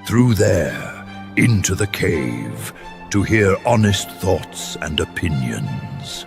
Through there, into the cave, to hear honest thoughts and opinions.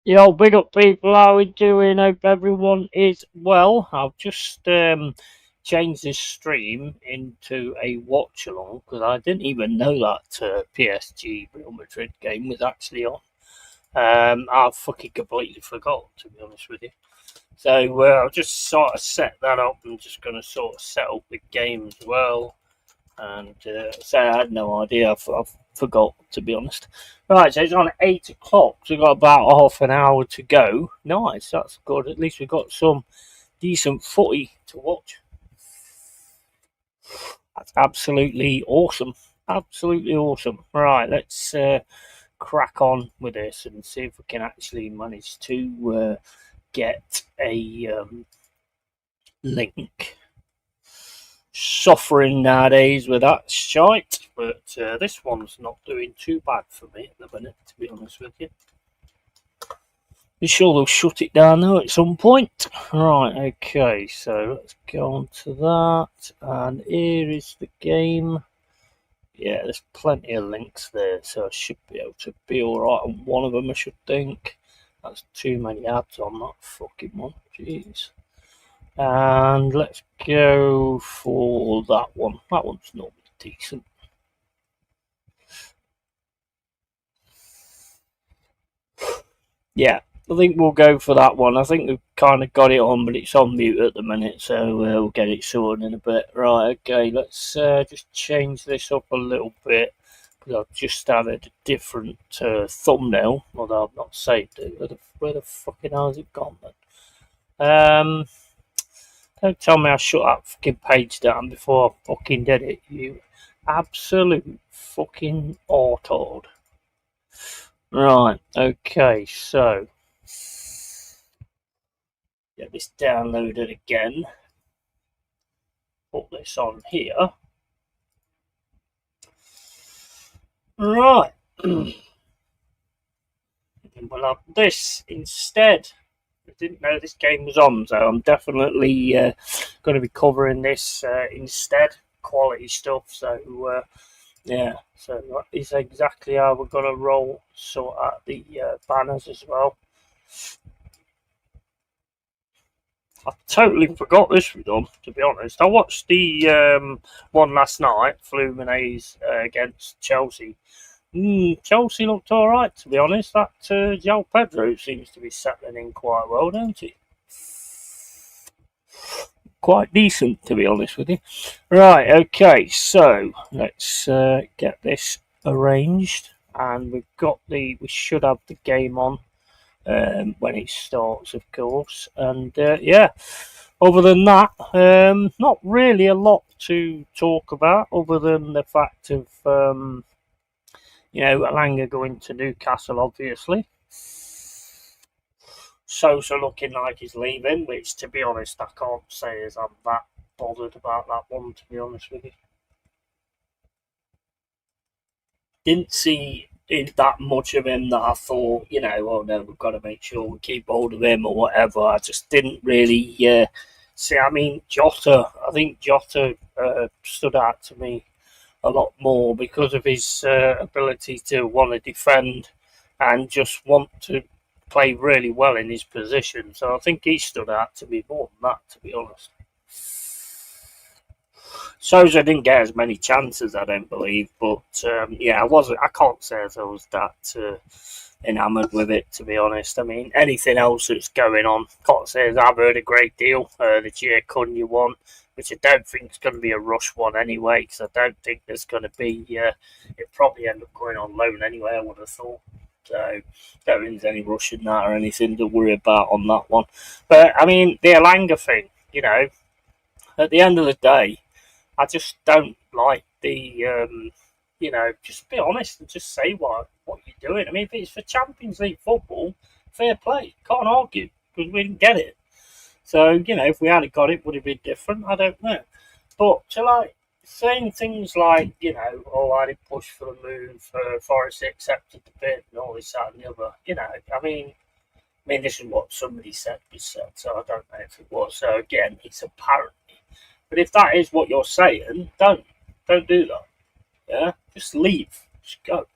Yo, big up people, how we doing? Hope everyone is well. I've just changed this stream into a watch along because I didn't even know that PSG Real Madrid game was actually on. I fucking completely forgot, to be honest with you. So I'll just sort of set that up. I'm just going to sort of set up the game as well. And so I had no idea. I forgot, to be honest. Right, so it's on at 8 o'clock. So we've got about half an hour to go. Nice, that's good. At least we've got some decent footy to watch. That's absolutely awesome. Absolutely awesome. Right, let's crack on with this and see if we can actually manage to get a link. Suffering nowadays with that shite, but this one's not doing too bad for me at the minute, to be honest with you. I'm sure they'll shut it down though at some point. Right, okay, so let's go on to that, and here is the game. Yeah, there's plenty of links there, so I should be able to be alright on one of them, I should think. That's too many ads on that fucking one, jeez. And let's go for that one. That one's normally decent. Yeah, I think we'll go for that one. I think we've kind of got it on, but it's on mute at the minute, so we'll get it sorted in a bit. Right, okay, let's just change this up a little bit, because I've just added a different thumbnail, although I've not saved it. Where the fucking hell has it gone then? Don't tell me I shut that fucking page down before I fucking did it, you absolute fucking autard. Right, okay, so get this downloaded again. Put this on here. Right. We'll have this instead. I didn't know this game was on, so I'm definitely going to be covering this instead. Quality stuff, so yeah, so that is exactly how we're going to roll. Sort out the banners as well. I totally forgot this was on, to be honest. I watched the one last night, Fluminense against Chelsea. Chelsea looked alright, to be honest. That João Pedro seems to be settling in quite well, don't he? quite decent, to be honest with you. Right, okay, so let's get this arranged, and we should have the game on when it starts, of course. And yeah, other than that, not really a lot to talk about, other than the fact of Alanga going to Newcastle, obviously. Sosa looking like he's leaving, which, to be honest, I can't say as I'm that bothered about that one, to be honest with you. Didn't see that much of him that I thought, oh no, we've got to make sure we keep hold of him or whatever. I just didn't really see. I mean, I think Jota stood out to me a lot more because of his ability to want to defend and just want to play really well in his position. So I think he stood out to me more than that, to be honest. Sousa didn't get as many chances, I don't believe, but yeah, I can't say as I was that enamoured with it, to be honest. I mean, anything else that's going on, can't say as I've heard a great deal. The Gia Cunha one, which I don't think is going to be a rush one anyway, because I don't think there's going to be. It probably end up going on loan anyway, I would have thought. So don't think there's any rush in that or anything to worry about on that one. But I mean, the Elanga thing, at the end of the day, I just don't like the, just be honest and just say what you're doing. I mean, if it's for Champions League football, fair play. Can't argue because we didn't get it. So, if we had got it, would it be different? I don't know. But to saying things like, I didn't push for the move, Forrest accepted the bid and all this, that and the other, I mean, this is what somebody said, so I don't know if it was. So again, it's apparently. But if that is what you're saying, don't do that. Yeah, just leave. Just go.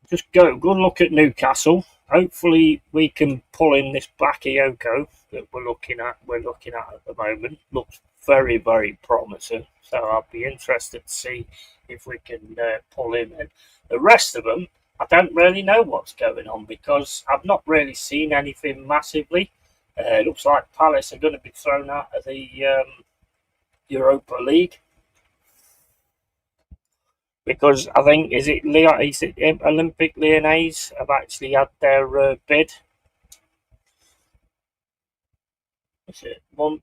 Just go. Good luck at Newcastle. Hopefully, we can pull in this Bakayoko that we're looking at the moment. Looks very, very promising. So I'll be interested to see if we can pull him in. The rest of them, I don't really know what's going on because I've not really seen anything massively. It looks like Palace are going to be thrown out of the Europa League because I think is it Olympic Lyonnais have actually had their bid. Is it won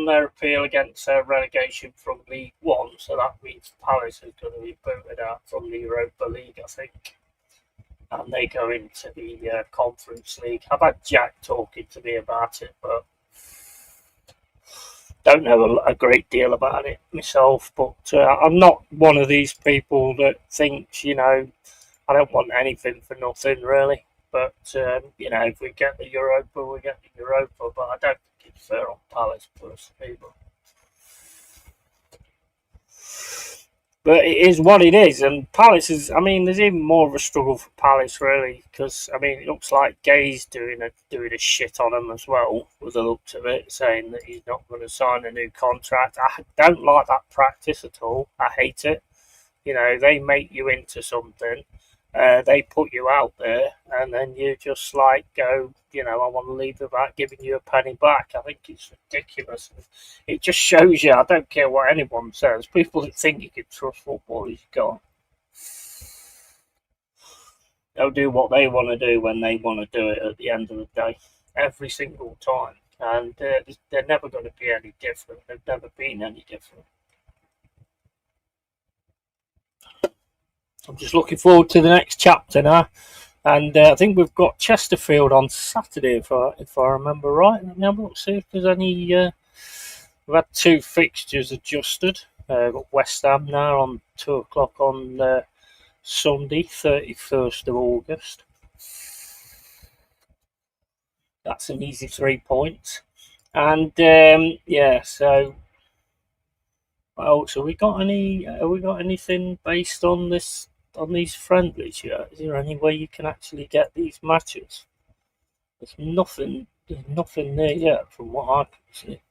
their appeal against relegation from League One, so that means Palace is going to be booted out from the Europa League, I think. And they go into the Conference League. I've had Jack talking to me about it, but don't know a great deal about it myself. But I'm not one of these people that thinks, I don't want anything for nothing, really. But, if we get the Europa, we get the Europa. But I don't think it's fair on Palace, personally. But it is what it is, and Palace is. I mean, there's even more of a struggle for Palace, really, because it looks like Gay's doing a shit on him as well, with the looks of it, saying that he's not going to sign a new contract. I don't like that practice at all. I hate it. They make you into something, they put you out there, and then you just go, I want to leave without giving you a penny back. I think it's ridiculous. It just shows you, I don't care what anyone says, people that think you can trust football is gone. They'll do what they want to do when they want to do it at the end of the day, every single time. And they're never going to be any different. They've never been any different. I'm just looking forward to the next chapter now. And I think we've got Chesterfield on Saturday, if I remember right. Let me have a look, see if there's any. We've had 2 fixtures adjusted. We've got West Ham now on 2 o'clock on Sunday, 31st of August. That's an easy 3 points. And so. Oh, so we got any? Have we got anything based on this? On these friendlies yet? Is there any way you can actually get these matches? There's nothing there yet from what I can see.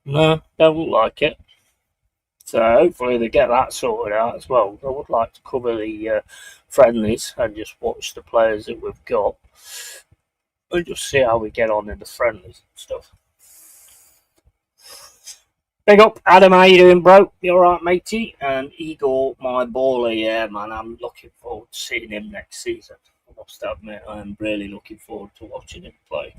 No, don't look like it. So hopefully they get that sorted out as well. I would like to cover the friendlies and just watch the players that we've got. and just see how we get on in the friendlies and stuff. Big up, Adam, how you doing, bro? You alright, matey? And Igor, my baller, yeah, man, I'm looking forward to seeing him next season. I must admit, I'm really looking forward to watching him play.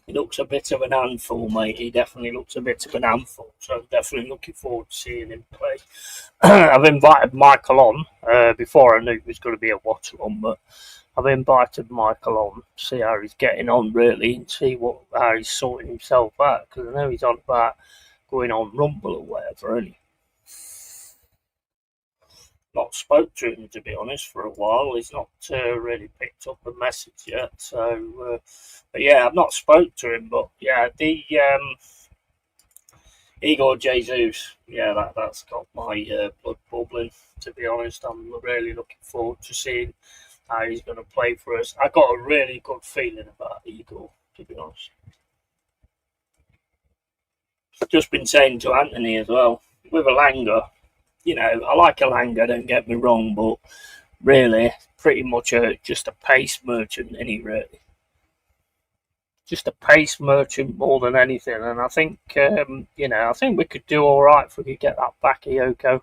He looks a bit of an handful, mate. He definitely looks a bit of an handful, so I'm definitely looking forward to seeing him play. I've invited Michael on before I knew it was going to be a watch-along, but I've invited Michael on to see how he's getting on, really, and see how he's sorting himself out, because I know he's on about going on Rumble or whatever, and not spoke to him, to be honest, for a while. He's not really picked up the message yet, so, but yeah, I've not spoke to him, but yeah, the Igor Jesus, yeah, that's got my blood bubbling, to be honest. I'm really looking forward to seeing how he's going to play for us. I got a really good feeling about Igor, to be honest. Just been saying to Anthony as well, with Alanga, you know, I like Alanga, don't get me wrong, but really, pretty much just a pace merchant, isn't he, really? Just a pace merchant more than anything, and I think, you know, I think we could do all right if we could get that Bakayoko.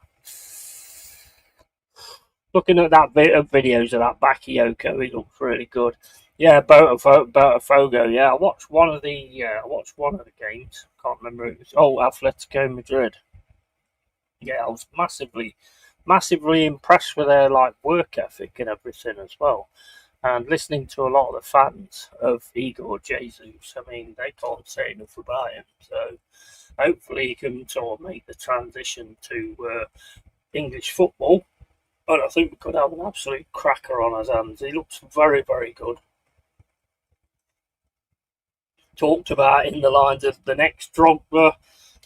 Looking at that bit of videos of that Bakayoko, he looks really good. Yeah, Botafogo. Yeah, I watched one of the games. Can't remember it was. Oh, Atletico Madrid. Yeah, I was massively impressed with their like work ethic and everything as well. And listening to a lot of the fans of Igor Jesus, I mean, they can't say enough about him. So hopefully he can sort of make the transition to English football. And I think we could have an absolute cracker on his hands. He looks very, very good. Talked about in the lines of the next Drogba.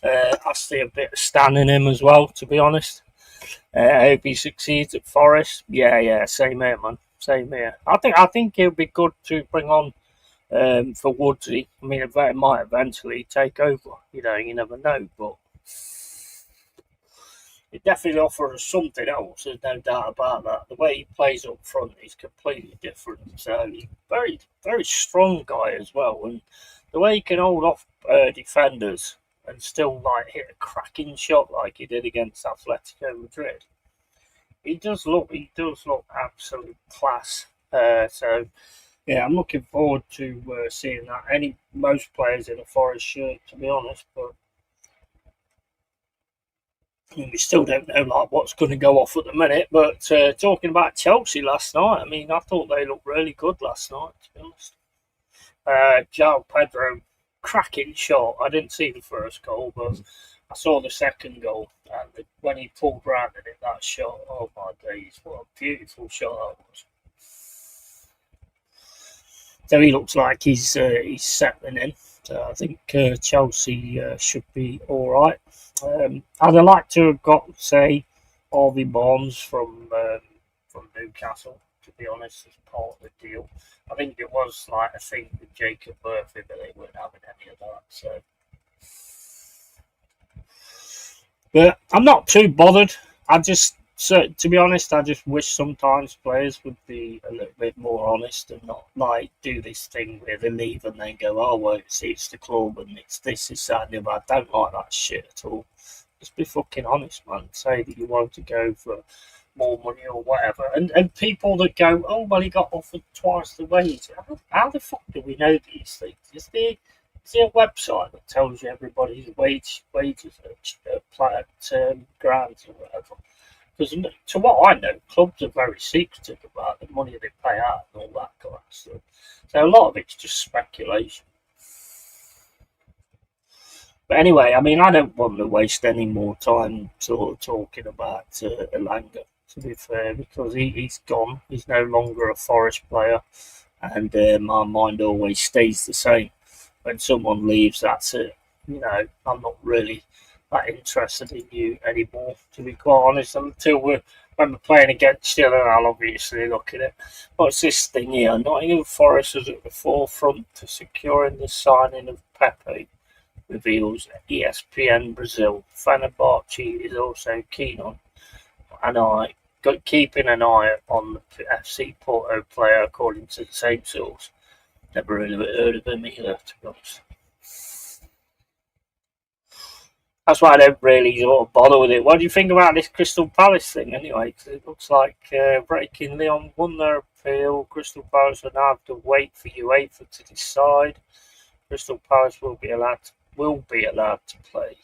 I see a bit of Stan in him as well, to be honest. I hope he succeeds at Forest. Yeah, same here, man. Same here. I think it would be good to bring on for Woodsy. I mean, it might eventually take over. You know, you never know, but it definitely offers something else. There's no doubt about that. The way he plays up front is completely different. So he's very, very strong guy as well, and the way he can hold off defenders and still like hit a cracking shot like he did against Atletico Madrid. He does look absolute class. So yeah, I'm looking forward to seeing that. Most players in a Forest shirt, to be honest, but we still don't know like what's going to go off at the minute. But talking about Chelsea last night, I mean, I thought they looked really good last night, to be honest. João Pedro, cracking shot. I didn't see the first goal, but I saw the second goal. And when he pulled round and hit that shot, oh my days, what a beautiful shot that was. So he looks like he's settling in. So I think Chelsea should be all right. I'd like to have got, say, Harvey Barnes from Newcastle, to be honest, as part of the deal. I think it was like a thing with Jacob Murphy, but they weren't having any of that. So, but I'm not too bothered. To be honest, I just wish sometimes players would be a little bit more honest and not like do this thing where they leave and then go, oh well, it's the club and it's this, that, and the other. I don't like that shit at all. Just be fucking honest, man. Say that you want to go for more money or whatever. And people that go, oh well, he got offered twice the wage. How the fuck do we know these things? Is there a website that tells you everybody's wages at grants or whatever? Because to what I know, clubs are very secretive about the money they pay out and all that kind of stuff. So a lot of it's just speculation. But anyway, I mean, I don't want to waste any more time sort of talking about Elanga, to be fair, because he's gone. He's no longer a Forest player, and my mind always stays the same. When someone leaves, that's it. You know, I'm not really that interested in you anymore, to be quite honest, until when we're playing against you, then I'll obviously look at it. What's this thing here? Nottingham Forest is at the forefront to securing the signing of Pepe, reveals ESPN Brazil. Fenerbahce is also keen on Anai keeping an eye on the FC Porto player, according to the same source. Never really heard of him either, to be honest. That's why I don't really sort of bother with it. What do you think about this Crystal Palace thing anyway? Because it looks like Breaking Lyon won their appeal. Crystal Palace will now have to wait for UEFA to decide. Crystal Palace will be allowed to play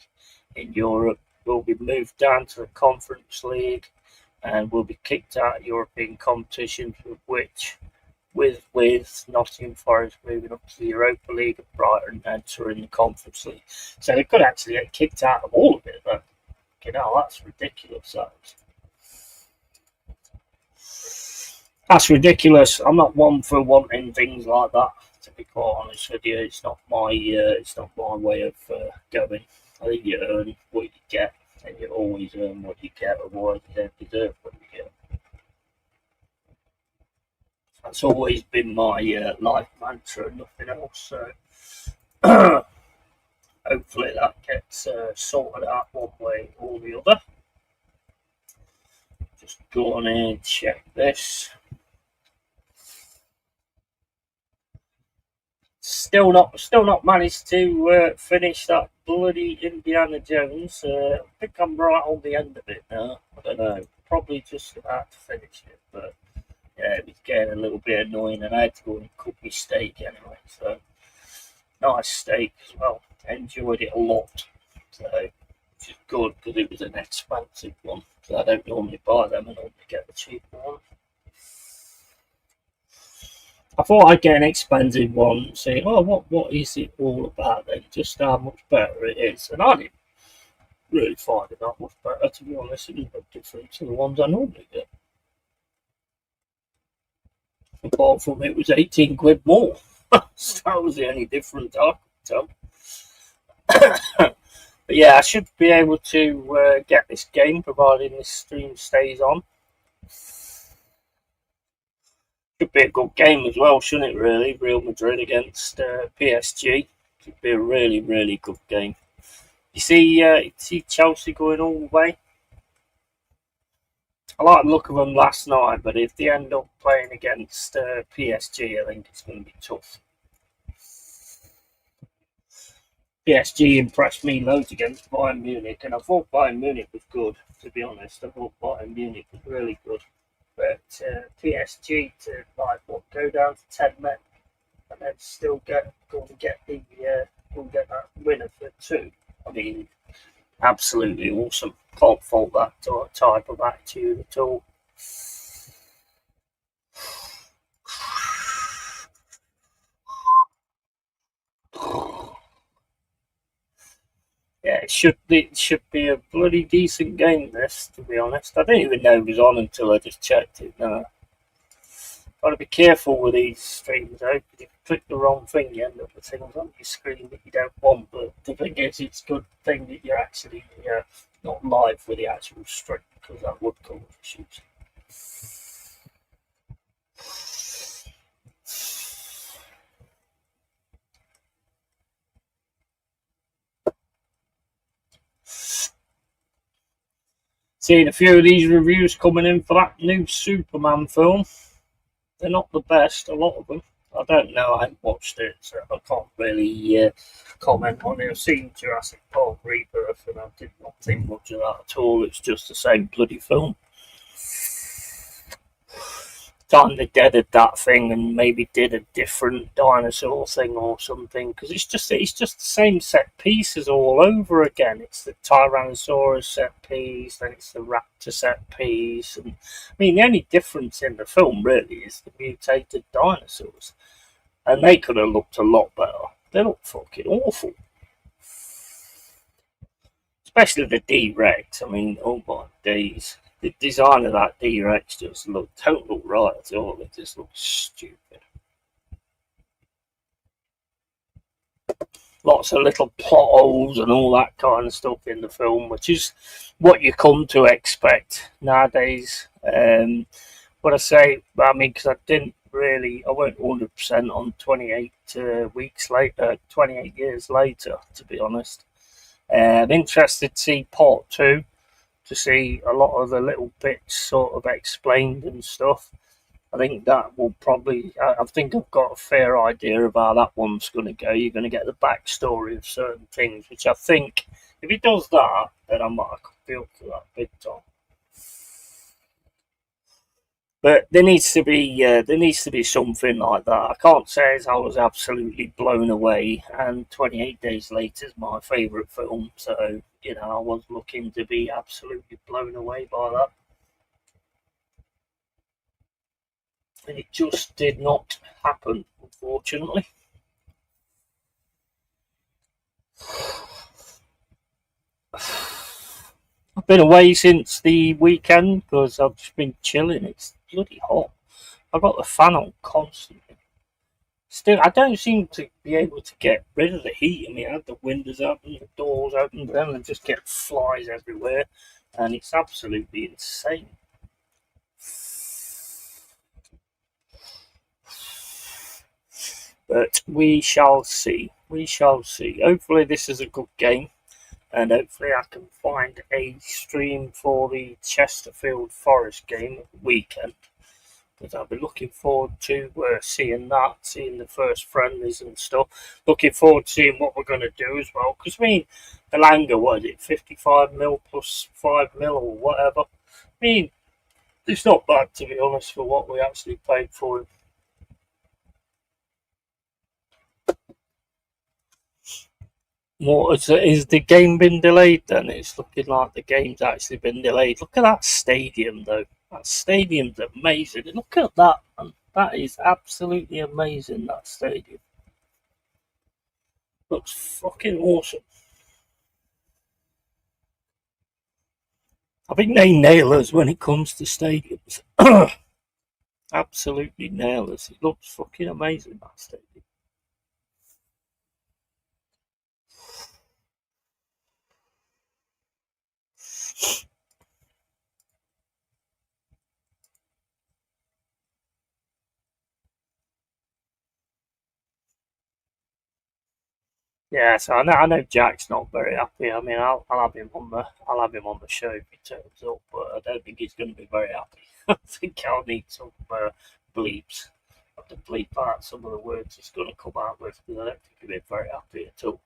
in Europe. Will be moved down to the Conference League and will be kicked out of European competitions, with Nottingham Forest moving up to the Europa League and Brighton entering the Conference League. So they could actually get kicked out of all of it, but that's ridiculous. That's ridiculous. I'm not one for wanting things like that, to be quite honest with you. It's not my way of going. I think you earn what you get, and you always earn what you get, otherwise you don't deserve what you get. That's always been my life mantra and nothing else. So hopefully that gets sorted out one way or the other. Just go on and check this. Still not managed to finish that bloody Indiana Jones. I think I'm right on the end of it now. I don't know. Probably just about to finish it, but yeah, it was getting a little bit annoying, and I had to go and cook my steak anyway. So nice steak as well. Enjoyed it a lot. So which is good because it was an expensive one. So I don't normally buy them. I normally get the cheaper one. I thought I'd get an expensive one and say, oh, what is it all about then? Just how much better it is. And I didn't really find it that much better, to be honest. It was a bit different to the ones I normally get. Apart from it was 18 quid more. So that was the only difference I could tell. But yeah, I should be able to get this game, providing this stream stays on. Should be a good game as well, shouldn't it, really? Real Madrid against PSG. Should be a really, really good game. You see Chelsea going all the way? I like the look of them last night, but if they end up playing against PSG, I think it's going to be tough. PSG impressed me loads against Bayern Munich, and I thought Bayern Munich was good, to be honest. I thought Bayern Munich was really good. But PSG to go down to 10 men and then still go and get that winner for 2. I mean, absolutely awesome. Can't fault that type of attitude at all. Yeah, it should be a bloody decent game, this, to be honest. I didn't even know it was on until I just checked it. No. Got to be careful with these streams, though. If you click the wrong thing, you end up with things on your screen that you don't want. But the thing is, it's a good thing that you're actually not live with the actual stream, because that would cause issues. Seeing a few of these reviews coming in for that new Superman film. They're not the best, a lot of them. I don't know, I haven't watched it, so I can't really comment on it. I've seen Jurassic Park Rebirth, and I did not think much of that at all. It's just the same bloody film. Time they deaded that thing and maybe did a different dinosaur thing or something, because it's just the same set pieces all over again. It's the Tyrannosaurus set piece, then it's the Raptor set piece, and I mean the only difference in the film really is the mutated dinosaurs, and they could have looked a lot better. They look fucking awful, especially the D-Rex. I mean, oh my days. The design of that D-Rex just don't look right at all. It just looks stupid. Lots of little plot holes and all that kind of stuff in the film, which is what you come to expect nowadays. What I say, I mean, because I weren't 100% on 28 weeks later, 28 years later, to be honest. I'm interested to see part 2. to see a lot of the little bits sort of explained and stuff. I think that will probably. I think I've got a fair idea of how that one's going to go. You're going to get the backstory of certain things, which I think, if he does that, then I might feel for that big time. But there needs to be something like that. I can't say as I was absolutely blown away, and 28 Days Later is my favourite film, so I was looking to be absolutely blown away by that. And it just did not happen, unfortunately. I've been away since the weekend because I've just been chilling. It's bloody hot. I've got the fan on constantly. Still, I don't seem to be able to get rid of the heat. I mean, I had the windows open, the doors open, but then I just get flies everywhere, and it's absolutely insane. But we shall see. We shall see. Hopefully, this is a good game, and hopefully, I can find a stream for the Chesterfield Forest game at the weekend. Because I'll be looking forward to seeing the first friendlies and stuff. Looking forward to seeing what we're going to do as well. Because, I mean, Elanga, what is it, 55 mil plus 5 mil or whatever? I mean, it's not bad, to be honest, for what we actually paid for him. What is the game been delayed then? It's looking like the game's actually been delayed. Look at that stadium, though. That stadium's amazing. Look at that, man. That is absolutely amazing, that stadium. Looks fucking awesome. I think they nail us when it comes to stadiums. Absolutely nail us. It looks fucking amazing, that stadium. Yeah, so I know Jack's not very happy. I mean, I'll have him on the show if he turns up, but I don't think he's going to be very happy. I think I'll need some bleeps. I have to bleep out some of the words he's going to come out with because I don't think he'll be very happy at all.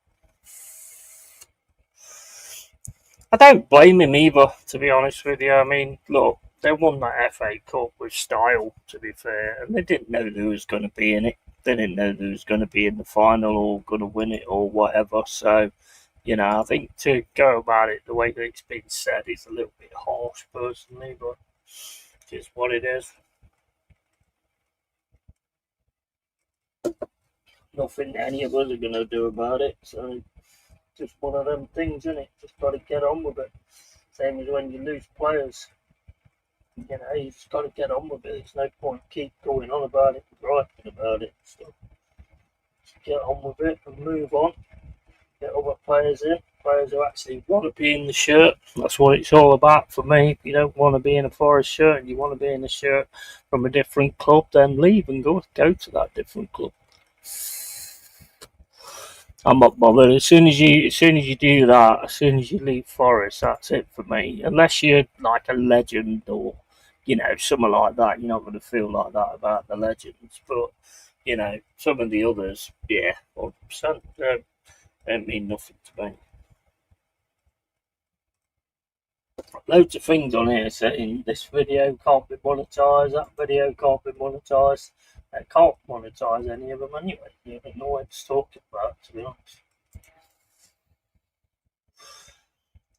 I don't blame him either, to be honest with you. I mean, look, they won that FA Cup with style, to be fair, and they didn't know who was going to be in it. They didn't know who was going to be in the final or going to win it or whatever. So, I think to go about it the way that it's been said is a little bit harsh, personally, but it's what it is. Nothing any of us are going to do about it. So, just one of them things, isn't it? Just got to get on with it. Same as when you lose players. You just got to get on with it. There's no point keep going on about it, griping about it. So just get on with it and move on. Get other players in, players who actually want to be in the shirt. That's what it's all about for me. If you don't want to be in a Forest shirt and you want to be in a shirt from a different club, then leave and go to that different club. I'm not bothered. As soon as you do that, as soon as you leave Forest, that's it for me. Unless you're like a legend or someone like that, you're not going to feel like that about the legends. But some of the others, yeah, 100%, don't mean nothing to me. Loads of things on here saying this video can't be monetised, that video can't be monetised. They can't monetise any of them anyway. You don't know what it's talking about, to be honest.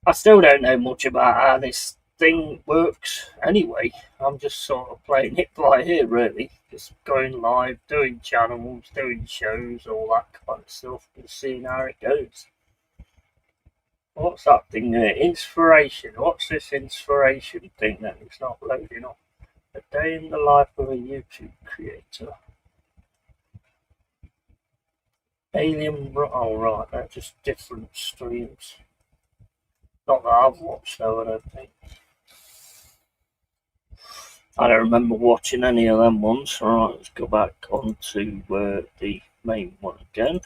I still don't know much about how this thing works anyway. I'm just sort of playing it by ear, really. Just going live, doing channels, doing shows, all that kind of stuff, and seeing how it goes. What's that thing there? Inspiration. What's this inspiration thing that it's not loading up? A day in the life of a YouTube creator. Alien. Oh, right. They're just different streams. Not that I've watched, though, I don't think. I don't remember watching any of them ones. Alright, let's go back onto the main one again.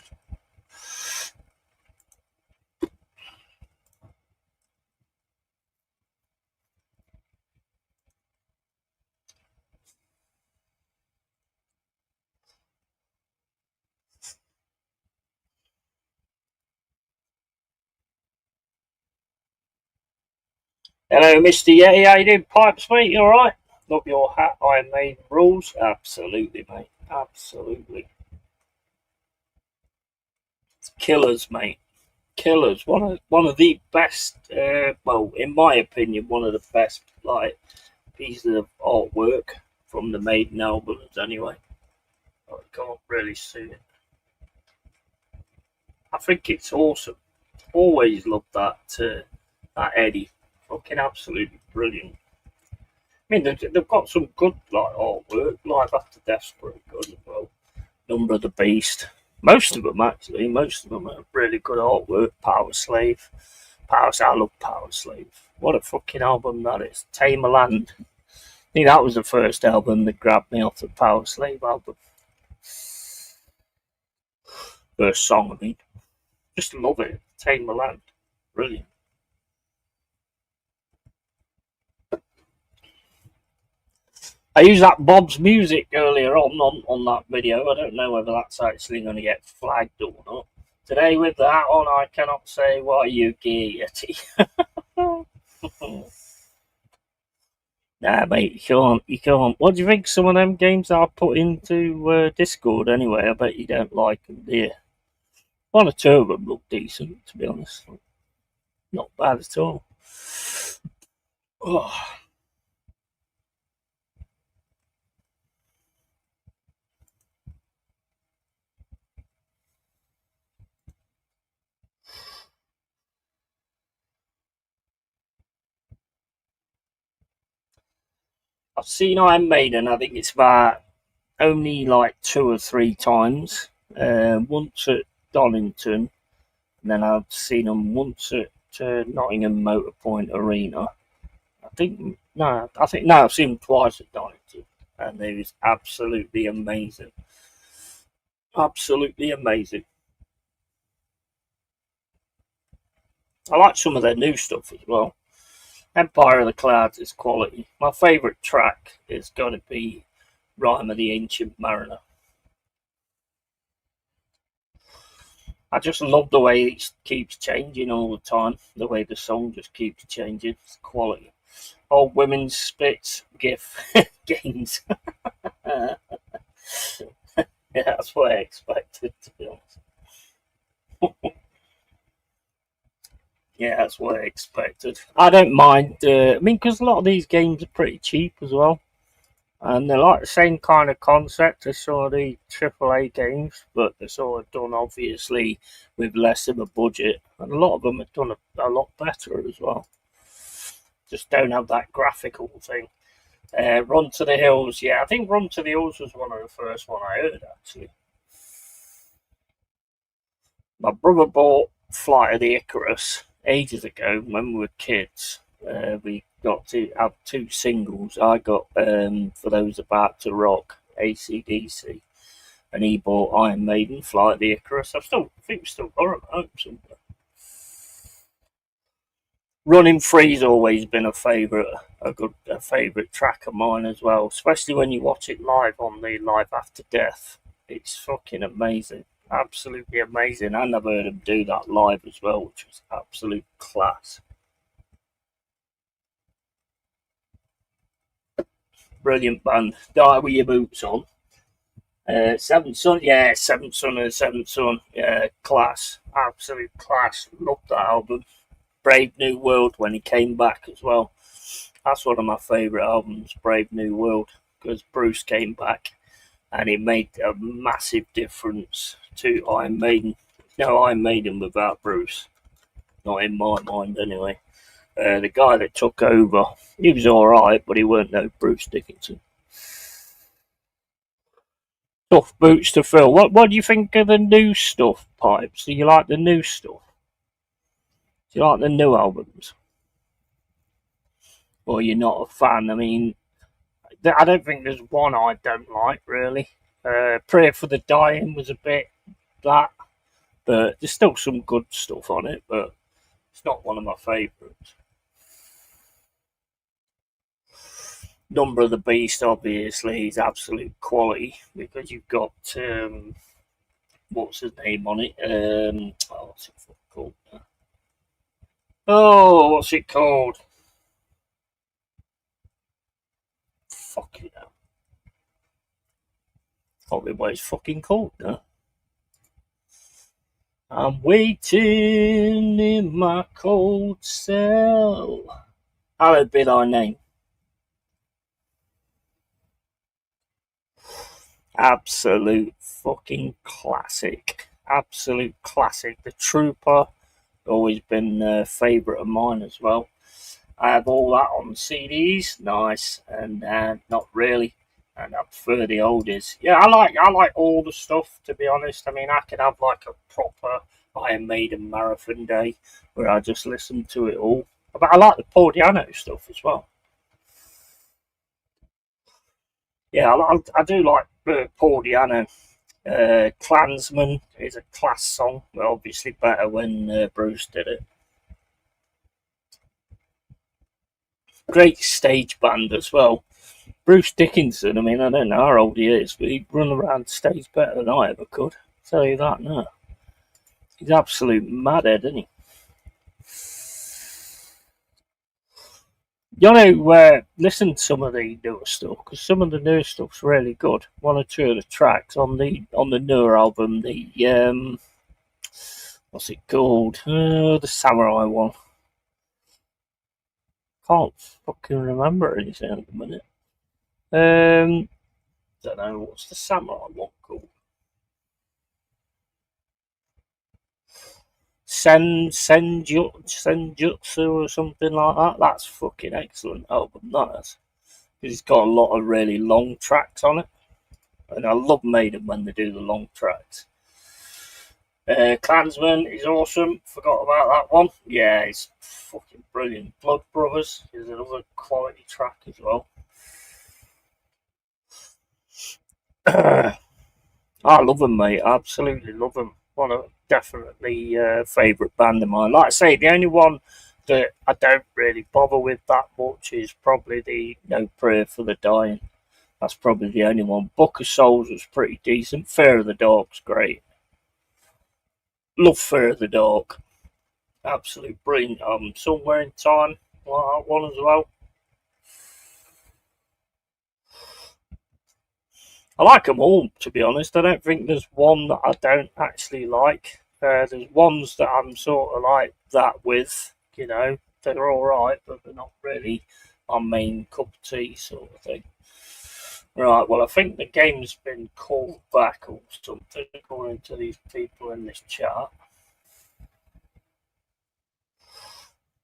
Hello, Mr. Yeti. How you doing, Pipes, mate? You alright? Love your hat, Iron Maiden rules. Absolutely, mate. Absolutely. Killers, mate. Killers. One of the best. Well, in my opinion, one of the best pieces of artwork from the Maiden albums. Anyway, I can't really see it. I think it's awesome. Always loved that Eddie. Fucking absolutely brilliant. I mean, they've got some good artwork. Live After Death's pretty good as well. Number of the Beast. Most of them actually. Most of them are really good artwork. Power Slave. I love Power Slave. What a fucking album that is. Tamerland. I think that was the first album that grabbed me off the Power Slave album. First song, I mean. Just love it. Tamerland. Brilliant. I used that Bob's music earlier on that video. I don't know whether that's actually going to get flagged or not. Today with that on, I cannot say what are you gear Yeti. Nah, mate, you can't. You can't. What do you think some of them games I put into Discord anyway? I bet you don't like them, do you? One or two of them look decent, to be honest. Not bad at all. Oh. I've seen Iron Maiden. I think it's about only like 2 or 3 times. Once at Donington, and then I've seen them once at Nottingham Motorpoint Arena. I think no, I've seen them twice at Donington, and it was absolutely amazing. Absolutely amazing. I like some of their new stuff as well. Empire of the Clouds is quality. My favourite track is got to be Rhyme of the Ancient Mariner. I just love the way it keeps changing all the time. The way the song just keeps changing. It's quality. Old women's spits, GIF games. Yeah, that's what I expected, to be honest. Yeah, that's what I expected. I don't mind. I mean, because a lot of these games are pretty cheap as well. And they're like the same kind of concept as some of the AAA games, but they're sort of done obviously with less of a budget. And a lot of them are done a lot better as well. Just don't have that graphical thing. Run to the Hills, yeah, I think Run to the Hills was one of the first one I heard actually. My brother bought Flight of the Icarus ages ago when we were kids. We got to have 2 singles. I got For Those About to Rock, AC/DC, and he bought Iron Maiden, Flight of the Icarus. I think we still got them at home somewhere. Running Free's always been a favourite track of mine as well, especially when you watch it live on the Live After Death. It's fucking amazing, absolutely amazing. I never heard him do that live as well, which was absolute class. Brilliant band. Die with your boots on. Seventh Son, yeah, Seventh Son and Seventh Son, yeah, class, absolute class. Loved that album. Brave New World when he came back as well. That's one of my favourite albums, Brave New World, because Bruce came back and it made a massive difference to Iron Maiden. No Iron Maiden without Bruce, not in my mind anyway. The guy that took over, he was alright, but he weren't no Bruce Dickinson. Tough boots to fill. What do you think of the new stuff, Pipes? Do you like the new stuff? Do you like the new albums? Or you're not a fan? I mean, I don't think there's one I don't like, really. Prayer for the Dying was a bit that, but there's still some good stuff on it, but it's not one of my favourites. Number of the Beast, obviously, is absolute quality because you've got what's his name on it? What's it called? Oh, what's it called? Fucking hell. Probably what it's fucking called now. I'm waiting in my cold cell. Hallowed be thy name. Absolute fucking classic. Absolute classic. The Trooper, always been a favourite of mine as well. I have all that on CDs, nice, and not really. And I prefer the oldies. Yeah, I like all the stuff, to be honest. I mean, I could have like a proper Iron Maiden marathon day where I just listen to it all. But I like the Paul Di'Anno stuff as well. Yeah, I do like Paul Di'Anno. Klansman is a class song, but obviously better when Bruce did it. Great stage band as well. Bruce Dickinson, I mean, I don't know how old he is, but he'd run around the stage better than I ever could. I'll tell you that now. He's absolute madhead, isn't he? You know, listen to some of the newer stuff, because some of the newer stuff's really good. One or two of the tracks on the newer album, the what's it called? The Samurai one. Can't fucking remember anything at the minute. Don't know, what's the Samurai one called? Senjutsu or something like that. That's a fucking excellent album, that is. Because it's got a lot of really long tracks on it. And I love Maiden when they do the long tracks. Klansman is awesome. Forgot about that one. Yeah, it's fucking brilliant. Blood Brothers is another quality track as well. I love them, mate. I absolutely love them. One of definitely favourite band of mine. Like I say, the only one that I don't really bother with that much is probably the No Prayer for the Dying. That's probably the only one. Book of Souls was pretty decent. Fear of the Dark's great. Love Fear of the Dark. Absolute brilliant. Somewhere in Time, like that one as well. I like them all, to be honest. I don't think there's one that I don't actually like. There's ones that I'm sort of like that with, you know. They're alright, but they're not really my main cup of tea sort of thing. Right, well, I think the game's been called back or something, according to these people in this chat.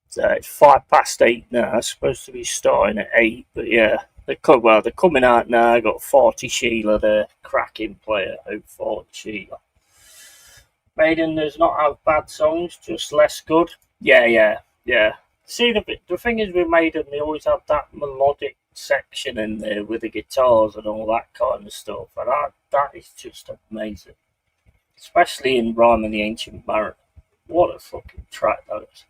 So it's 8:05 now. It's supposed to be starting at 8, but yeah. They're coming out now. Got 40 Sheila there, cracking player. Hope 40 Sheila. Maiden does not have bad songs, just less good. Yeah. See, the thing is with Maiden, they always have that melodic section in there with the guitars and all that kind of stuff, and that is just amazing. Especially in Rime of the Ancient Mariner. What a fucking track that is.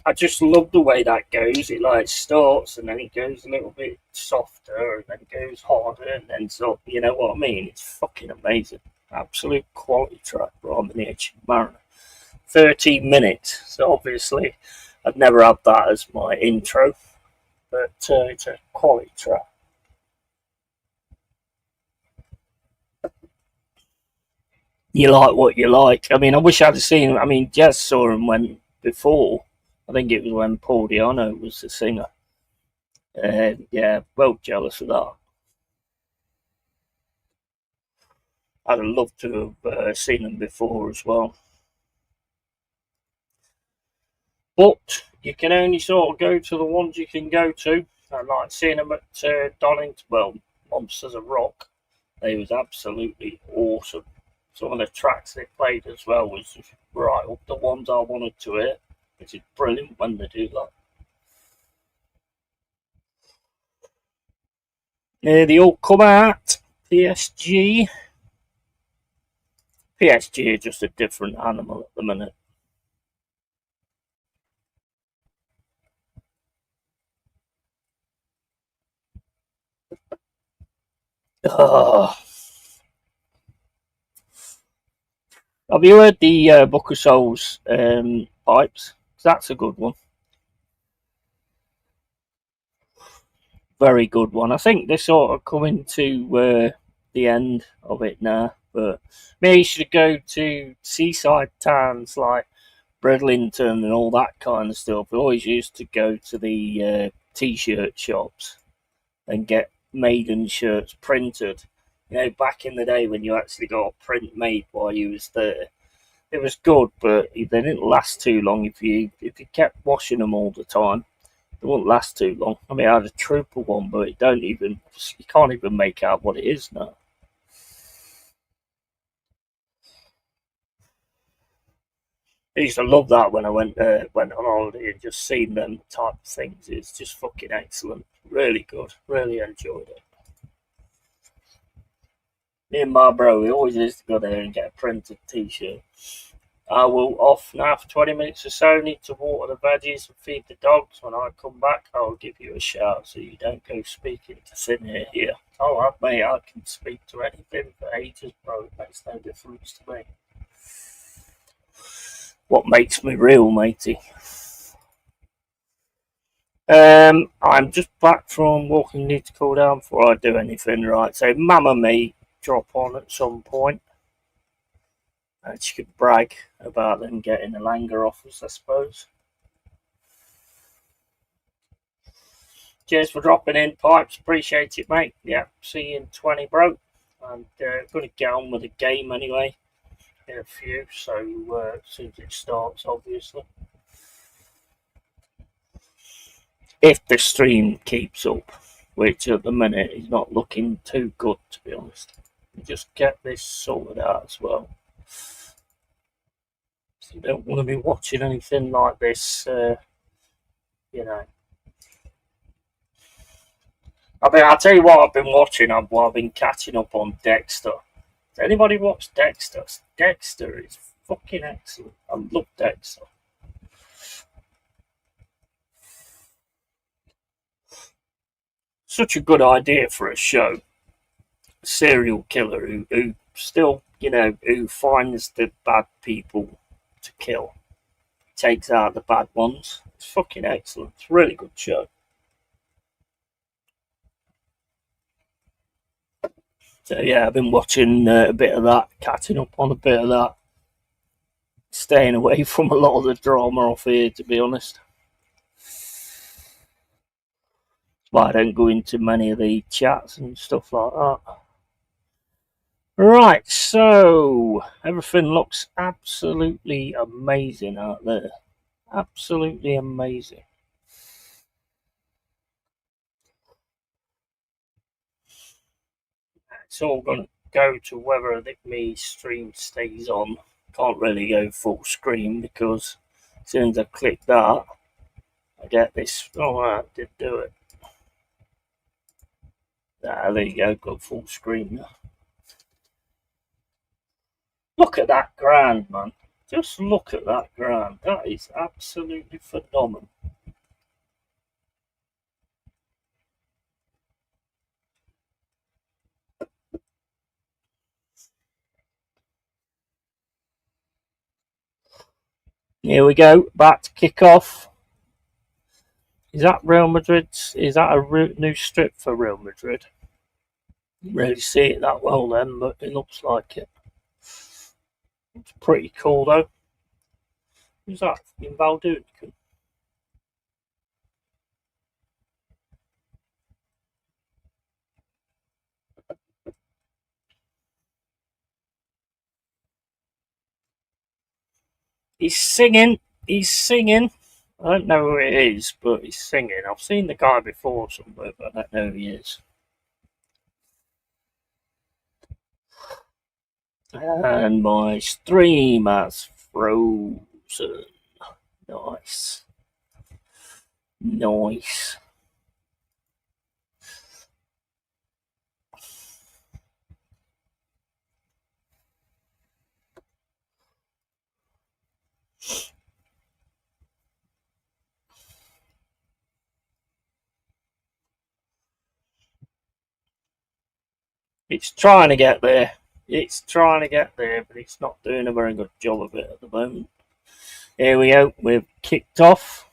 I just love the way that goes. It like starts and then it goes a little bit softer and then goes harder and then so you know what I mean? It's fucking amazing. Absolute quality track, Rime of the Ancient Mariner. 13 minutes. So obviously I'd never have that as my intro, but it's a quality track. You like what you like. I mean, I wish I'd have seen. I mean, Jazz saw him when before. I think it was when Paul Di'Anno was the singer. Yeah, well jealous of that. I'd have loved to have seen them before as well. But you can only sort of go to the ones you can go to. I like seeing them at Donington, well, Monsters of Rock. They was absolutely awesome. Some of the tracks they played as well was right up the ones I wanted to hear. Which is brilliant when they do that. They all come out. PSG. PSG are just a different animal at the minute. Oh. Have you heard the Book of Souls pipes? That's a good one. very good one. I think they're sort of coming to the end of it now, but maybe you should go to seaside towns like Bridlington and all that kind of stuff. We always used to go to the t-shirt shops and get maiden shirts printed. You know, back in the day when you actually got a print made while you was there. It was good, but they didn't last too long if you kept washing them all the time. It won't last too long. I mean, I had a Trooper one, but you can't even make out what it is now. I used to love that when I went on holiday and just seeing them type of things. It's just fucking excellent. Really good. Really enjoyed it. Me and my bro, we always used to go there and get a printed t-shirt. I will off now for 20 minutes or so. Need to water the veggies and feed the dogs. When I come back, I'll give you a shout so you don't go speaking to thin air here. Oh, mate, I can speak to anything for ages, bro. It makes no difference to me. What makes me real, matey? I'm just back from walking. Need to cool down before I do anything, right? So, Mama may drop on at some point. And she could brag about them getting the Langer offers, I suppose. Cheers for dropping in, Pipes. Appreciate it, mate. Yeah, see you in 20, bro. And going to get on with the game anyway. In a few, so as soon as it starts, obviously. If the stream keeps up, which at the minute is not looking too good, to be honest. Just get this sorted out as well. You don't want to be watching anything like this, you know. I mean, I'll tell you what I've been watching. I've been catching up on Dexter. Does anybody watch Dexter? Dexter is fucking excellent. I love Dexter. Such a good idea for a show. A serial killer who still, who finds the bad people to kill. Takes out the bad ones. It's fucking excellent. It's a really good show. So yeah, I've been watching a bit of that, catching up on a bit of that. Staying away from a lot of the drama off here, to be honest. But I don't go into many of the chats and stuff like that. Right, so everything looks absolutely amazing out there. Absolutely amazing. It's all going to go to whether my stream stays on. Can't really go full screen because as soon as I click that, I get this. Oh, I did do it. There you go, got full screen now. Look at that ground, man. Just look at that ground. That is absolutely phenomenal. Here we go, back to kick off. Is that Real Madrid? Is that a new strip for Real Madrid? Didn't really see it that well then, but it looks like it. It's pretty cool though. Who's that? In Valduca? He's singing. He's singing. I don't know who it is, but he's singing. I've seen the guy before somewhere, but I don't know who he is. And my stream has frozen. Nice. Nice. It's trying to get there. It's trying to get there, but it's not doing a very good job of it at the moment. Here we go. We've kicked off.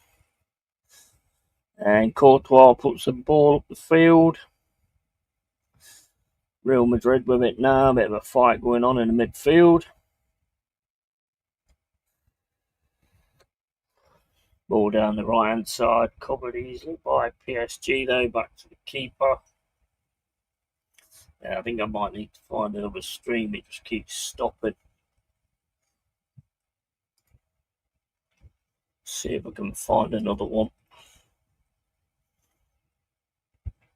And Courtois puts the ball up the field. Real Madrid with it now. A bit of a fight going on in the midfield. Ball down the right hand side. Covered easily by PSG though. Back to the keeper. Yeah, I think I might need to find another stream. It just keeps stopping. See if I can find another one.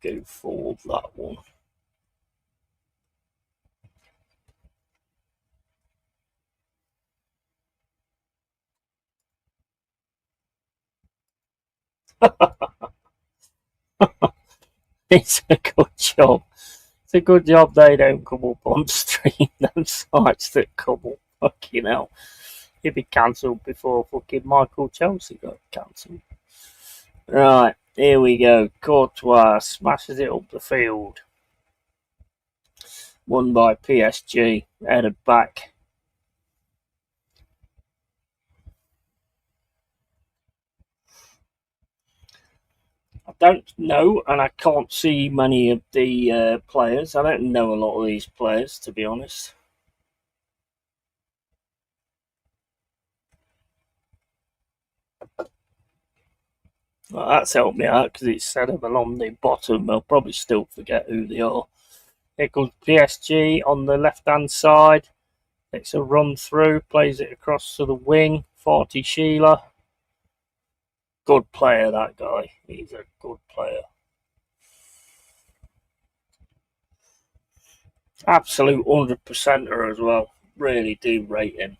Go for that one. It's a good job. It's a good job they don't come up on stream. Those sites that come up, fucking hell. He'd be cancelled before fucking Michael Chelsea got cancelled. Right, here we go. Courtois smashes it up the field. Won by PSG. Headed back. I don't know, and I can't see many of the players. I don't know a lot of these players, to be honest. Well, that's helped me out because it's set them along the bottom. I'll probably still forget who they are. Here comes PSG on the left-hand side. Takes a run through, plays it across to the wing. 40 Sheila. Good player, that guy. He's a good player. Absolute 100%er as well. Really do rate him.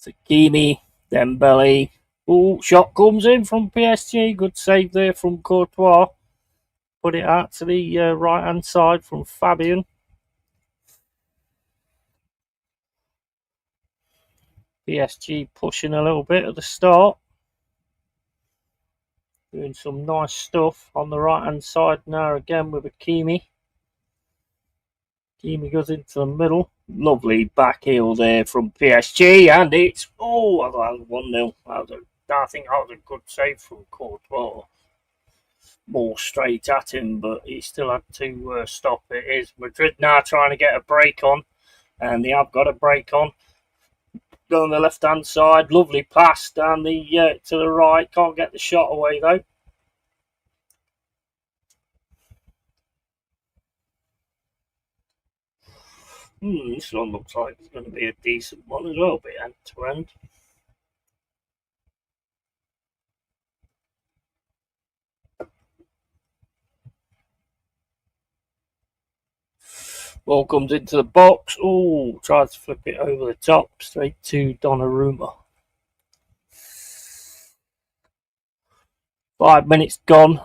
Sakimi, Dembele. Oh, shot comes in from PSG. Good save there from Courtois. Put it out to the right-hand side from Fabian. PSG pushing a little bit at the start. Doing some nice stuff on the right-hand side now again with Hakimi. Hakimi goes into the middle. Lovely back heel there from PSG, and it's... Oh, that was 1-0. I think that was a good save from Courtois. More straight at him, but he still had to stop it. Is Madrid now trying to get a break on, and they have got a break on. Go on the left hand side, lovely pass down the to the right. Can't get the shot away though. This one looks like it's going to be a decent one as well, be end to end. Ball comes into the box. Oh, tries to flip it over the top, straight to Donnarumma. 5 minutes gone.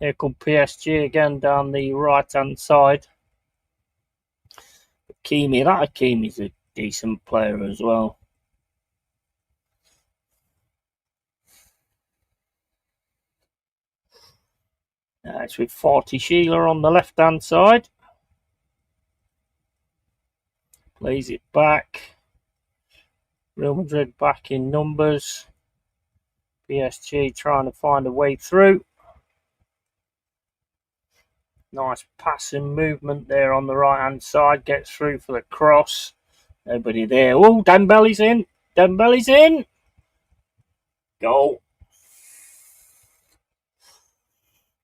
Here comes PSG again down the right hand side. Hakimi's a decent player as well. It's with 40 Sheila on the left hand side. Plays it back. Real Madrid back in numbers. PSG trying to find a way through. Nice passing movement there on the right hand side. Gets through for the cross. Nobody there. Oh, Dembele's in. Dembele's in. Goal.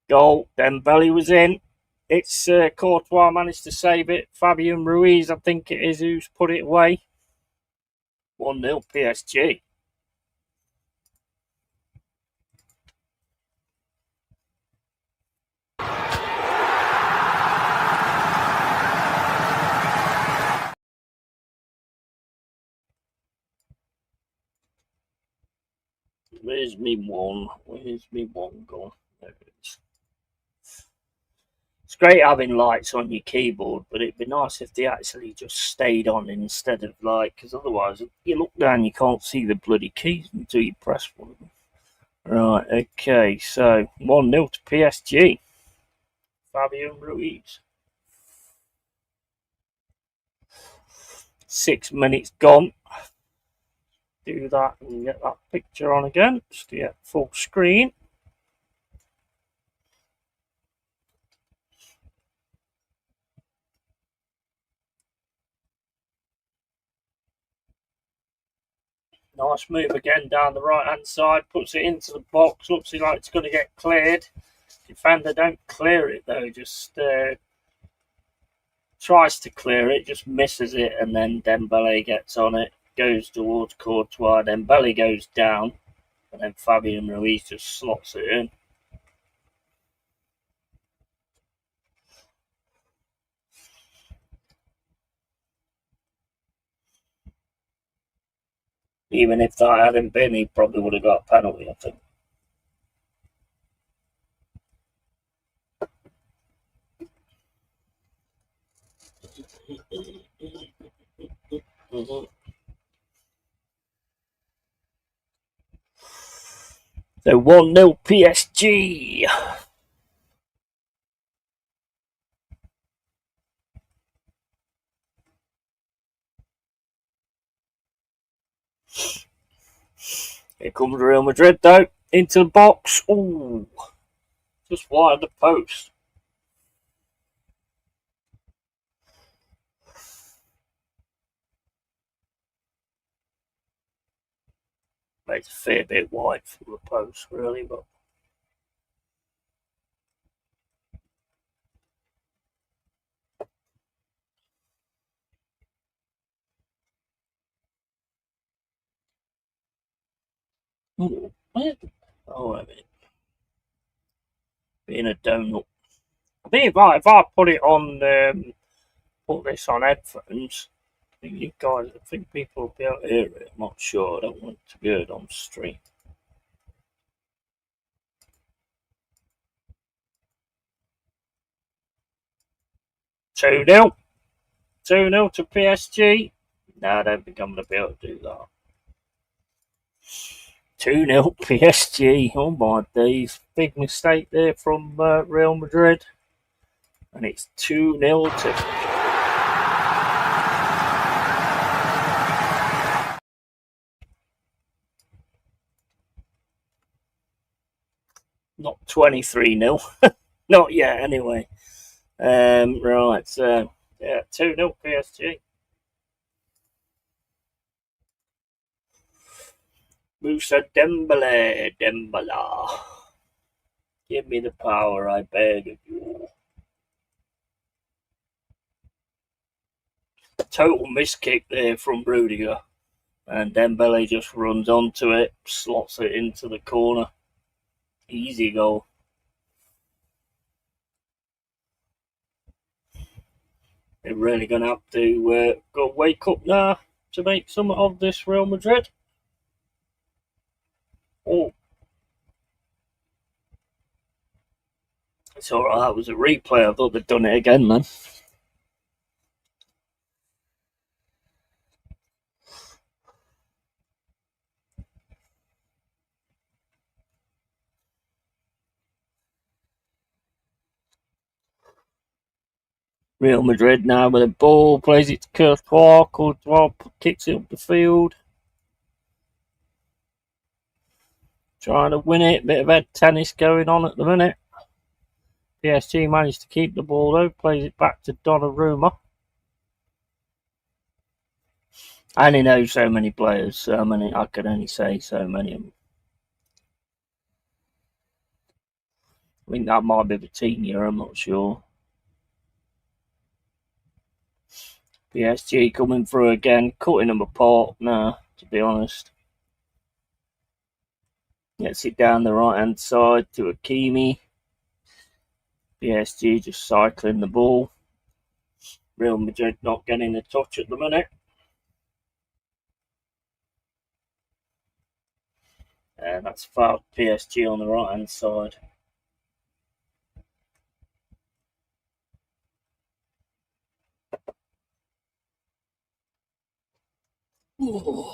Goal. Dembele was in. It's Courtois managed to save it. Fabian Ruiz, I think it is, who's put it away. 1-0 PSG. Where's me one? Where's me one gone? There it is. It's great having lights on your keyboard, but it'd be nice if they actually just stayed on instead of like, because otherwise you look down, you can't see the bloody keys until you press one of them. Right, okay, so 1-0 to PSG. Fabian Ruiz. 6 minutes gone. Do that and get that picture on again, just to get full screen. Nice move again down the right hand side, puts it into the box, looks like it's going to get cleared. Defender don't clear it though, just tries to clear it, just misses it, and then Dembele gets on it, goes towards Courtois, Dembele goes down, and then Fabian Ruiz just slots it in. Even if that hadn't been, he probably would have got a penalty, I think. Mm-hmm. So 1-0 PSG. Here comes Real Madrid though, into the box. Ooh, just wide the post. It's a fair bit wide from the post, really, but. Ooh, oh, I mean, being a donut. I think if I put it on, put this on headphones, I think you guys, I think people will be able to hear it. I'm not sure. I don't want it to be heard on stream. 2-0. 2-0 to PSG. No, I don't think I'm going to be able to do that. 2-0 PSG. Oh my days. Big mistake there from Real Madrid. And it's 2-0 to. Not 23-0. Not yet, anyway. Right, so, yeah, 2-0 PSG. Moussa Dembele. Give me the power, I beg of you. Total miskick there from Rudiger. And Dembele just runs onto it, slots it into the corner. Easy goal. They're really going to have to go wake up now to make some of this Real Madrid. Oh. It's alright, that was a replay. I thought they'd done it again then. Real Madrid now with a ball, plays it to Courtois. Courtois kicks it up the field. Trying to win it. Bit of head tennis going on at the minute. PSG managed to keep the ball though. Plays it back to Donnarumma. I only know so many players. So many. I can only say so many of them. I think that might be Vitinha. I'm not sure. PSG coming through again, cutting them apart. Nah, to be honest. Gets it down the right hand side to Hakimi. PSG just cycling the ball. Real Madrid not getting a touch at the minute. And that's fouled PSG on the right hand side. Ooh.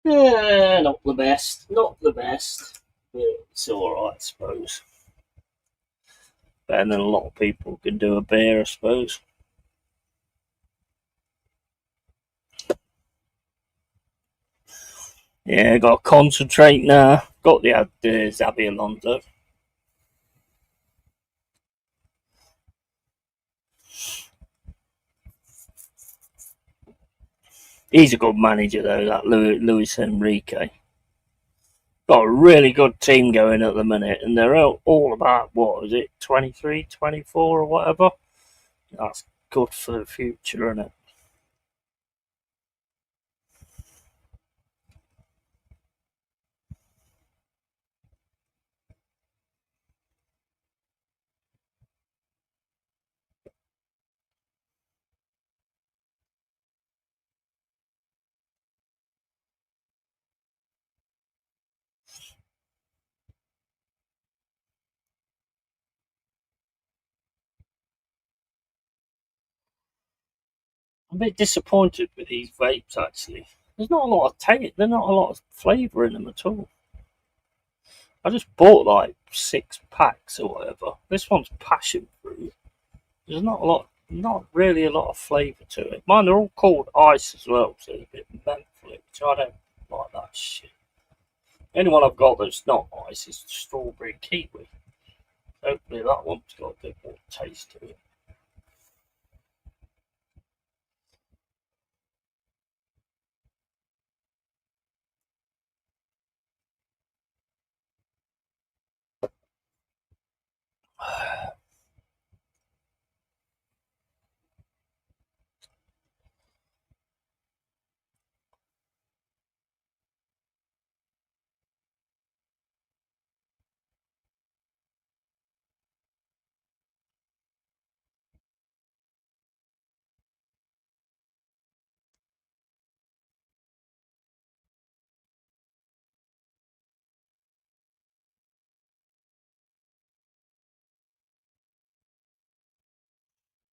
Yeah, not the best. Not the best. But it's alright, I suppose. Better than a lot of people can do a beer, I suppose. Yeah, got to concentrate now. Got the Xabi Alonso. He's a good manager, though, that Luis Enrique. Got a really good team going at the minute, and they're all about, what is it, 23, 24 or whatever? That's good for the future, isn't it? I'm a bit disappointed with these vapes, actually. There's not a lot of taste, there's not a lot of flavour in them at all. I just bought like 6 packs or whatever. This one's passion fruit. There's not really a lot of flavour to it. Mine are all called ice as well, so it's a bit menthol, which I don't like that shit. The only one I've got that's not ice is strawberry kiwi. Hopefully that one's got a bit more taste to it.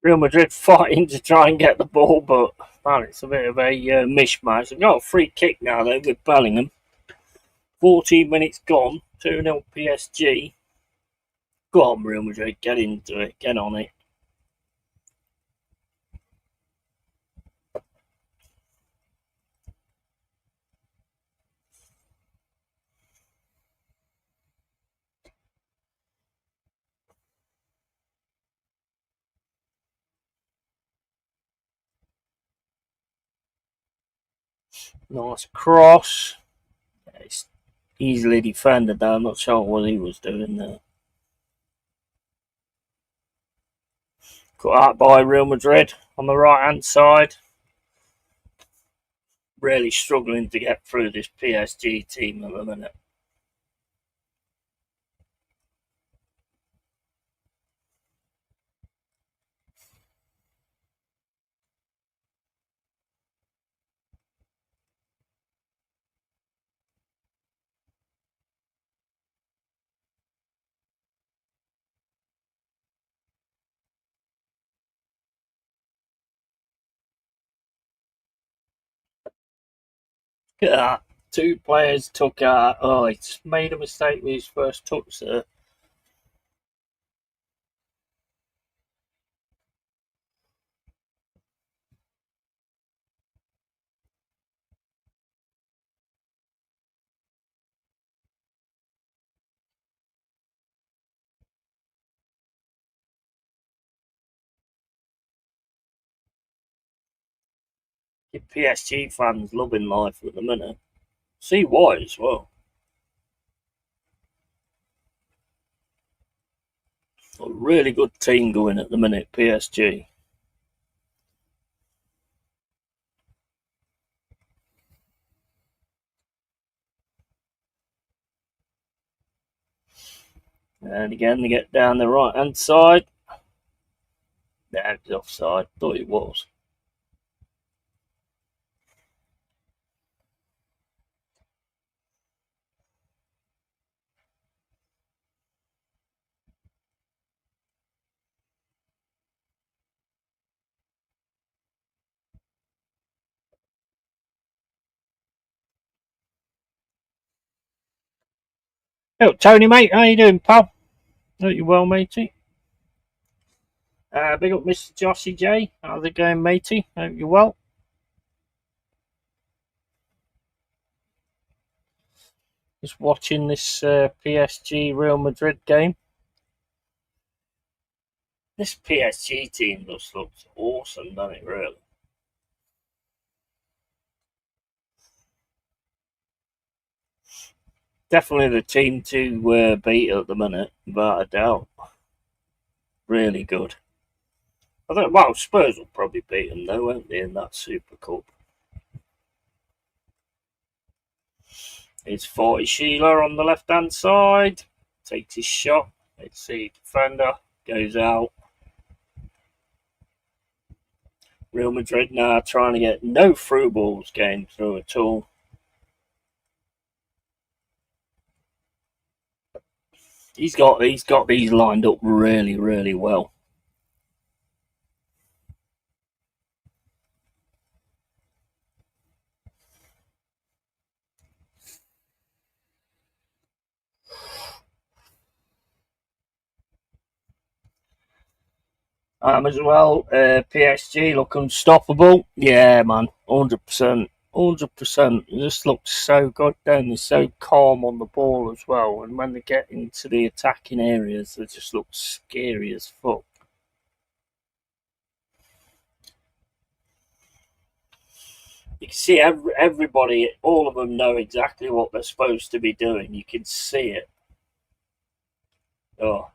Real Madrid fighting to try and get the ball, but man, it's a bit of a mishmash. They've got a free kick now, though, with Bellingham. 14 minutes gone, 2-0 PSG. Go on, Real Madrid, get into it, get on it. Nice cross. It's easily defended, though. I'm not sure what he was doing there. Cut out by Real Madrid on the right hand side. Really struggling to get through this PSG team at the minute. Look at that. 2 players took out. Oh, he's made a mistake with his first touch there. Your PSG fans loving life at the minute. See why as well. A really good team going at the minute, PSG. And again, they get down the right hand side. That's offside. Thought it was. Hello, Tony, mate. How you doing, pal? Hope you well, matey. Big up, Mr. Joshy J. How's it going, matey? Hope you're well. Just watching this PSG Real Madrid game. This PSG team just looks awesome, doesn't it, really? Definitely the team to beat at the minute, without a doubt. Really good. I think, well, Spurs will probably beat them, though, won't they, in that Super Cup? It's 40 Sheila on the left-hand side. Takes his shot. Let's see, defender goes out. Real Madrid now trying to get no through balls going through at all. He's got these lined up really, really well. As well, PSG look unstoppable. Yeah, man, 100%. 100%. It just looks so good down. They're so calm on the ball as well. And when they get into the attacking areas, they just look scary as fuck. You can see everybody, all of them know exactly what they're supposed to be doing. You can see it. Oh.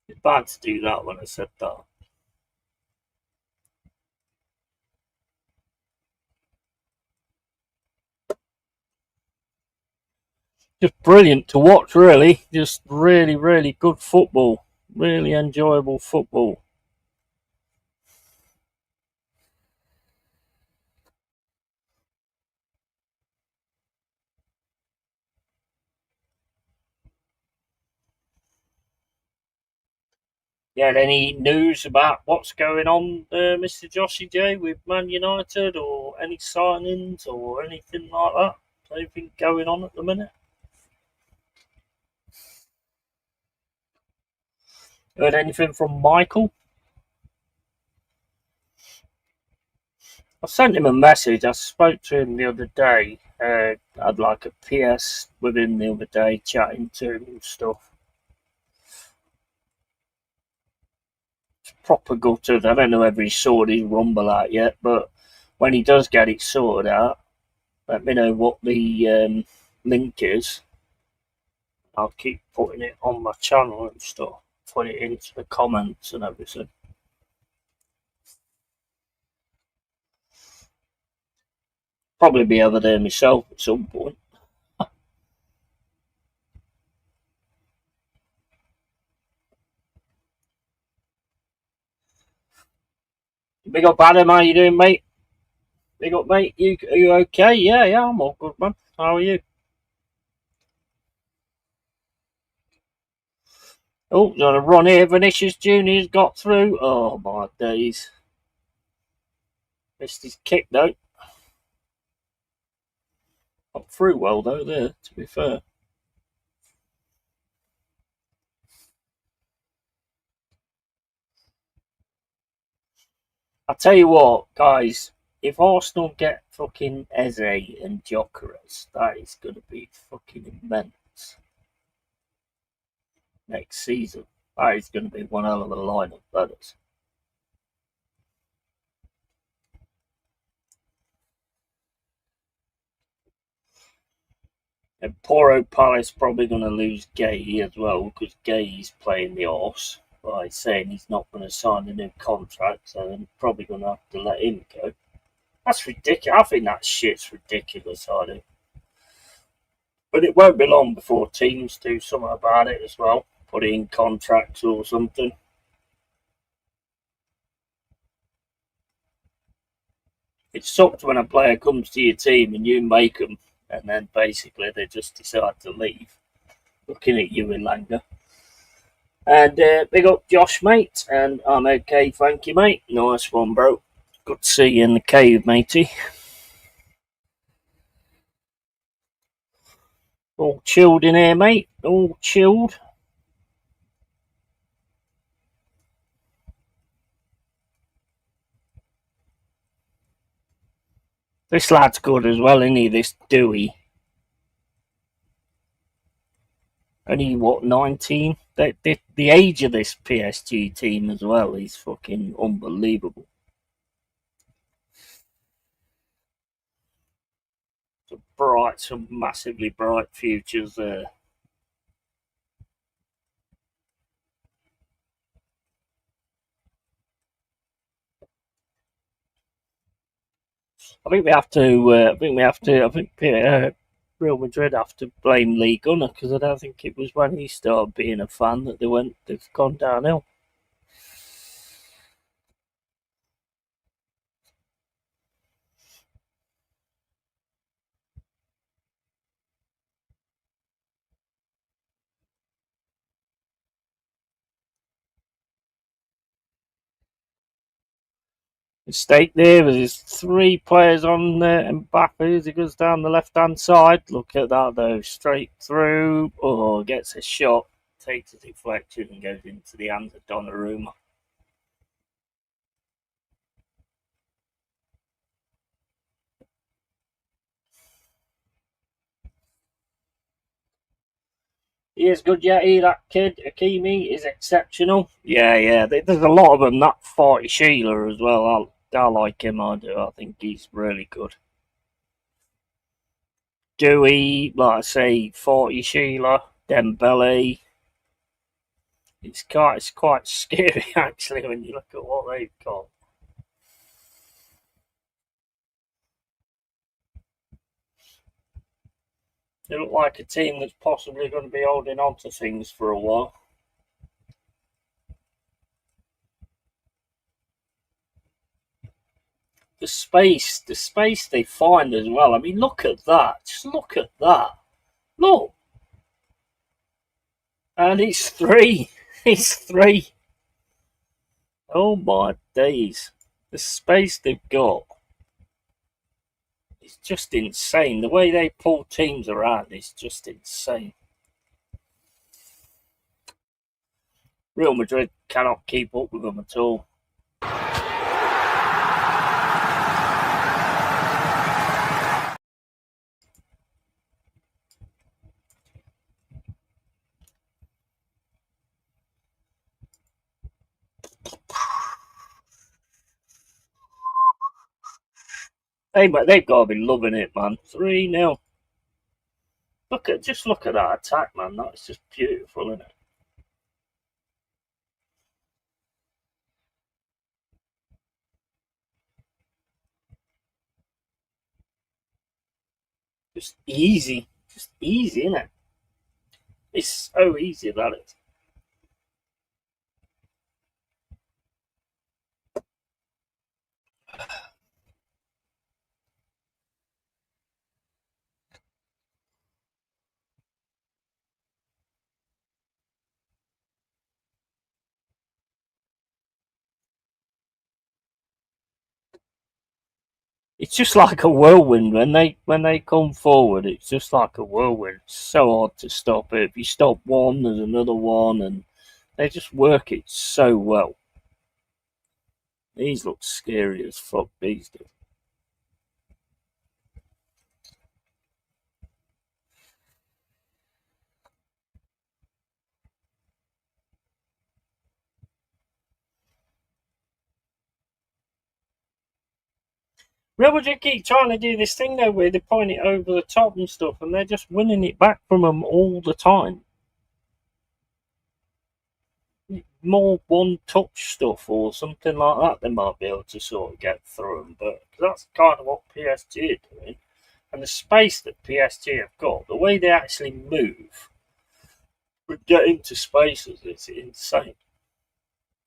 It's bad to do that when I said that. Just brilliant to watch, really. Just really, really good football. Really enjoyable football. Yeah, any news about what's going on, Mr. Joshy J, with Man United, or any signings or anything like that? Anything going on at the minute? Heard anything from Michael? I sent him a message. I spoke to him the other day. I'd like a PS with him the other day, chatting to him and stuff. It's proper gutted. I don't know whether he's sorted his rumble out yet, but when he does get it sorted out, let me know what the link is. I'll keep putting it on my channel and stuff. Put it into the comments and everything. Probably be over there myself at some point. Big up, Adam. How you doing, mate? Big up, mate. Are you okay? Yeah, I'm all good, man. How are you? Oh, there's a run here. Vinicius Junior's got through. Oh my days! Missed his kick though. Got through well though. There, to be fair. I'll tell you what, guys. If Arsenal get fucking Eze and Gyökeres, that is going to be fucking immense next season. That is going to be one hell of a lineup, that is. And poor old Palace probably going to lose Gay as well, because Gay's playing the arse by saying he's not going to sign a new contract, so they're probably going to have to let him go. That's ridiculous. I think that shit's ridiculous, I do. But it won't be long before teams do something about it as well. Put it in contracts or something. It sucks when a player comes to your team and you make them, and then basically they just decide to leave. Looking at you in Langer. And big up Josh, mate. And I'm okay, thank you, mate. Nice one, bro. Good to see you in the cave, matey. All chilled in here, mate. All chilled. This lad's good as well, isn't he? This Dewey. Only, what, 19? The age of this PSG team as well is fucking unbelievable. Some massively bright futures there. I think we have to. I think Real Madrid have to blame Lee Gunner because I don't think it was when he started being a fan that they've gone downhill. Mistake there. There's three players on Mbappe as he goes down the left hand side. Look at that though, straight through. Oh, gets a shot, takes a deflection and goes into the hands of Donnarumma. He is good, yeah. That kid, Hakimi, is exceptional. Yeah. There's a lot of them. That 40 Sheila as well. I like him. I do. I think he's really good. Dewey, like I say, 40 Sheila, Dembele. It's quite scary actually when you look at what they've got. They look like a team that's possibly going to be holding on to things for a while. The space they find as well. I mean, look at that. Just look at that. Look, and it's three. It's three. Oh my days. The space they've got is just insane. The way they pull teams around is just insane. Real Madrid cannot keep up with them at all. They've got to be loving it, man. 3-0. Look at that attack, man. That's just beautiful, isn't it? Just easy. Just easy, isn't it? It's so easy, that is. It's just like a whirlwind when they come forward. It's just like a whirlwind. It's so hard to stop it. If you stop one, there's another one, and they just work it so well. These look scary as fuck. These do. Real Madrid keep trying to do this thing though, where they point it over the top and stuff, and they're just winning it back from them all the time. More one-touch stuff or something like that, they might be able to sort of get through them. But that's kind of what PSG are doing, and the space that PSG have got, the way they actually move, but get into spaces, it's insane.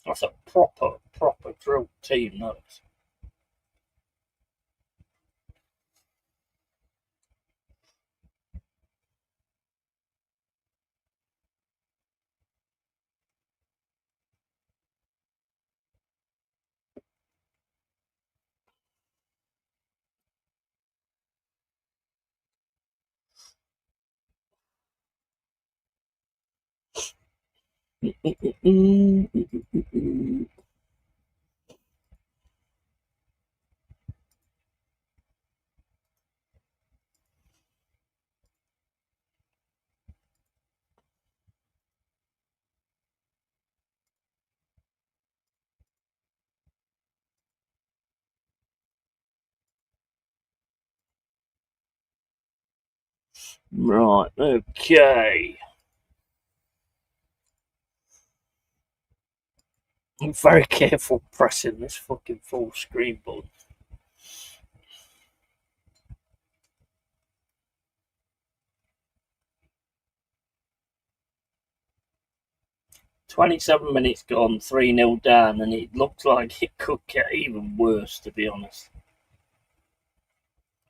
That's a proper drilled team, that is. Right, okay. I'm very careful pressing this fucking full screen button. 27 minutes gone, 3-0 down, and it looks like it could get even worse, to be honest.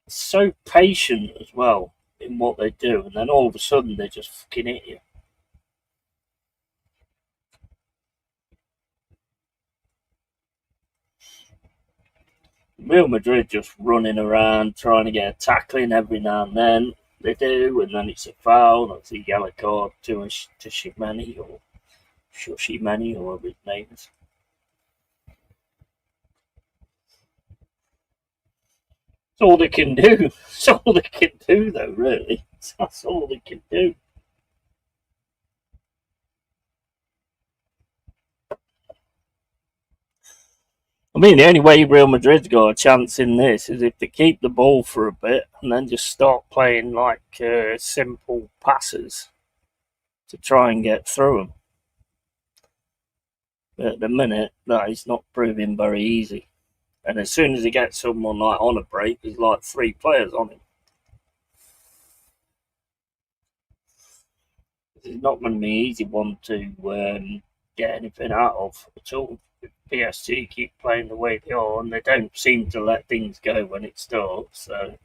It's so patient as well in what they do, and then all of a sudden they just fucking hit you. Real Madrid just running around trying to get a tackling every now and then. They do, and then it's a foul. That's a yellow card to Shimani or Shushimani or whatever his name is. That's all they can do. That's all they can do, though, really. That's all they can do. I mean, the only way Real Madrid's got a chance in this is if they keep the ball for a bit and then just start playing like simple passes to try and get through them. But at the minute, that is not proving very easy. And as soon as he gets someone like on a break, there's like 3 players on him. It's not going to be an easy one to get anything out of at all. If PSG keep playing the way they are, and they don't seem to let things go when it starts. So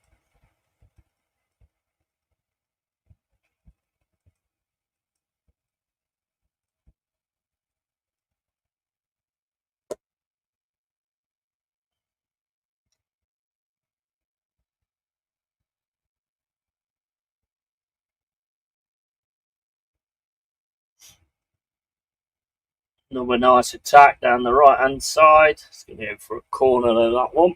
another nice attack down the right hand side. It's going to go for a corner of that one.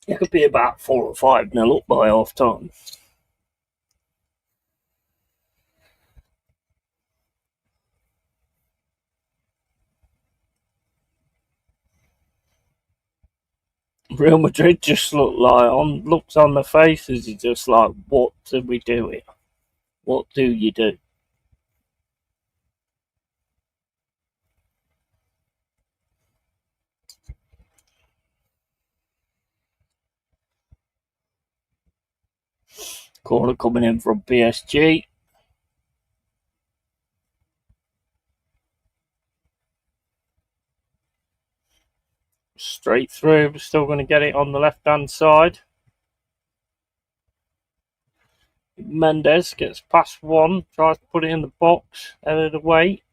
It could be about 4 or 5-0 up by half time. Real Madrid just looks on the faces. It's just like, what do we do here? What do you do? Corner coming in from PSG. Straight through. We're still going to get it on the left hand side. Mendes gets past one, tries to put it in the box, out of the way.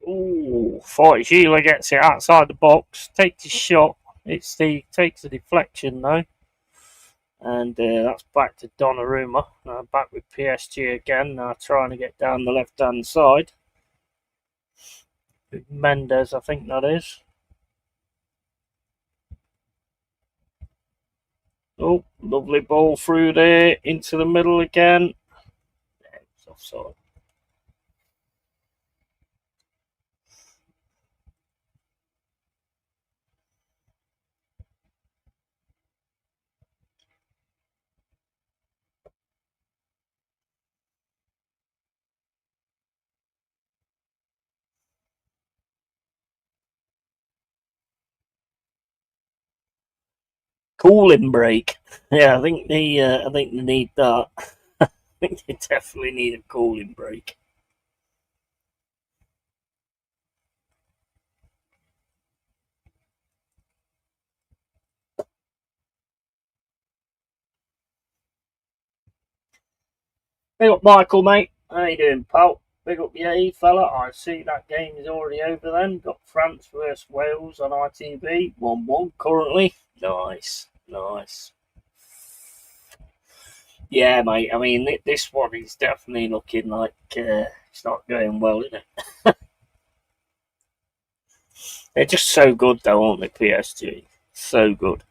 Ooh, Forty Sheila gets it outside the box, takes his shot. Takes the deflection though, and that's back to Donnarumma. Back with PSG again. Now trying to get down the left hand side. With Mendes, I think that is. Oh, lovely ball through there into the middle again. Yeah, it's offside. Cooling break. Yeah, I think they need that. I think they definitely need a cooling break. Hey up, Michael, mate. How you doing, pal? Big up Yeti, fella. I see that game is already over then. Got France versus Wales on ITV. 1-1 currently. Nice. Nice. Yeah, mate. I mean, this one is definitely looking like it's not going well, is it? They're just so good, though, aren't they, PSG? So good.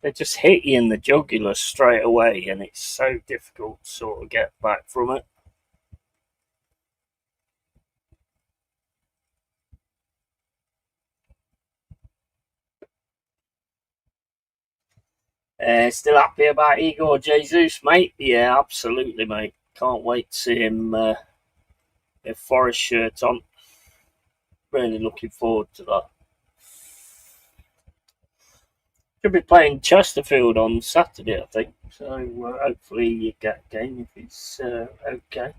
They just hit you in the jugular straight away, and it's so difficult to sort of get back from it. Still happy about Igor Jesus, mate? Yeah, absolutely, mate. Can't wait to see him with Forest shirt on. Really looking forward to that. Should be playing Chesterfield on Saturday, I think. So hopefully you get a game if it's okay.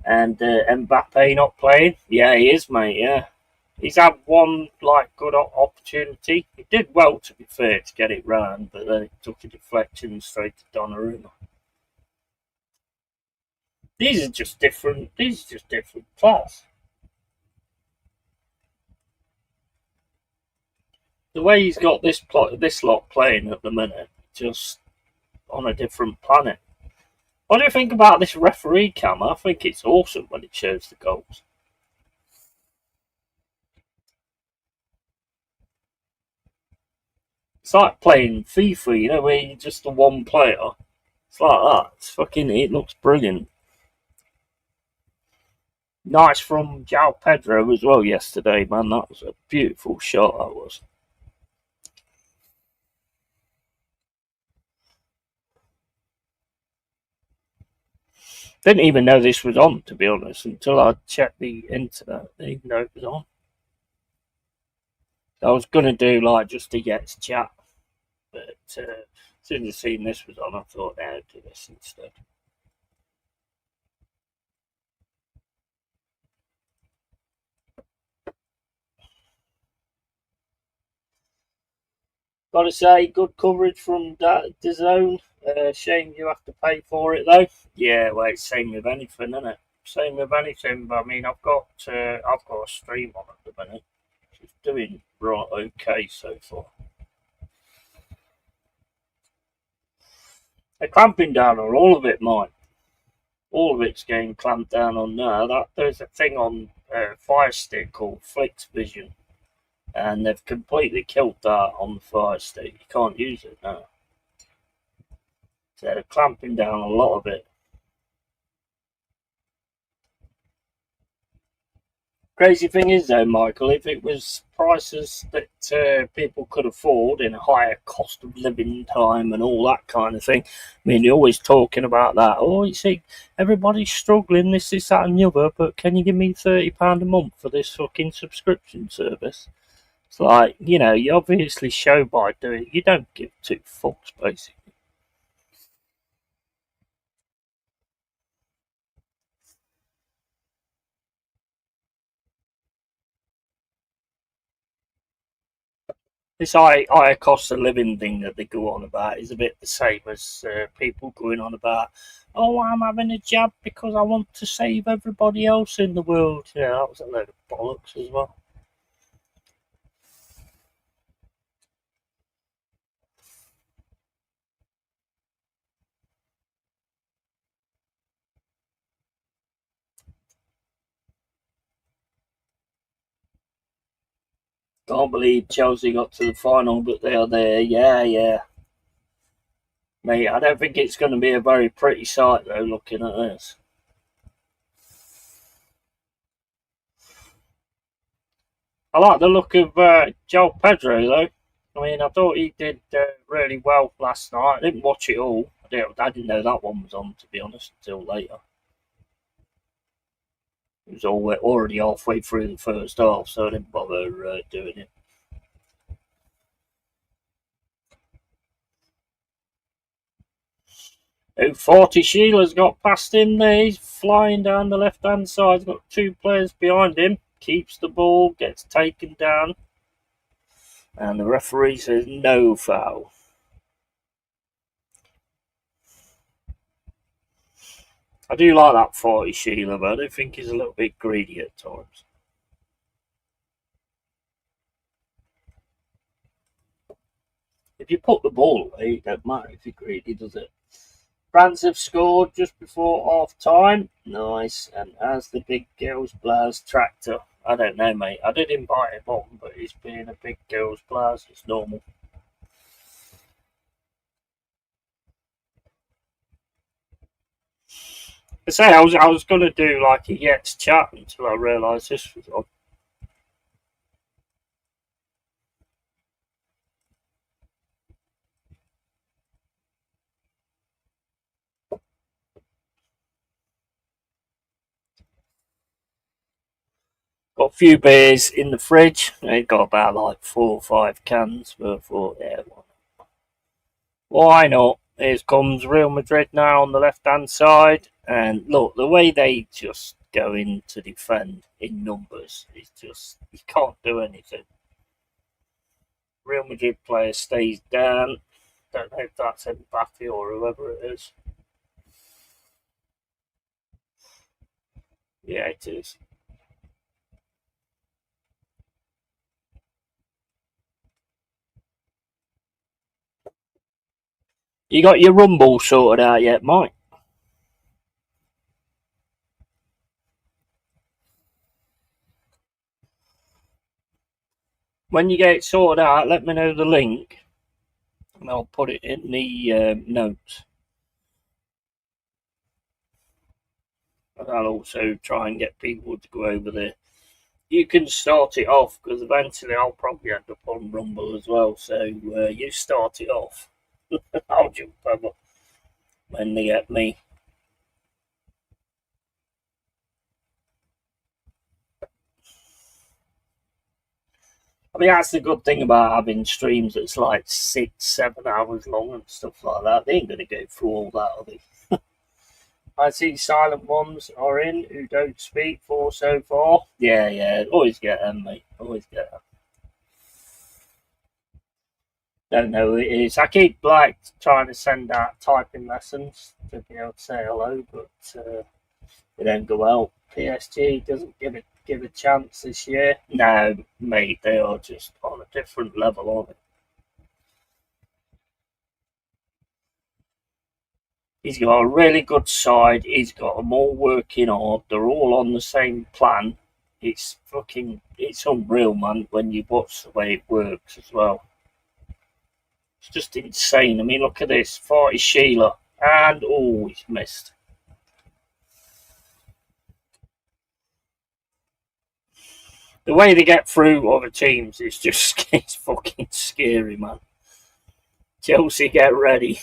And Mbappe not playing? Yeah, he is, mate. Yeah, he's had one like good opportunity. He did well, to be fair, to get it round, but then it took a deflection straight to Donnarumma. These are just different. These are just different class. The way he's got this lot playing at the minute, just on a different planet. What do you think about this referee cam? I think it's awesome when it shows the goals. It's like playing FIFA, you know, where you're just the one player. It's like that. It looks brilliant. Nice from João Pedro as well yesterday, man. That was a beautiful shot, that was. Didn't even know this was on, to be honest, until I checked the internet. Didn't even know it was on. I was going to do, like, just to get to chat, but as soon as I seen this was on, I thought, no, I'd do this instead. Gotta say, good coverage from DAZN. Shame you have to pay for it though. Yeah, well, it's same with anything, isn't it? Same with anything. But I mean, I've got a stream on at the minute. It's doing right okay so far. They're clamping down on all of it, mate. All of it's getting clamped down on now. There's a thing on Fire Stick called Flix Vision, and they've completely killed that on the Fire Stick. You can't use it now. So they're clamping down a lot of it. Crazy thing is, though, Michael, if it was prices that people could afford in a higher cost of living time and all that kind of thing, I mean, you're always talking about that. Oh, you see, everybody's struggling, this, that, and the other, but can you give me £30 a month for this fucking subscription service? It's like, you know, you obviously show by doing it. You don't give two fucks, basically. This higher cost of living thing that they go on about is a bit the same as people going on about, oh, I'm having a jab because I want to save everybody else in the world. Yeah, that was a load of bollocks as well. Can't believe Chelsea got to the final, but they are there. Yeah, yeah. Mate, I don't think it's going to be a very pretty sight, though, looking at this. I like the look of João Pedro, though. I mean, I thought he did really well last night. I didn't watch it all. I didn't know that one was on, to be honest, until later. It was already halfway through the first half, so I didn't bother doing it. Oh, 40 Sheila's got past him there. He's flying down the left hand side. He's got two players behind him. Keeps the ball, gets taken down. And the referee says no foul. I do like that 40 Sheila, but I do think he's a little bit greedy at times. If you put the ball away, it don't matter if you're greedy, does it? France have scored just before half time. Nice. And as the big girls blast tractor. I don't know, mate. I did invite him on, but he's being a big girls blast. It's normal. I say I was gonna do like a Yet's chat until I realised this was on. Got a few beers in the fridge. I got about like 4 or 5 cans, but I thought, yeah, why not? Here comes Real Madrid now on the left hand side. And look, the way they just go in to defend in numbers is just, you can't do anything. Real Madrid player stays down. Don't know if that's Mbappe or whoever it is. Yeah, it is. You got your rumble sorted out yet, Mike? When you get it sorted out, let me know the link and I'll put it in the notes. I'll also try and get people to go over there. You can start it off because eventually I'll probably end up on Rumble as well. So you start it off. I'll jump over when they get me. I mean, that's the good thing about having streams that's like 6, 7 hours long and stuff like that. They ain't going to go through all that, are they? I see silent ones are in who don't speak for so far. Yeah, always get them, mate. Always get them. Don't know who it is. I keep like trying to send out typing lessons to be able to say hello, but they don't go out. PSG doesn't give a chance this year. No, mate, they are just on a different level, aren't they? He's got a really good side. He's got them all working hard. They're all on the same plan. It's unreal, man, when you watch the way it works as well. It's just insane. I mean, look at this. 40 Sheila. And, oh, he's missed. The way they get through other teams is just it's fucking scary, man. Chelsea, get ready.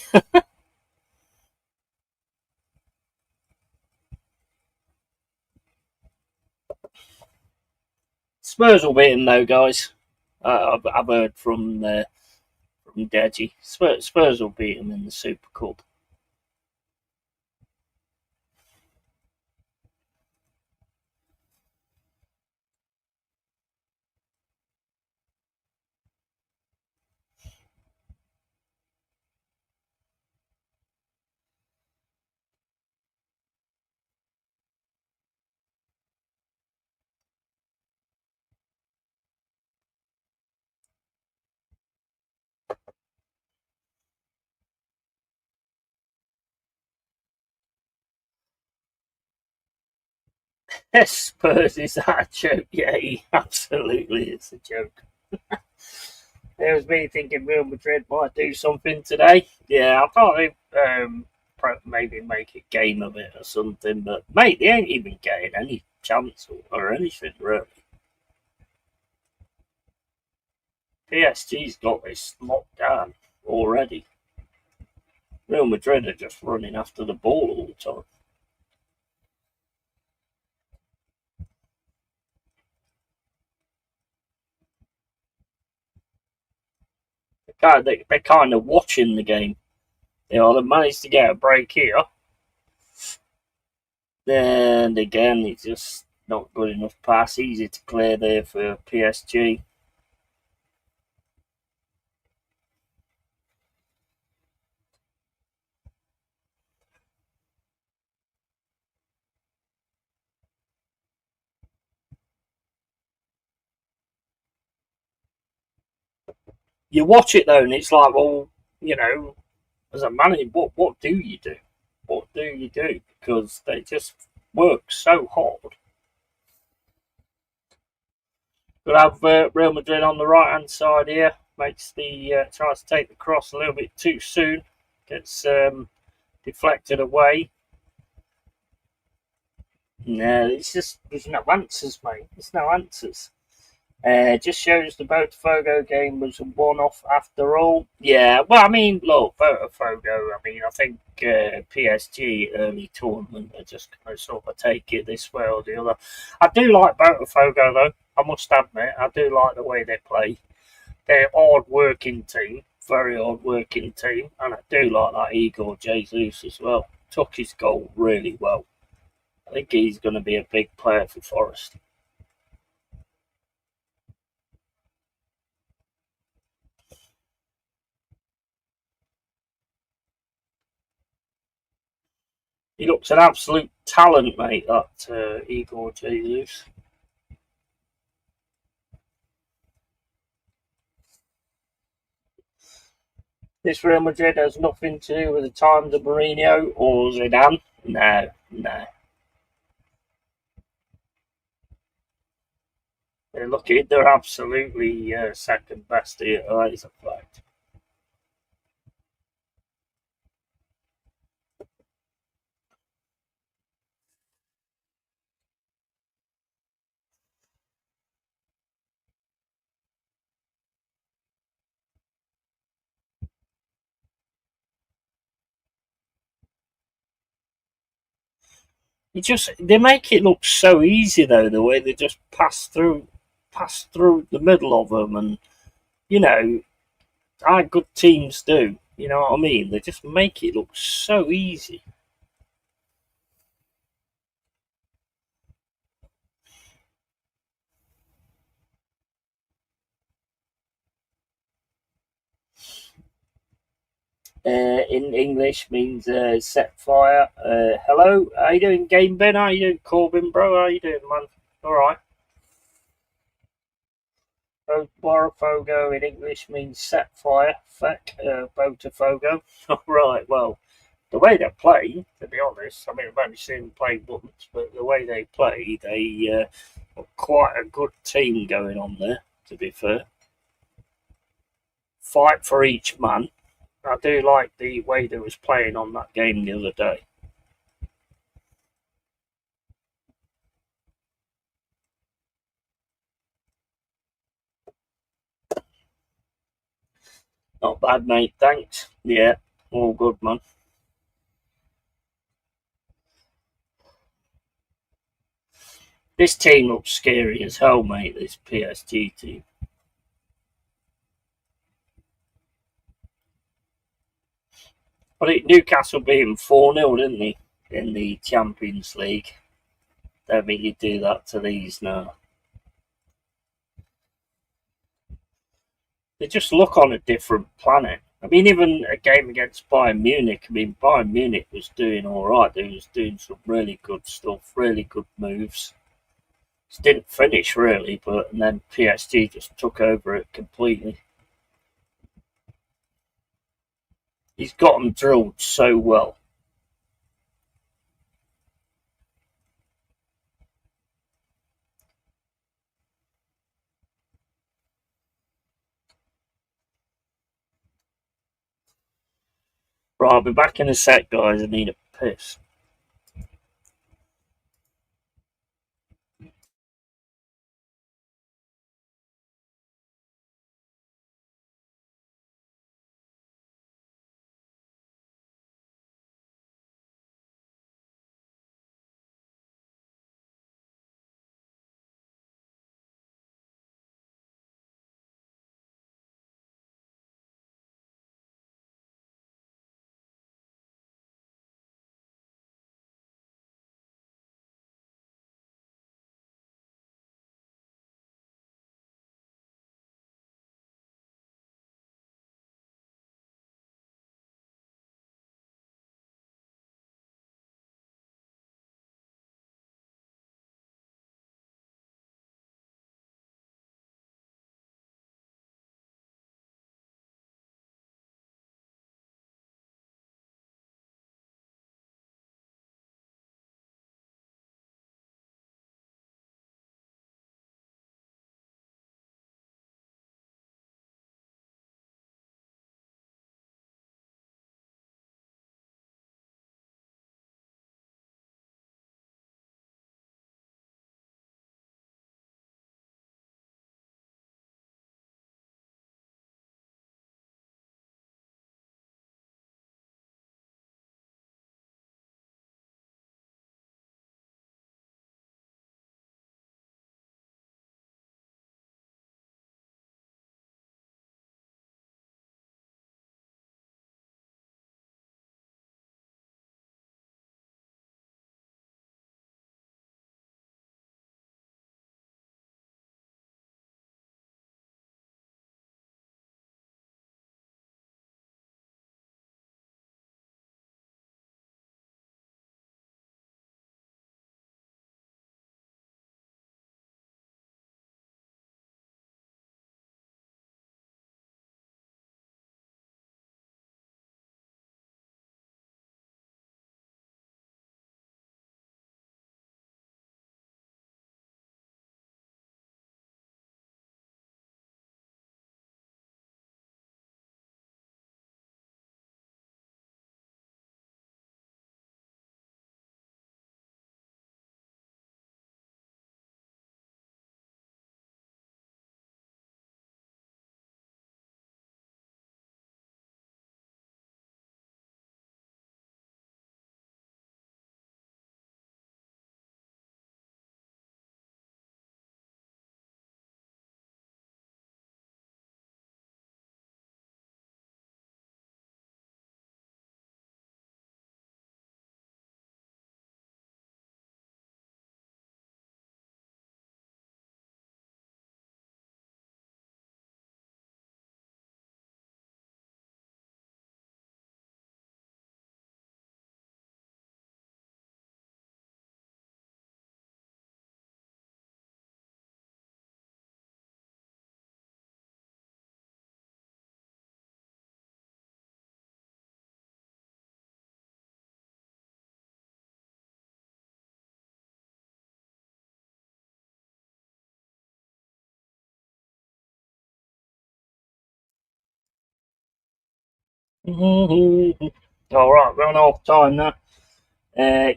Spurs will beat him though, guys. I've heard from Deji. Spurs will beat him in the Super Cup. Spurs is that a joke? Yeah, he absolutely is a joke. There's me thinking Real Madrid might do something today. Yeah, I thought they maybe make a game of it or something, but mate, they ain't even getting any chance or anything really. PSG's got this locked down already. Real Madrid are just running after the ball all the time. They're kind of watching the game. You know, they managed to get a break here. And again, it's just not good enough pass. Easy to clear there for PSG. You watch it though, and it's like, well, you know, as a manager, what do you do? What do you do? Because they just work so hard. We'll have Real Madrid on the right hand side here. Makes the tries to take the cross a little bit too soon. Gets deflected away. No, it's just there's no answers, mate. There's no answers. Just shows the Botafogo game was a one-off after all. Yeah, well, I mean, look, Botafogo. I mean, I think PSG early tournament are just going to sort of take it this way or the other. I do like Botafogo though. I must admit, I do like the way they play. They're a hard-working team, very hard-working team, and I do like that Igor Jesus as well. Took his goal really well. I think he's going to be a big player for Forest. He looks an absolute talent, mate, that Igor Jesus. This Real Madrid has nothing to do with the times of Mourinho or Zidane. No, no. They're lucky. They're absolutely second best here. That is a fact. They make it look so easy though. The way they just pass through the middle of them, and you know, our good teams do. You know what I mean? They just make it look so easy. In English means set fire. Hello, how you doing, Game Ben? How you doing, Corbin, bro? How you doing, man? All right. Botafogo in English means set fire. Feck, Botafogo. All right. Well, the way they play, to be honest, I mean, I've only seen them play once, but the way they play, they are quite a good team going on there. To be fair, fight for each man. I do like the way they was playing on that game the other day. Not bad, mate. Thanks. Yeah, all good, man. This team looks scary as hell, mate. This PSG team. But Newcastle beat them 4-0, didn't they, in the Champions League? Don't think you do that to these now. They just look on a different planet. I mean, even a game against Bayern Munich. I mean, Bayern Munich was doing all right. They was doing some really good stuff, really good moves. Just didn't finish really, but and then PSG just took over it completely. He's got them drilled so well. Right, I'll be back in a sec, guys. I need a piss. Alright, we're on half time now.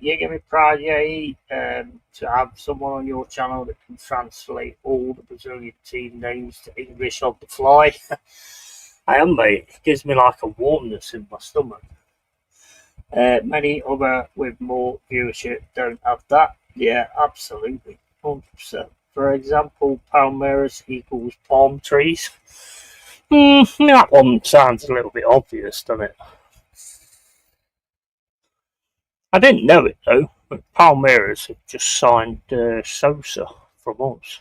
You give me pride, to have someone on your channel that can translate all the Brazilian team names to English on the fly. I am, mate. It gives me like a warmness in my stomach. Many other with more viewership don't have that. Yeah, absolutely. 100%. For example, Palmeiras equals palm trees. That one sounds a little bit obvious, doesn't it? I didn't know it though, but Palmeiras have just signed Sosa from us.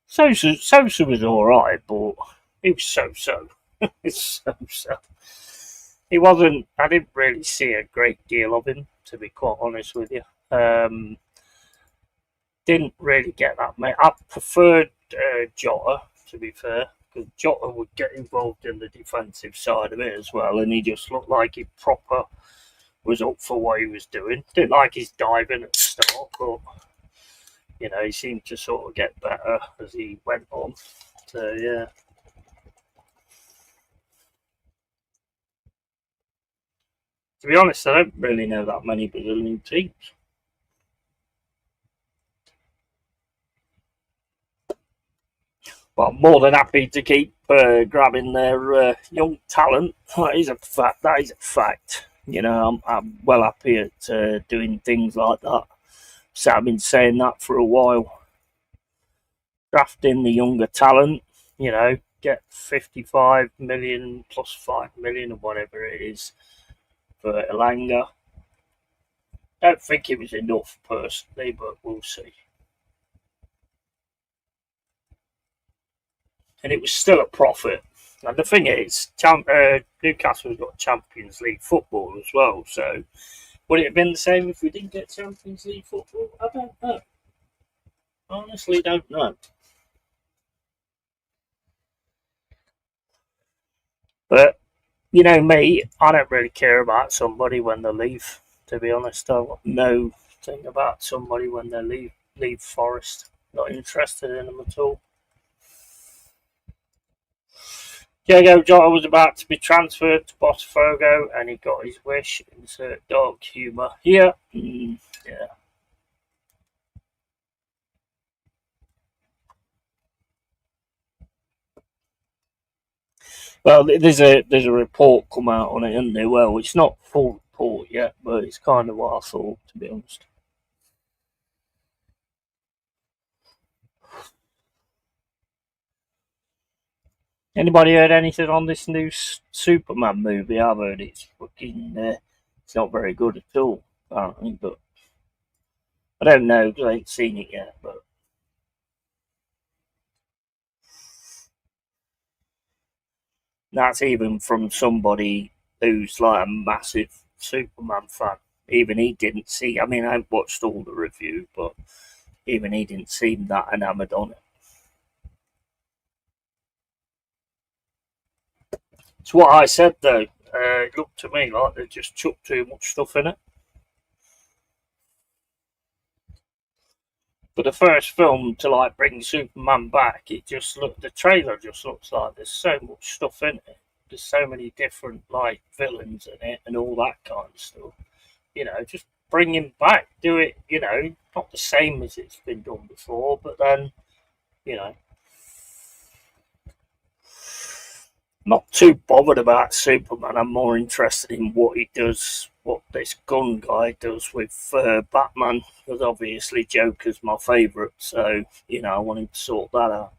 Sosa was alright, but he was so-so. It's so-so. He wasn't. I didn't really see a great deal of him, to be quite honest with you. Didn't really get that, mate. I preferred Jota, to be fair, because Jota would get involved in the defensive side of it as well, and he just looked like he proper was up for what he was doing. Didn't like his diving at the start, but he seemed to sort of get better as he went on. So yeah. To be honest, I don't really know that many Brazilian teams. But I'm more than happy to keep grabbing their young talent. That is a fact. That is a fact. I'm well happy at doing things like that. So I've been saying that for a while. Drafting the younger talent, get 55 million plus 5 million or whatever it is for Elanga. Don't think it was enough personally, but we'll see. And it was still a profit. And the thing is, Newcastle's got Champions League football as well, so would it have been the same if we didn't get Champions League football? I don't know. Honestly, don't know. But me, I don't really care about somebody when they leave. To be honest, I got no thing about somebody when they leave Forest. Not interested in them at all. Diego Jota was about to be transferred to Botafogo, and he got his wish. Insert dark humour here. Yeah. Well, there's a report come out on it, isn't there? Well, it's not full report yet, but it's kind of what I thought, to be honest. Anybody heard anything on this new Superman movie? I've heard it's fucking. It's not very good at all, apparently. But I don't know because I ain't seen it yet. But that's even from somebody who's like a massive Superman fan. Even he didn't see. I mean, I watched all the review, but even he didn't seem that enamoured on it. It's what I said though. It looked to me like they just chucked too much stuff in it. But the first film to like bring Superman back, the trailer just looks like there's so much stuff in it. There's so many different like villains in it and all that kind of stuff. Just bring him back. Do it. Not the same as it's been done before, but then you know not too bothered about Superman. I'm more interested in what he does, what this gun guy does with Batman, because obviously Joker's my favourite, so, I want him to sort that out.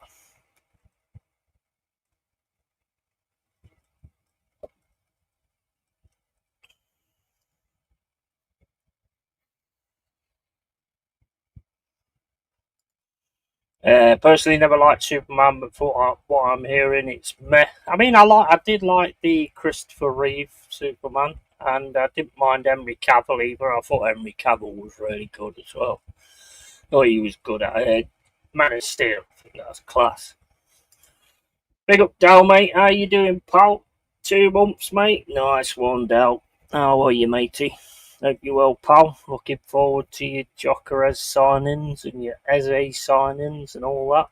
Personally, never liked Superman, but for what I'm hearing, it's meh. I mean, I did like the Christopher Reeve Superman, and I didn't mind Henry Cavill either. I thought Henry Cavill was really good as well. Thought he was good at it. Man of Steel, I think that's class. Big up, Dal, mate. How you doing, pal? 2 months, mate. Nice one, Dal. How are you, matey? Hope you're well, pal. Looking forward to your Jokerez signings and your Eze signings and all that.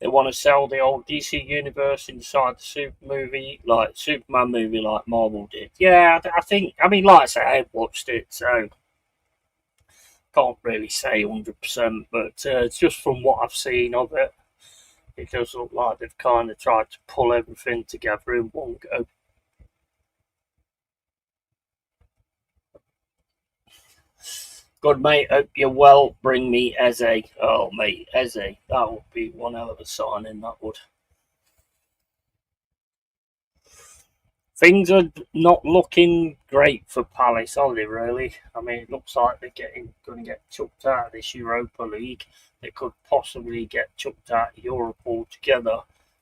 They want to sell the old DC universe inside the Superman movie, like Marvel did. Yeah, I think. I mean, like I say, I watched it, so can't really say 100%. But just from what I've seen of it, it does look like they've kind of tried to pull everything together in one go. Good, mate. Hope you're well. Bring me Eze. Oh, mate, Eze. That would be one hell of a signing, that would. Things are not looking great for Palace, are they, really? I mean, it looks like they're going to get chucked out of this Europa League. They could possibly get chucked out of Europe altogether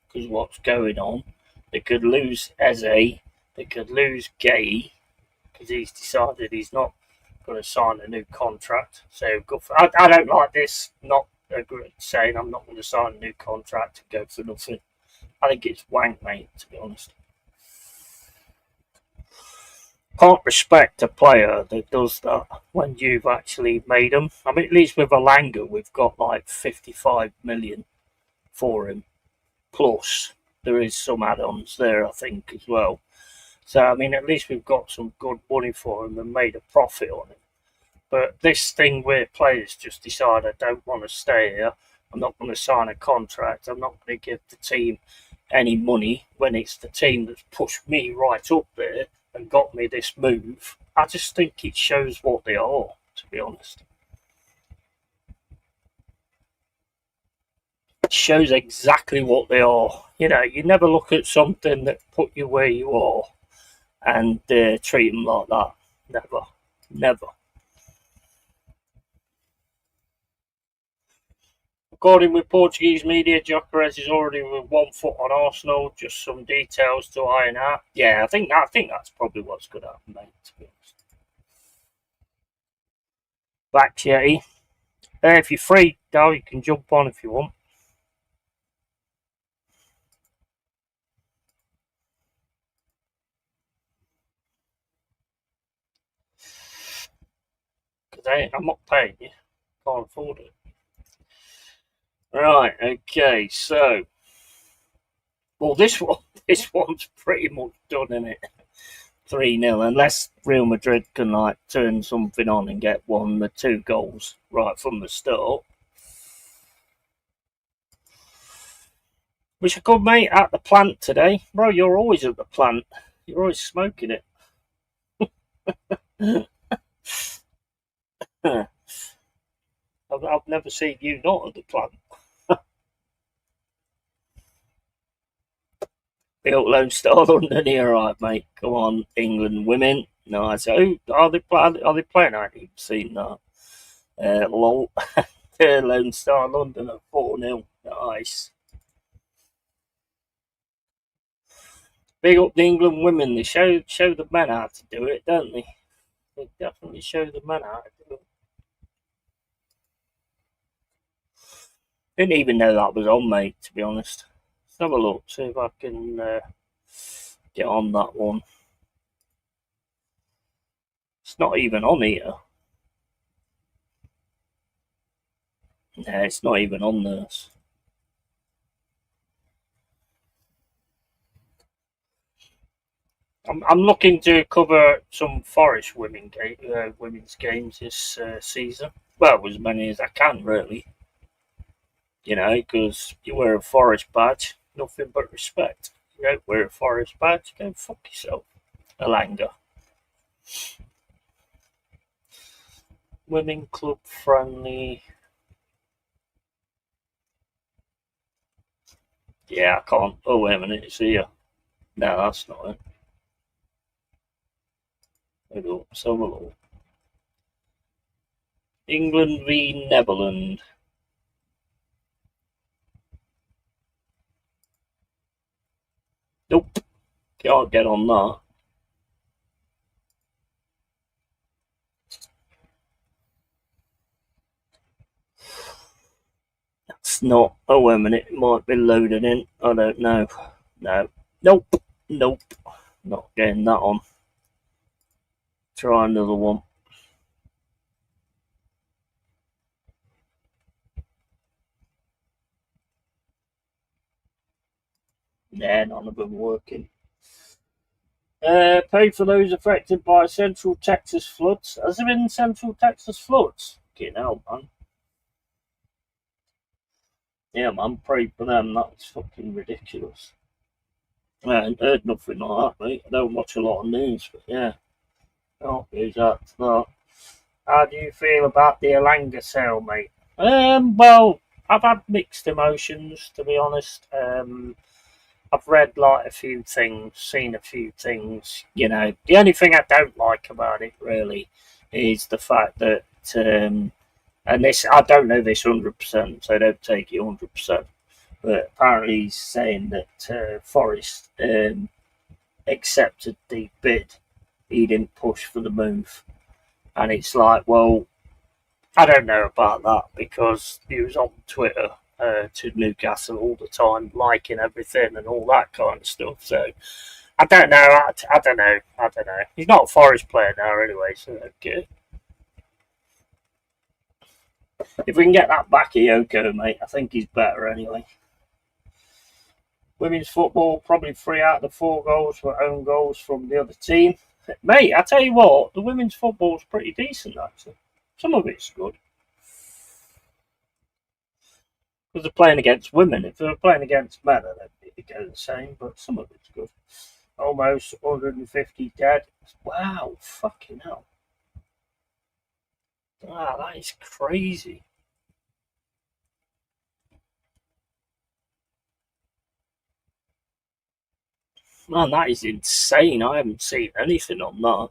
because of what's going on. They could lose Eze. They could lose Gay because he's decided he's not going to sign a new contract. So good for, I don't like this. Not saying I'm not going to sign a new contract and go for nothing. I think it's wank, mate, to be honest. Can't respect a player that does that when you've actually made them. I mean, at least with Alanga, we've got like 55 million for him. Plus, there is some add-ons there, I think, as well. So, I mean, at least we've got some good money for him and made a profit on it. But this thing where players just decide, I don't want to stay here, I'm not going to sign a contract, I'm not going to give the team any money when it's the team that's pushed me right up there and got me this move. I just think it shows what they are, to be honest. It shows exactly what they are. You know, you never look at something that put you where you are and treat them like that. Never. Never. According with Portuguese media, Gyökeres is already with 1 foot on Arsenal. Just some details to iron out. Yeah, I think that's probably what's going to happen, mate. To be honest. Back to Yeti. If you're free, Dal, you can jump on if you want. Because I'm not paying you. Can't afford it. Right. Okay. So, well, this one's pretty much done, isn't it? 3-0, unless Real Madrid can like turn something on and get 1 or 2 goals right from the start. Wish I could, mate, at the plant today. Bro, you're always at the plant. You're always smoking it. I've never seen you not at the plant. Built Lone Star London here, right, mate. Come on, England women. Nice. Oh, are they playing? I haven't even seen that. Lol. Lone Star London at 4-0. Nice. Big up the England women. They show the men how to do it, don't they? They definitely show the men how to do it. Didn't even know that was on, mate, to be honest. Let's have a look, see if I can get on that one. It's not even on here. No, it's not even on this. I'm looking to cover some Forest women's games this season. Well, as many as I can, really. You know, because you wear a Forest badge, nothing but respect. You don't wear a Forest badge, go fuck yourself. Alanga. Women club friendly. Yeah, I can't. Oh, wait a minute, it's here. No, that's not it. Let's have a look. England v Netherlands. Nope, can't get on that. That's not. Oh, wait a minute, it might be loaded in. I don't know. No. Nope. Nope. Not getting that on. Try another one. Yeah, none of them working. Paid for those affected by Central Texas floods. Has there been Central Texas floods? Get out, man. Yeah, man, pray for them. That's fucking ridiculous. I ain't heard nothing like that, mate. I don't watch a lot of news, but yeah. Oh, who's that? No. How do you feel about the Alanga sale, mate? Well, I've had mixed emotions, to be honest. I've read like a few things, seen a few things. You know, the only thing I don't like about it really is the fact that, and this I don't know this 100%, so don't take it 100%. But apparently he's saying that Forest accepted the bid. He didn't push for the move, and it's like, well, I don't know about that because he was on Twitter to Newcastle all the time, liking everything and all that kind of stuff. So I don't know. I don't know. I don't know. He's not a Forest player now, anyway. So okay. If we can get that back, Yoko, mate, I think he's better anyway. Women's football, probably 3 out of the 4 goals were own goals from the other team. Mate, I tell you what, the women's football's pretty decent actually. Some of it's good. Because they're playing against women. If they were playing against men, then it'd go the same, but some of it's good. Almost 150 dead. Wow, fucking hell. Wow, that is crazy. Man, that is insane. I haven't seen anything on that.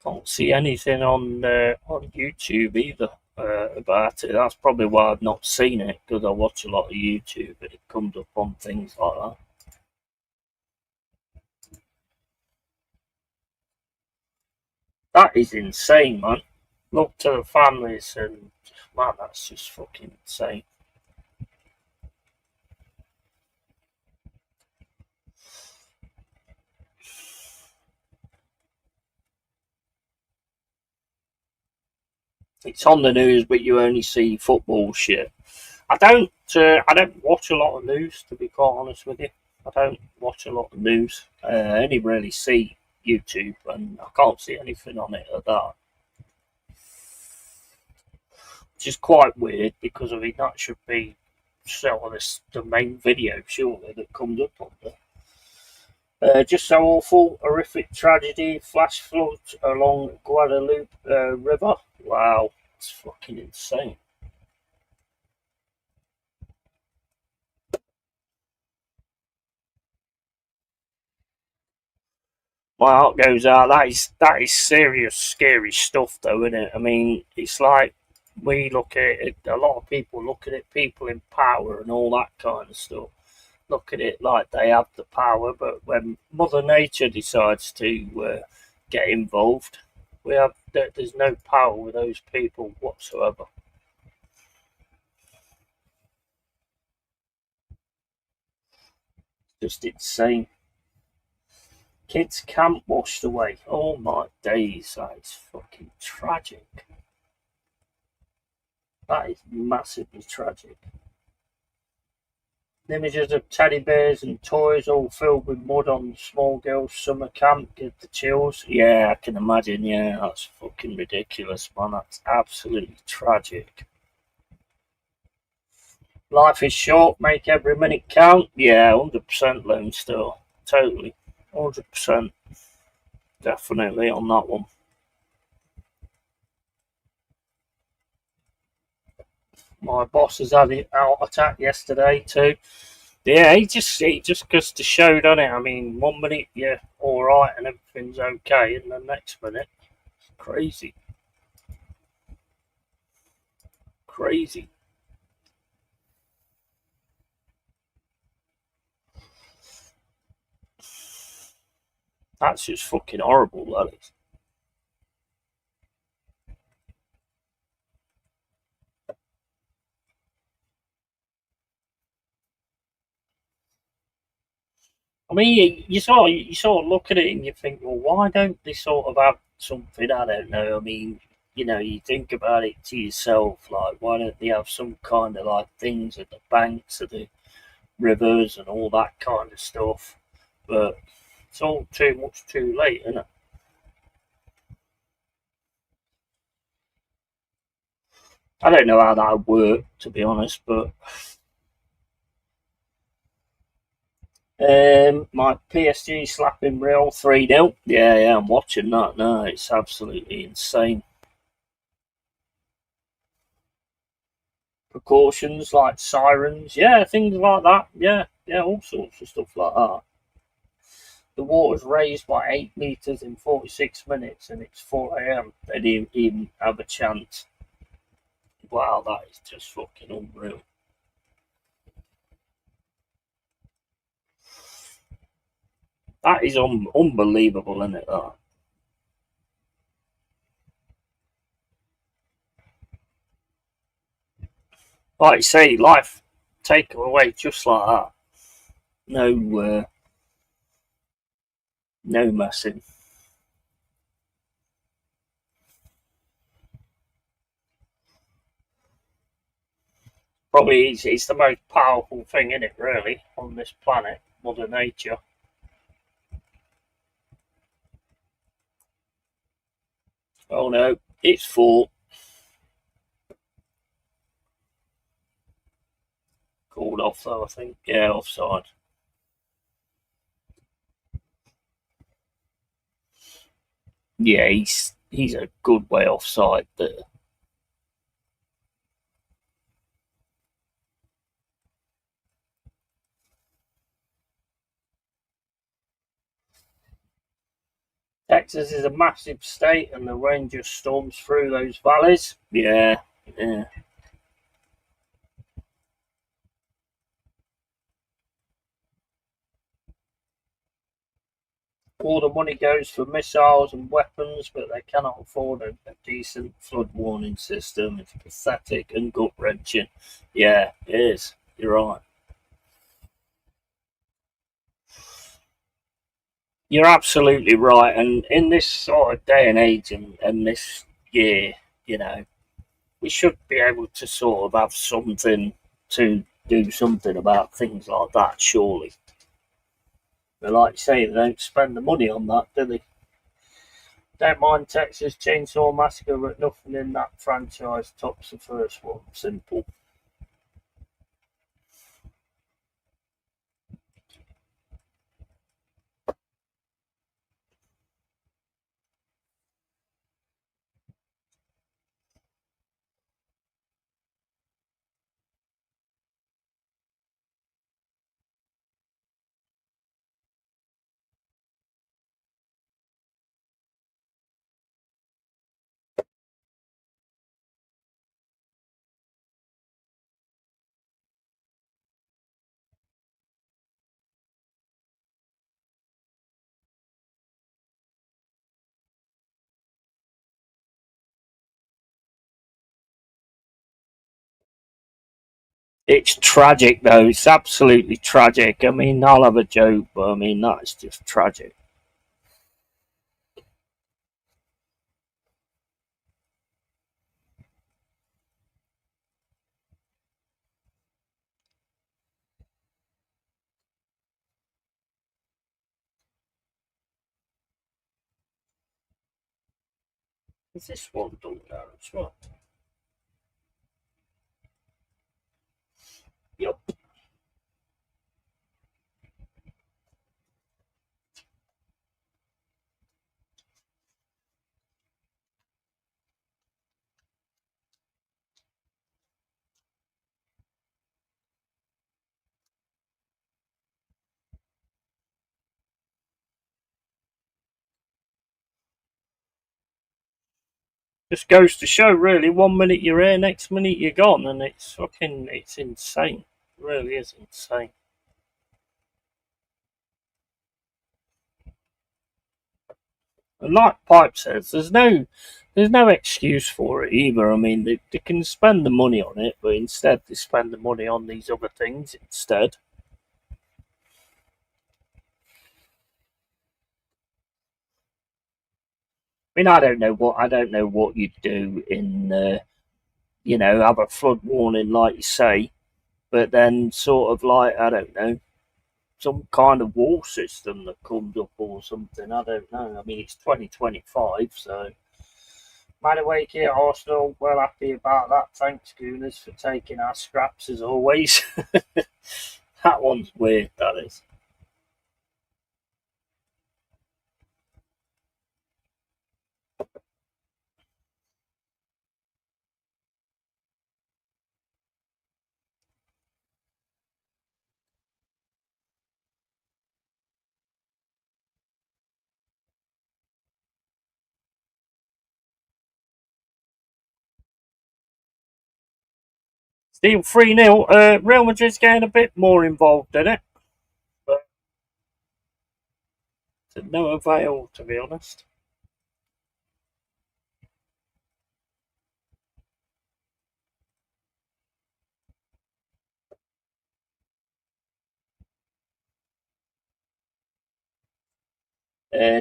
Can't see anything on YouTube either about it. That's probably why I've not seen it, because I watch a lot of YouTube and it comes up on things like that. That is insane, man. Look to the families, and man, that's just fucking insane. It's on the news, but you only see football shit. I don't watch a lot of news, to be quite honest with you. I don't watch a lot of news. I only really see YouTube, and I can't see anything on it at that. Which is quite weird because I mean that should be sort of the main video, surely, that comes up on there. Just so awful, horrific tragedy, flash flood along Guadalupe River. Wow, it's fucking insane. My heart goes out. That is serious, scary stuff, though, isn't it? I mean, it's like we look at it. A lot of people look at it. People in power and all that kind of stuff look at it like they have the power. But when Mother Nature decides to get involved, there's no power with those people whatsoever. Just insane. Kids' camp washed away. Oh my days, that is fucking tragic. That is massively tragic. Images of teddy bears and toys all filled with mud on small girl's summer camp give the chills. Yeah, I can imagine. Yeah, that's fucking ridiculous, man. That's absolutely tragic. Life is short, make every minute count. Yeah, 100% Lone Star. Totally. 100%. Definitely on that one. My boss has had an out attack yesterday too. Yeah, he just goes to show, doesn't it? I mean, 1 minute you're all right and everything's okay, and the next minute, it's crazy, crazy. That's just fucking horrible, that is. I mean, you sort of look at it and you think, well, why don't they sort of have something. I don't know. I mean, you think about it to yourself, like, why don't they have some kind of like things at the banks of the rivers and all that kind of stuff? But it's all too much too late, isn't it? I don't know how that would work, to be honest, but my PSG slapping Real 3-0. Yeah, yeah, I'm watching that now. It's absolutely insane. Precautions like sirens, yeah, things like that. Yeah, yeah, all sorts of stuff like that. The water's raised by 8 meters in 46 minutes, and it's 4 a.m. They didn't even have a chance. Wow, that is just fucking unreal. That is unbelievable, isn't it? That. Like you say, life take away just like that. No, no messing. Probably it's the most powerful thing in it, really, on this planet, Mother Nature. Oh no, it's full. Called off though, I think. Yeah, offside. Yeah, he's a good way offside there. Texas is a massive state, and the rain just storms through those valleys. Yeah, yeah. All the money goes for missiles and weapons, but they cannot afford a decent flood warning system. It's pathetic and gut wrenching. Yeah, it is. You're right. You're absolutely right. And in this sort of day and age and this year, you know, we should be able to sort of have something to do something about things like that, surely. But like you say, they don't spend the money on that, do they? Don't mind Texas Chainsaw Massacre, but nothing in that franchise tops the first one. Simple. It's tragic, though. It's absolutely tragic. I mean, I'll have a joke, but I mean, that's just tragic. Is this one done now as well? Yep. Just goes to show, really. 1 minute you're here, next minute you're gone, and it's insane. It really is insane. And like Pipe says, there's no excuse for it either. I mean, they can spend the money on it, but instead they spend the money on these other things instead. mean, I don't know what you'd do in, have a flood warning, like you say, but then sort of like, I don't know, some kind of wall system that comes up or something. I don't know. I mean, it's 2025, so Madawake here, Arsenal. Well happy about that. Thanks, Gooners, for taking our scraps as always. That one's weird, that is. Still 3-0. Real Madrid's getting a bit more involved in it, but to no avail, to be honest.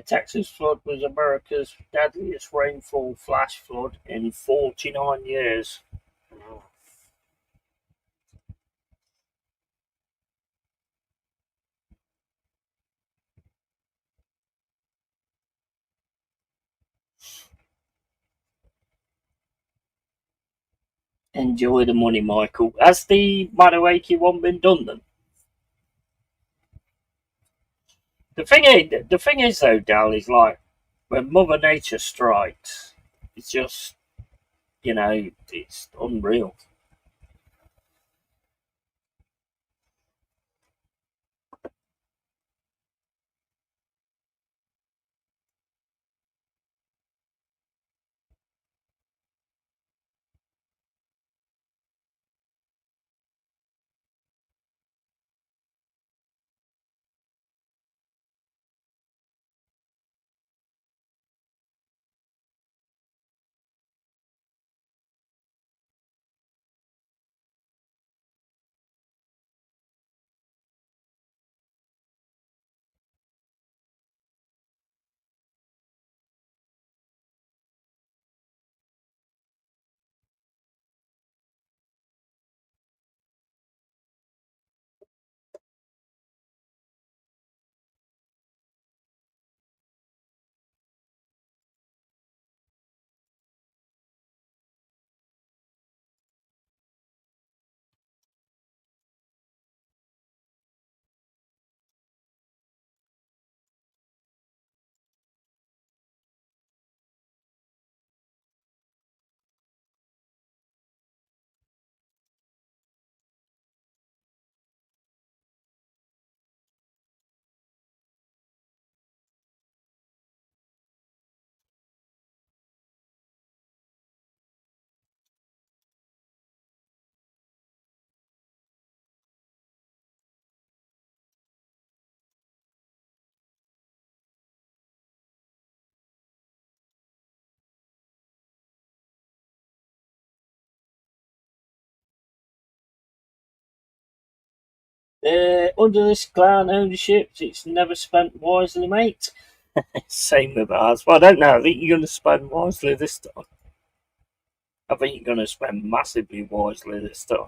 Texas flood was America's deadliest rainfall flash flood in 49 years. Enjoy the money, Michael. Has the Madueke one been done then? The thing is though, Dal, is like when Mother Nature strikes, it's just it's unreal. Under this clan ownership, it's never spent wisely, mate. Same with ours. Well, I don't know. I think you're going to spend wisely this time. I think you're going to spend massively wisely this time.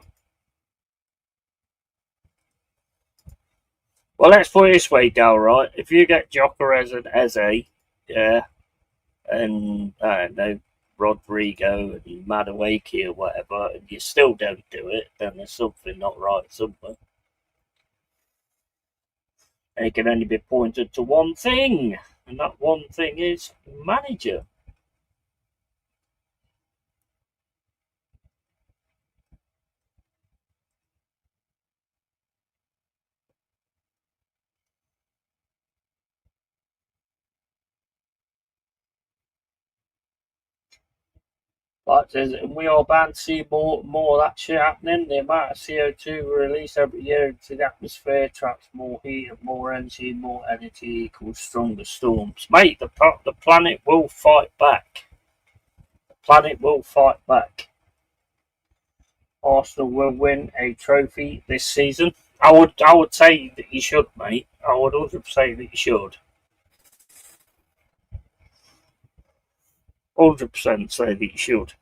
Well, let's put it this way, Dal, right? If you get Jokeres and Eze, yeah, and I don't know, Rodrigo and Madueke or whatever, and you still don't do it, then there's something not right somewhere. And it can only be pointed to one thing, and that one thing is manager. Like says, we are bound to see more of that shit happening. The amount of CO2 we release every year into the atmosphere traps more heat and more energy equals stronger storms. Mate, the planet will fight back. The planet will fight back. Arsenal will win a trophy this season. I would say that you should, mate. I would 100% say that you should. 100% say that you should.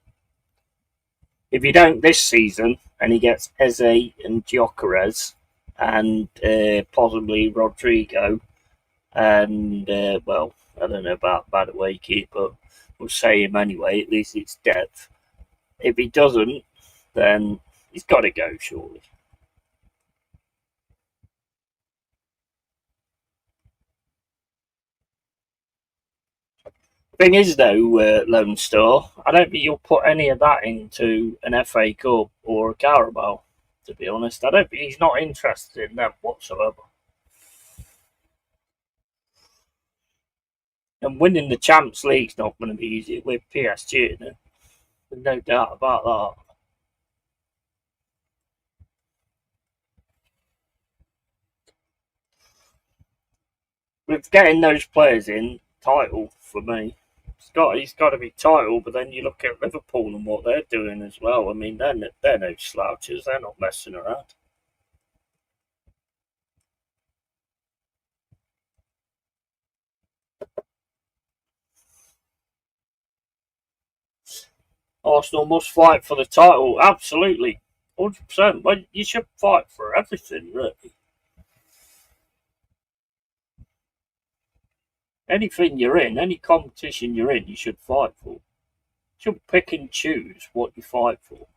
If you don't this season, and he gets Eze and Gyökeres and possibly Rodrigo, and well, I don't know about Madueke, but we'll say him anyway. At least it's depth. If he doesn't, then he's got to go, surely. Thing is, though, Lone Star, I don't think you'll put any of that into an FA Cup or a Carabao. To be honest, I don't think he's not interested in them whatsoever. And winning the Champions League's not going to be easy with PSG, isn't it? There's no doubt about that. With getting those players in, title for me. He's got to be title, but then you look at Liverpool and what they're doing as well. I mean, they're no slouches. They're not messing around. Arsenal must fight for the title. Absolutely. 100%. Well, you should fight for everything, really. Anything you're in, any competition you're in, you should fight for. You should pick and choose what you fight for.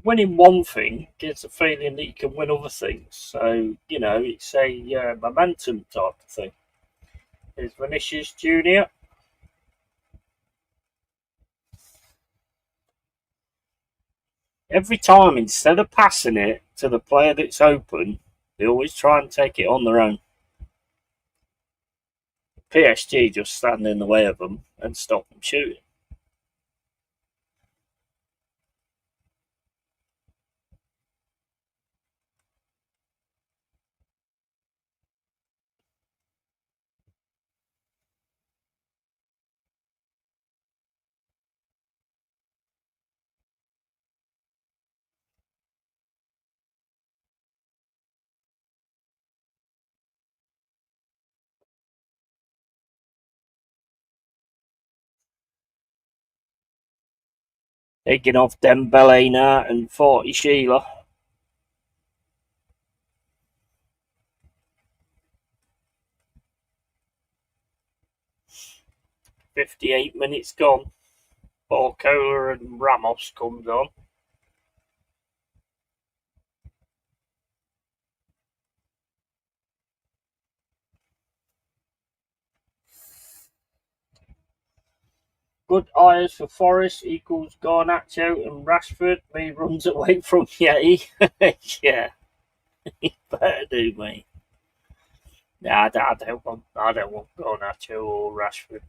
Winning one thing gives a feeling that you can win other things. So, it's a momentum type of thing. There's Vinicius Jr. Every time, instead of passing it to the player that's open, they always try and take it on their own. PSG just stand in the way of them and stop them shooting. Taking off Dembele now and 40 Sheila. "58 minutes gone. Barcola and Ramos comes on. Good eyes for Forest equals Garnacho and Rashford. Me runs away from Yeti. Yeah, he better do, mate. Nah, I don't want Garnacho or Rashford.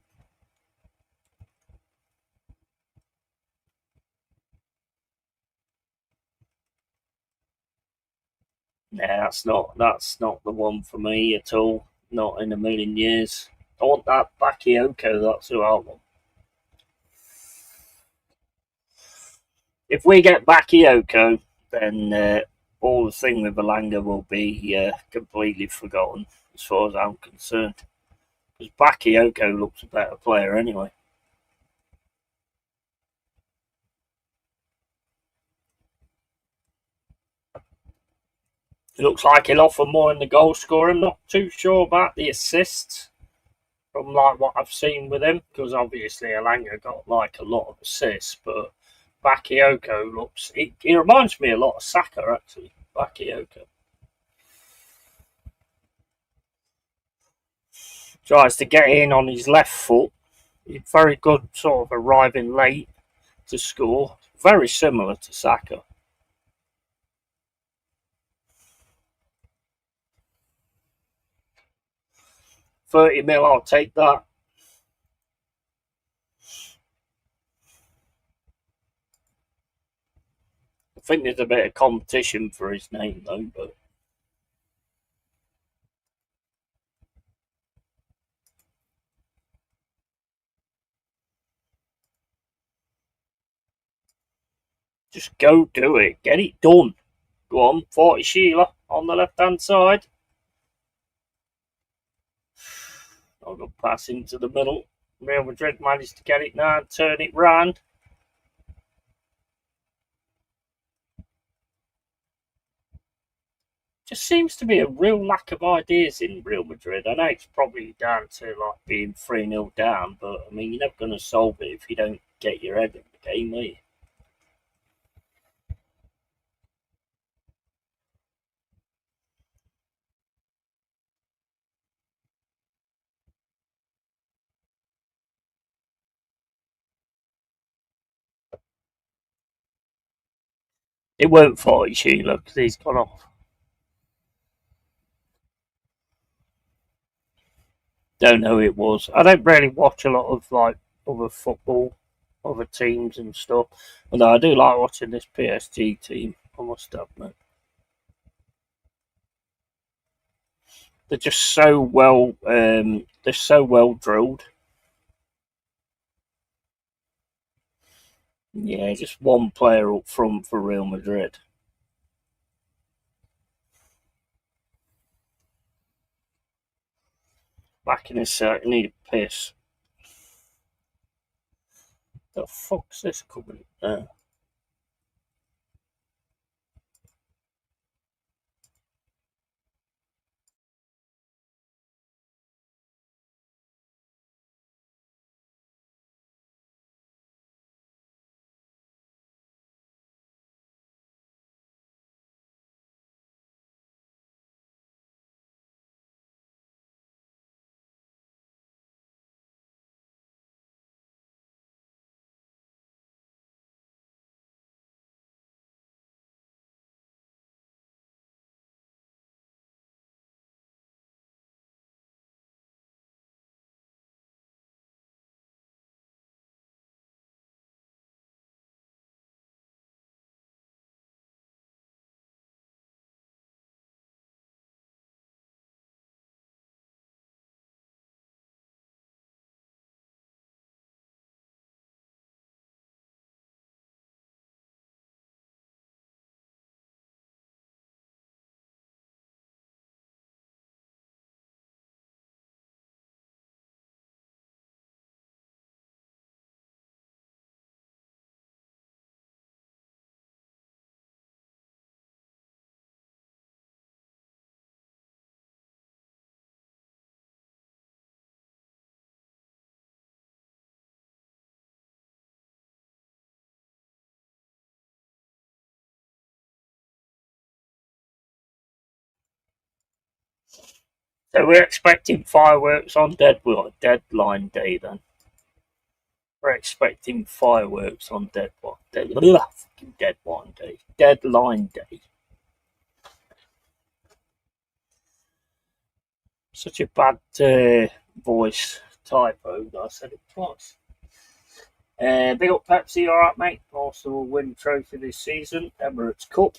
Nah, that's not the one for me at all. Not in a million years. I want that Bakayoko. That's who I want. If we get Bakayoko, then all the thing with Belanga will be completely forgotten, as far as I'm concerned. Because Bakayoko looks a better player anyway. It looks like he'll offer more in the goal scoring. I'm not too sure about the assists from like what I've seen with him, because obviously Elanga got like a lot of assists, but Bakayoko looks. He reminds me a lot of Saka actually. Bakayoko tries to get in on his left foot. He's very good, sort of arriving late to score. Very similar to Saka. 30 mil, I'll take that. I think there's a bit of competition for his name though, but just go do it. Get it done. Go on, 40 Sheila on the left hand side. I'll go pass into the middle. Real Madrid managed to get it now and turn it round. Just seems to be a real lack of ideas in Real Madrid. I know it's probably down to like being 3-0 down, but I mean you're never going to solve it if you don't get your head in the game, are you? It won't fight Sheila because he's gone off. Don't know who it was. I don't really watch a lot of like other football, other teams and stuff. Although I do like watching this PSG team. I must admit, they're just so well. They're so well drilled. Yeah, just one player up front for Real Madrid. Back in a sec, I need a piss. The fuck's this coming? So we're expecting fireworks on deadline day. Then we're expecting fireworks on deadline day. Deadline day. Such a bad voice typo that I said it twice. Big up Pepsi, alright, mate. Arsenal will win trophy this season. Emirates Cup.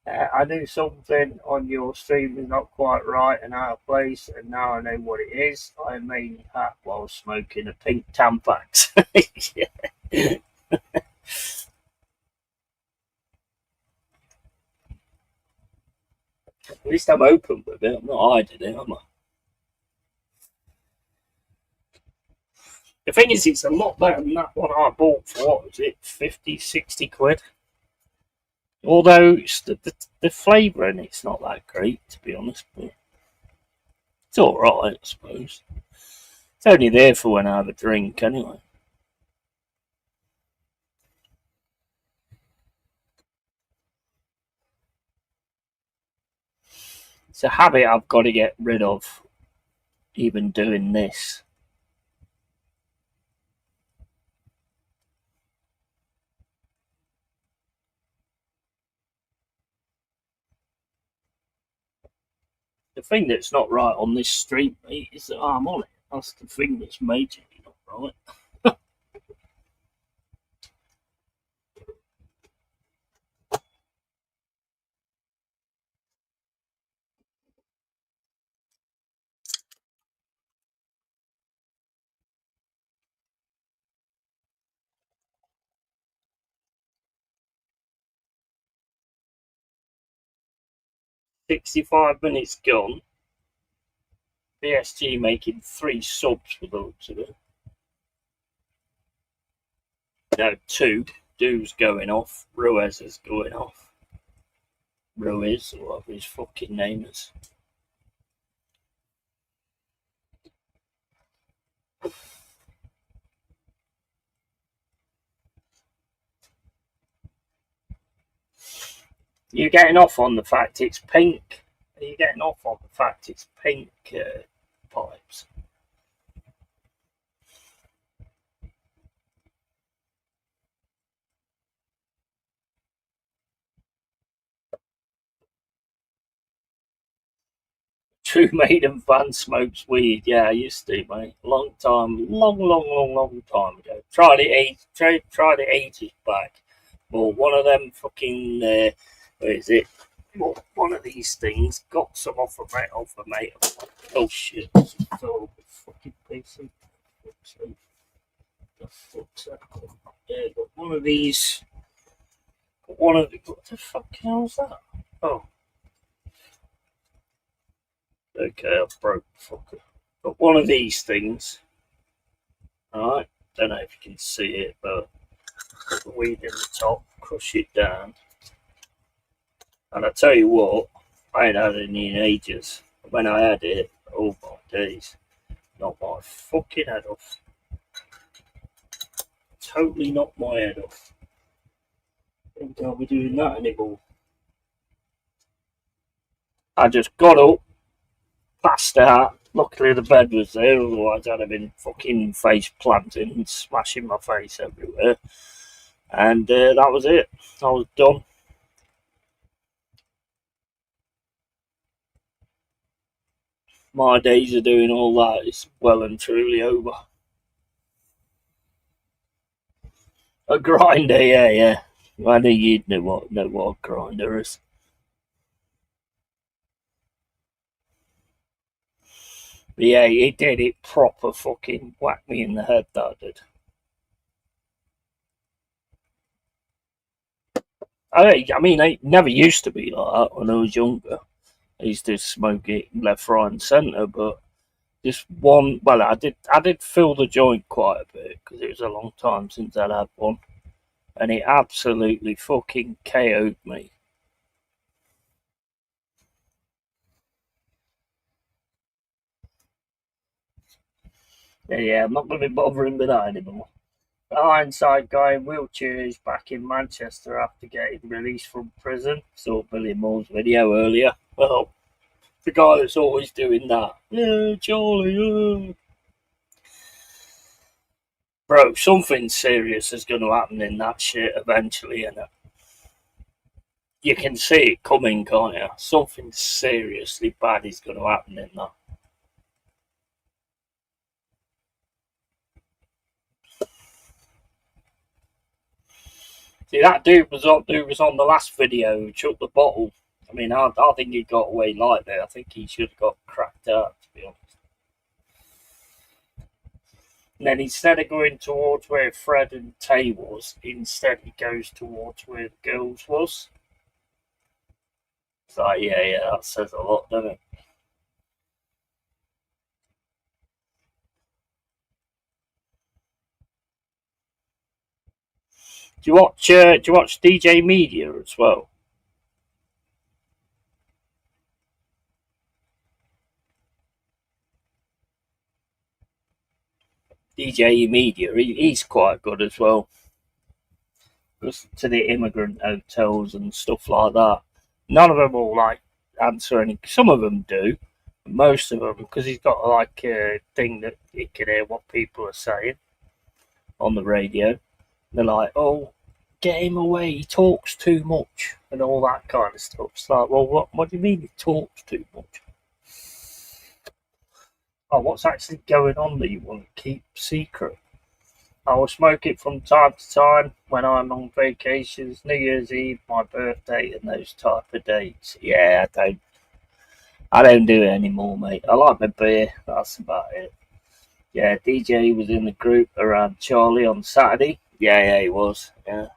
I knew something on your stream is not quite right and out of place, and now I know what it is. I made a hat while smoking a pink Tampax. Yeah. At least I'm open with it. I'm not hiding it, am I? The thing is, it's a lot better than that one I bought for, what was it, 50, 60 quid? Although the flavour in it's not that great, to be honest, but it's alright, I suppose. It's only there for when I have a drink, anyway. It's a habit I've got to get rid of, even doing this. The thing that's not right on this stream, mate, is that I'm on it. That's the thing that's majorly not right. 65 minutes gone. PSG making 3 subs for the looks of it. No, 2. Du's going off. Ruiz is going off. Ruiz, or whatever his fucking name is. You're getting off on the fact it's pink. Are you getting off on the fact it's pink pipes? True Maiden fan smokes weed. Yeah, I used to, mate. Long time, long time ago. Tried it ages back. Well, one of them fucking, where is it? Well, one of these things got some off a mate. Oh shit! So fucking piece of the fuck's that? Yeah, got one of these. What the fuck hell's that? Oh, okay, I broke the fucker. But one of these things. Alright, don't know if you can see it, but put the weed in the top, crush it down. And I tell you what, I ain't had any in ages. When I had it, oh my days, knocked my fucking head off. Totally knocked my head off. I don't think I'll be doing that anymore. I just got up, passed out. Luckily the bed was there, otherwise I'd have been fucking face planting and smashing my face everywhere. And that was it. I was done. My days of doing all that is well and truly over. A grinder, yeah. I think you'd know what a grinder is. But yeah, it did. It proper fucking whacked me in the head, that did. I mean, it never used to be like that when I was younger. I used to smoke it left, right, and centre, but just one. Well, I did fill the joint quite a bit because it was a long time since I'd had one, and it absolutely fucking KO'd me. Yeah, I'm not going to be bothering with that anymore. The Ironside guy in wheelchair is back in Manchester after getting released from prison. Saw Billy Moore's video earlier. Well, the guy that's always doing that. Yeah, Charlie, yeah. Bro, something serious is going to happen in that shit eventually, and you can see it coming, can't you? Something seriously bad is going to happen in that. See, that dude was on the last video who took the bottle. I mean, I think he got away lightly. I think he should have got cracked out, to be honest. And then instead of going towards where Fred and Tay was, instead he goes towards where the girls was. It's like, yeah, that says a lot, doesn't it? Do you watch DJ Media as well? DJ Media, he's quite good as well. Goes to the immigrant hotels and stuff like that. None of them will like answer any. Some of them do, most of them, because he's got like a thing that he can hear what people are saying on the radio. They're like, "Oh, get him away! He talks too much," and all that kind of stuff. It's like, well, what do you mean he talks too much? Oh, what's actually going on that you want to keep secret? I will smoke it from time to time when I'm on vacations, New Year's Eve, my birthday, and those type of dates. Yeah, I don't do it anymore, mate. I like my beer. That's about it. Yeah, DJ was in the group around Charlie on Saturday. Yeah, he was. Yeah,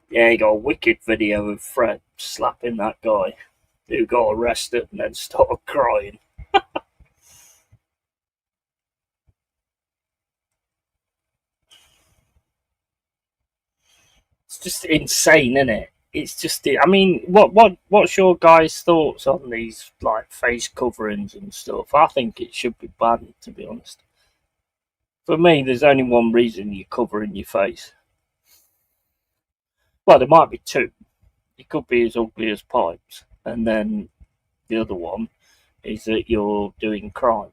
he got a wicked video of Fred slapping that guy. who got arrested and then started crying. It's just insane, isn't it? It's just, I mean, what's your guys' thoughts on these like face coverings and stuff? I think it should be banned, to be honest. For me, there's only one reason you're covering your face. Well, there might be two. It could be as ugly as pipes, and then the other one is that you're doing crime.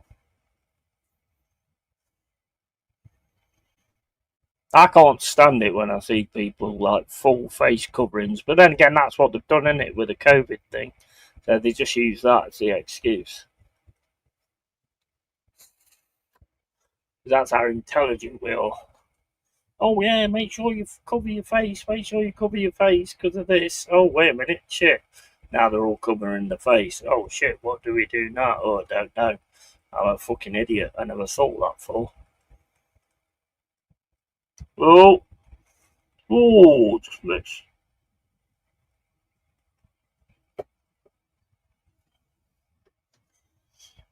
I can't stand it when I see people like full face coverings, but then again, that's what they've done in it with the COVID thing. So they just use that as the excuse. That's how intelligent we are. Oh yeah, make sure you cover your face. Make sure you cover your face because of this. Oh wait a minute, shit. Now they're all covering the face. Oh shit, what do we do now? Oh, I don't know. I'm a fucking idiot. I never thought that for. Oh, oh, just missed.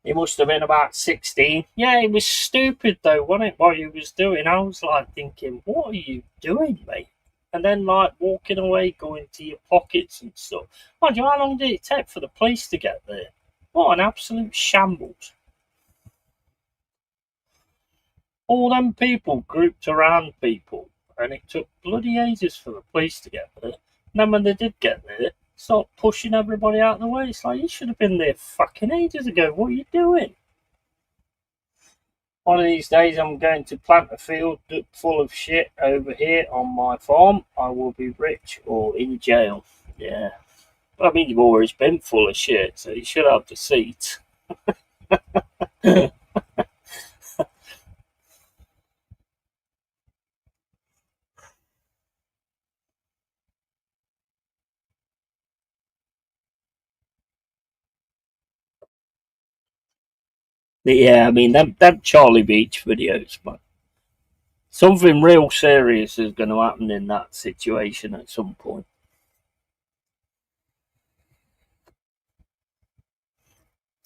He must have been about 16. Yeah, it was stupid though, wasn't it? What he was doing, I was like thinking, "What are you doing, mate?" And then like walking away, going to your pockets and stuff. Mind you, how long did it take for the police to get there? What an absolute shambles! All them people grouped around people, and it took bloody ages for the police to get there. And then when they did get there, start pushing everybody out of the way. It's like you should have been there fucking ages ago. What are you doing? One of these days, I'm going to plant a field full of shit over here on my farm. I will be rich or in jail. Yeah. I mean, you've always been full of shit, so you should have the seat. Yeah, I mean, them Charlie Beach videos, man. Something real serious is going to happen in that situation at some point.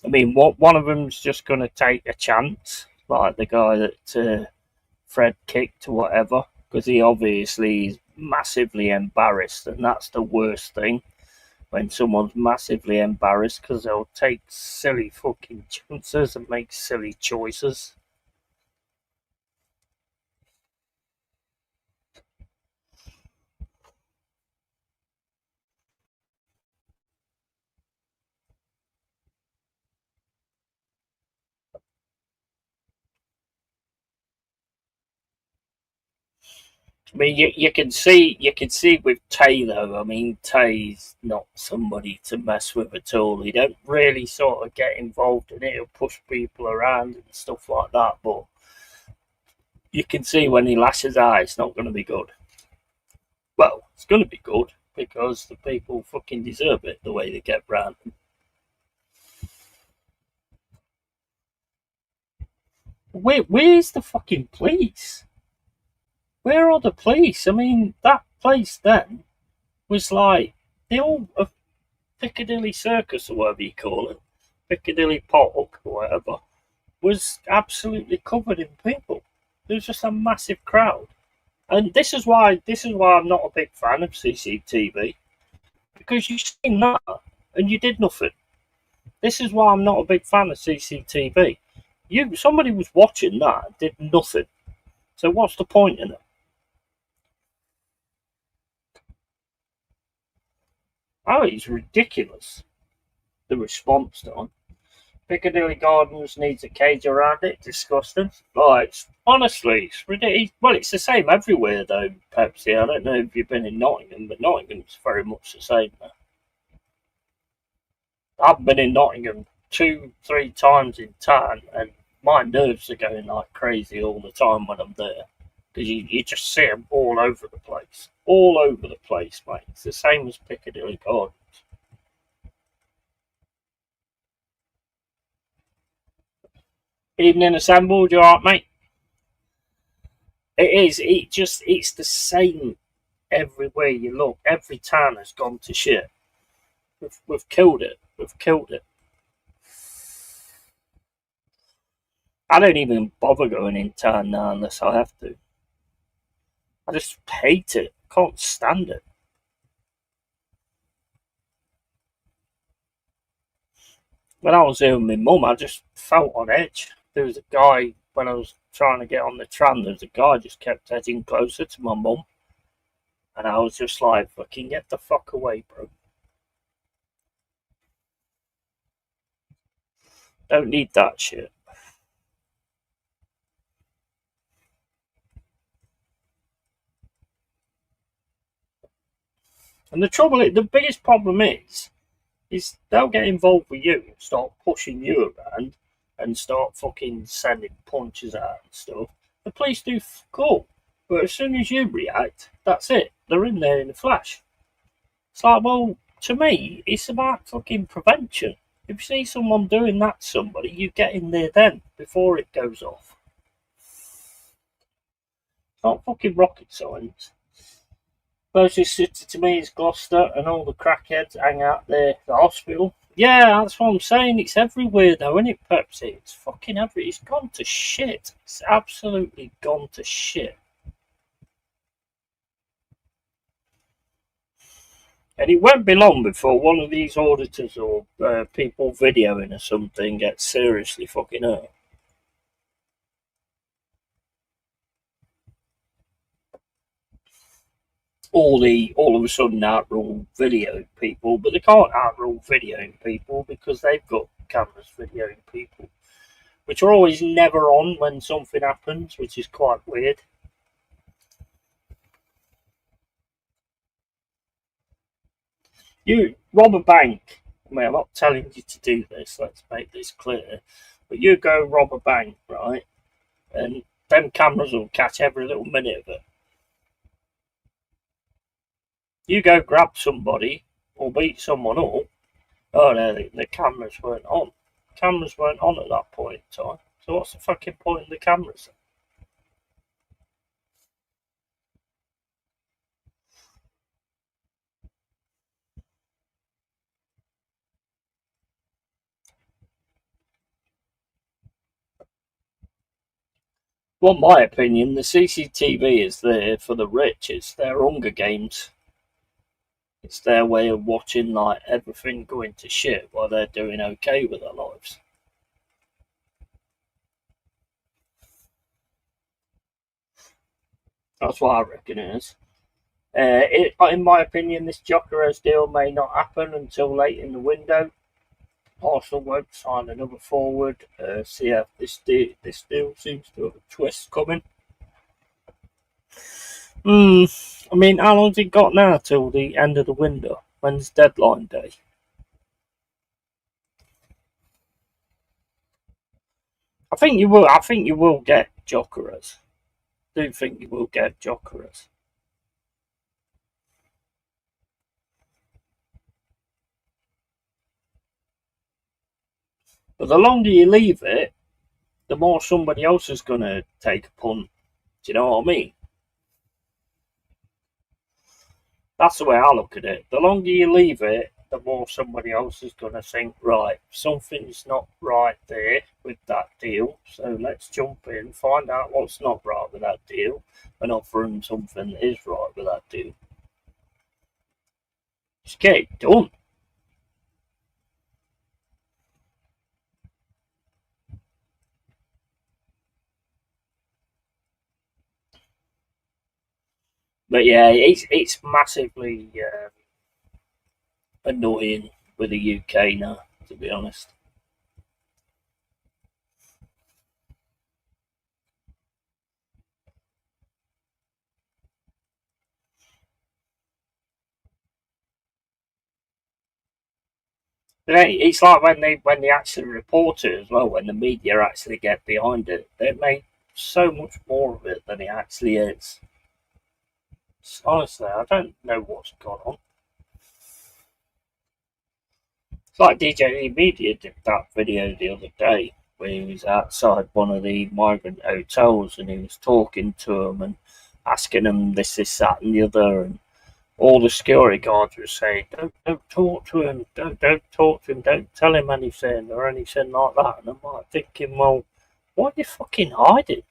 I mean, one of them's just going to take a chance, like the guy that Fred kicked or whatever, because he obviously is massively embarrassed, and that's the worst thing when someone's massively embarrassed because they'll take silly fucking chances and make silly choices. I mean, you can see with Tay though. I mean, Tay's not somebody to mess with at all. He don't really sort of get involved in it. He'll push people around and stuff like that. But you can see when he lashes out, it's not going to be good. Well, it's going to be good because the people fucking deserve it the way they get round. Where's the fucking police? Where are the police? I mean, that place then was like the old Piccadilly Circus or whatever you call it, Piccadilly Park or whatever, was absolutely covered in people. There was just a massive crowd, and this is why I'm not a big fan of CCTV because you've seen that and you did nothing. This is why I'm not a big fan of CCTV. Somebody was watching that, did nothing. So what's the point in it? Oh, it's ridiculous. The response time. Piccadilly Gardens needs a cage around it. Disgusting. Like, honestly, it's ridiculous. Well, it's the same everywhere, though, Pepsi. I don't know if you've been in Nottingham, but Nottingham's very much the same now. I've been in Nottingham 2, 3 times in town, and my nerves are going like crazy all the time when I'm there. Because you just see them all over the place. All over the place, mate. It's the same as Piccadilly Gardens. Evening assembled, you alright, mate? It is. It's the same everywhere you look. Every town has gone to shit. We've killed it. have killed it. I don't even bother going in town now unless I have to. I just hate it. Can't stand it. When I was here with my mum, I just felt on edge. There was a guy, when I was trying to get on the tram, there was a guy just kept edging closer to my mum. And I was just like, fucking get the fuck away, bro. Don't need that shit. And the biggest problem is they'll get involved with you and start pushing you around and start fucking sending punches out and stuff. The police do cool. But as soon as you react, that's it. They're in there in a flash. It's like, well, to me, it's about fucking prevention. If you see someone doing that to somebody, you get in there then, before it goes off. It's not fucking rocket science. Closest city to me is Gloucester, and all the crackheads hang out there at the hospital. Yeah, that's what I'm saying. It's everywhere, though, isn't it, Pepsi? It's fucking everywhere. It's gone to shit. It's absolutely gone to shit. And it won't be long before one of these auditors or people videoing or something gets seriously fucking hurt. All of a sudden outrule video people, but they can't outrule videoing people because they've got cameras videoing people, which are always never on when something happens, which is quite weird. You rob a bank. I mean, I'm not telling you to do this, let's make this clear. But you go rob a bank, right? And them cameras will catch every little minute of it. You go grab somebody or beat someone up. Oh no, the cameras weren't on. Cameras weren't on at that point in time. So what's the fucking point of the cameras? Well, my opinion, the CCTV is there for the rich. It's their Hunger Games. It's their way of watching like everything going to shit while they're doing okay with their lives. That's what I reckon it is. In my opinion, this Jokeres deal may not happen until late in the window. Arsenal won't sign another forward. This deal seems to have a twist coming. I mean, how long's it got now till the end of the window? When's deadline day? I think you will. I think you will get Jokeres. I do think you will get Jokeres. But the longer you leave it, the more somebody else is going to take a punt. Do you know what I mean? That's the way I look at it. The longer you leave it, the more somebody else is going to think, right, something's not right there with that deal. So let's jump in, find out what's not right with that deal, and offer them something that is right with that deal. Just get it done. But yeah, it's massively annoying with the UK now, to be honest. But it's like when they actually report it as well, when the media actually get behind it, they make so much more of it than it actually is. Honestly, I don't know what's gone on. It's like DJ Media did that video the other day where he was outside one of the migrant hotels and he was talking to them and asking them this, that, and the other, and all the security guards were saying, don't talk to him, don't talk to him, don't tell him anything or anything like that. And I'm like thinking, well, why are you fucking hiding?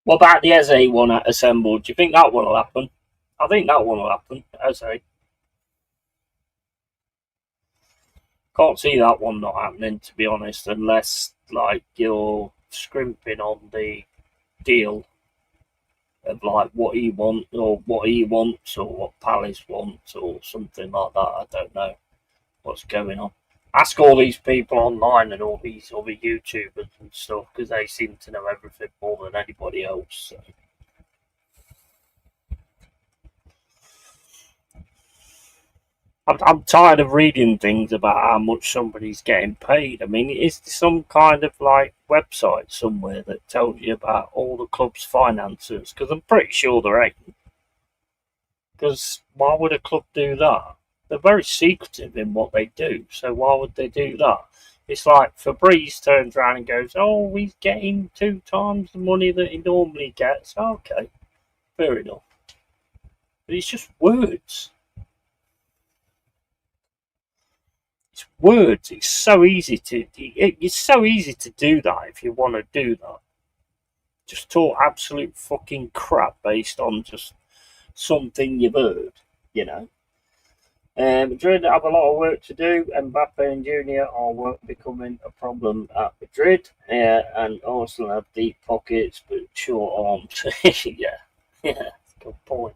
What about the Eze one at Assembled? Do you think that one will happen? I think that one will happen, Eze. Can't see that one not happening, to be honest, unless like you're scrimping on the deal of like what he wants or what he wants or what Palace wants or something like that. I don't know what's going on. Ask all these people online and all these other YouTubers and stuff because they seem to know everything more than anybody else. So. I'm tired of reading things about how much somebody's getting paid. I mean, is there some kind of like website somewhere that tells you about all the club's finances? Because I'm pretty sure there ain't. Because why would a club do that? They're very secretive in what they do, so why would they do that? It's like Fabrice turns around and goes, "Oh, he's getting 2 times the money that he normally gets." Okay, fair enough. But it's just words. It's words. It's so easy to. It's so easy to do that if you want to do that. Just talk absolute fucking crap based on just something you've heard. You know. Madrid have a lot of work to do. Mbappe and Junior are becoming a problem at Madrid, and Arsenal have deep pockets but short arms. yeah, good point.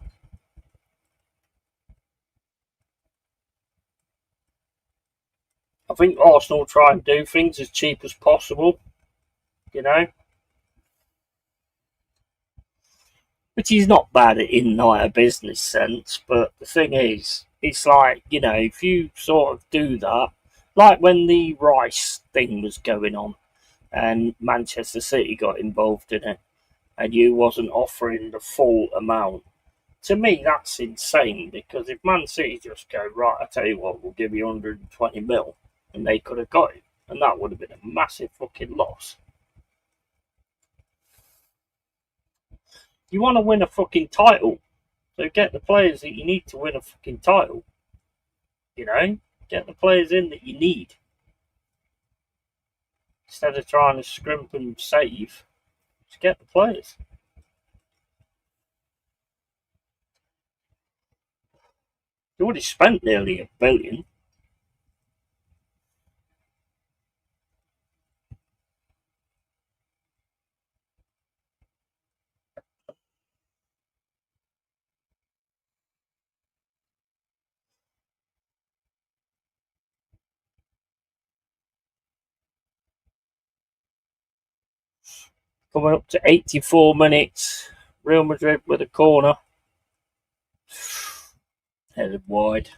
I think Arsenal try and do things as cheap as possible, you know, which is not bad in like a business sense. But the thing is, it's like if you sort of do that, like when the Rice thing was going on, and Manchester City got involved in it, and you wasn't offering the full amount. To me, that's insane because if Man City just go, right, I tell you what, we'll give you 120 mil, and they could have got it, and that would have been a massive fucking loss. You want to win a fucking title, so get the players that you need to win a fucking title. Get the players in that you need instead of trying to scrimp and save. Just get the players. You already spent nearly £1 billion. Coming up to 84 minutes. Real Madrid with a corner. Headed wide.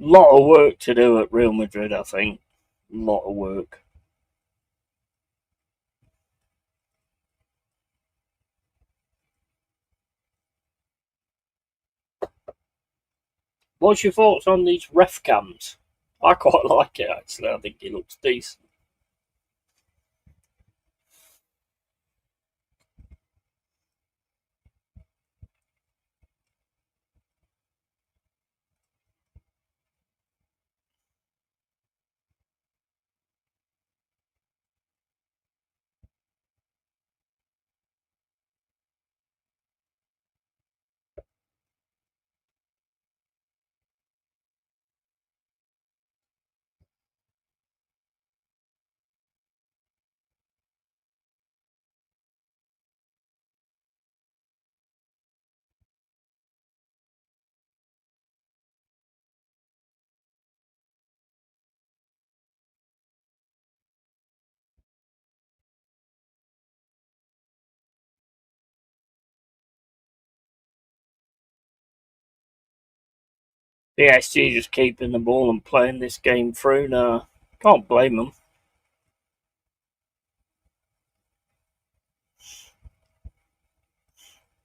A lot of work to do at Real Madrid, I think. A lot of work. What's your thoughts on these ref cams? I quite like it, actually. I think it looks decent. PSG just keeping the ball and playing this game through now. Can't blame them.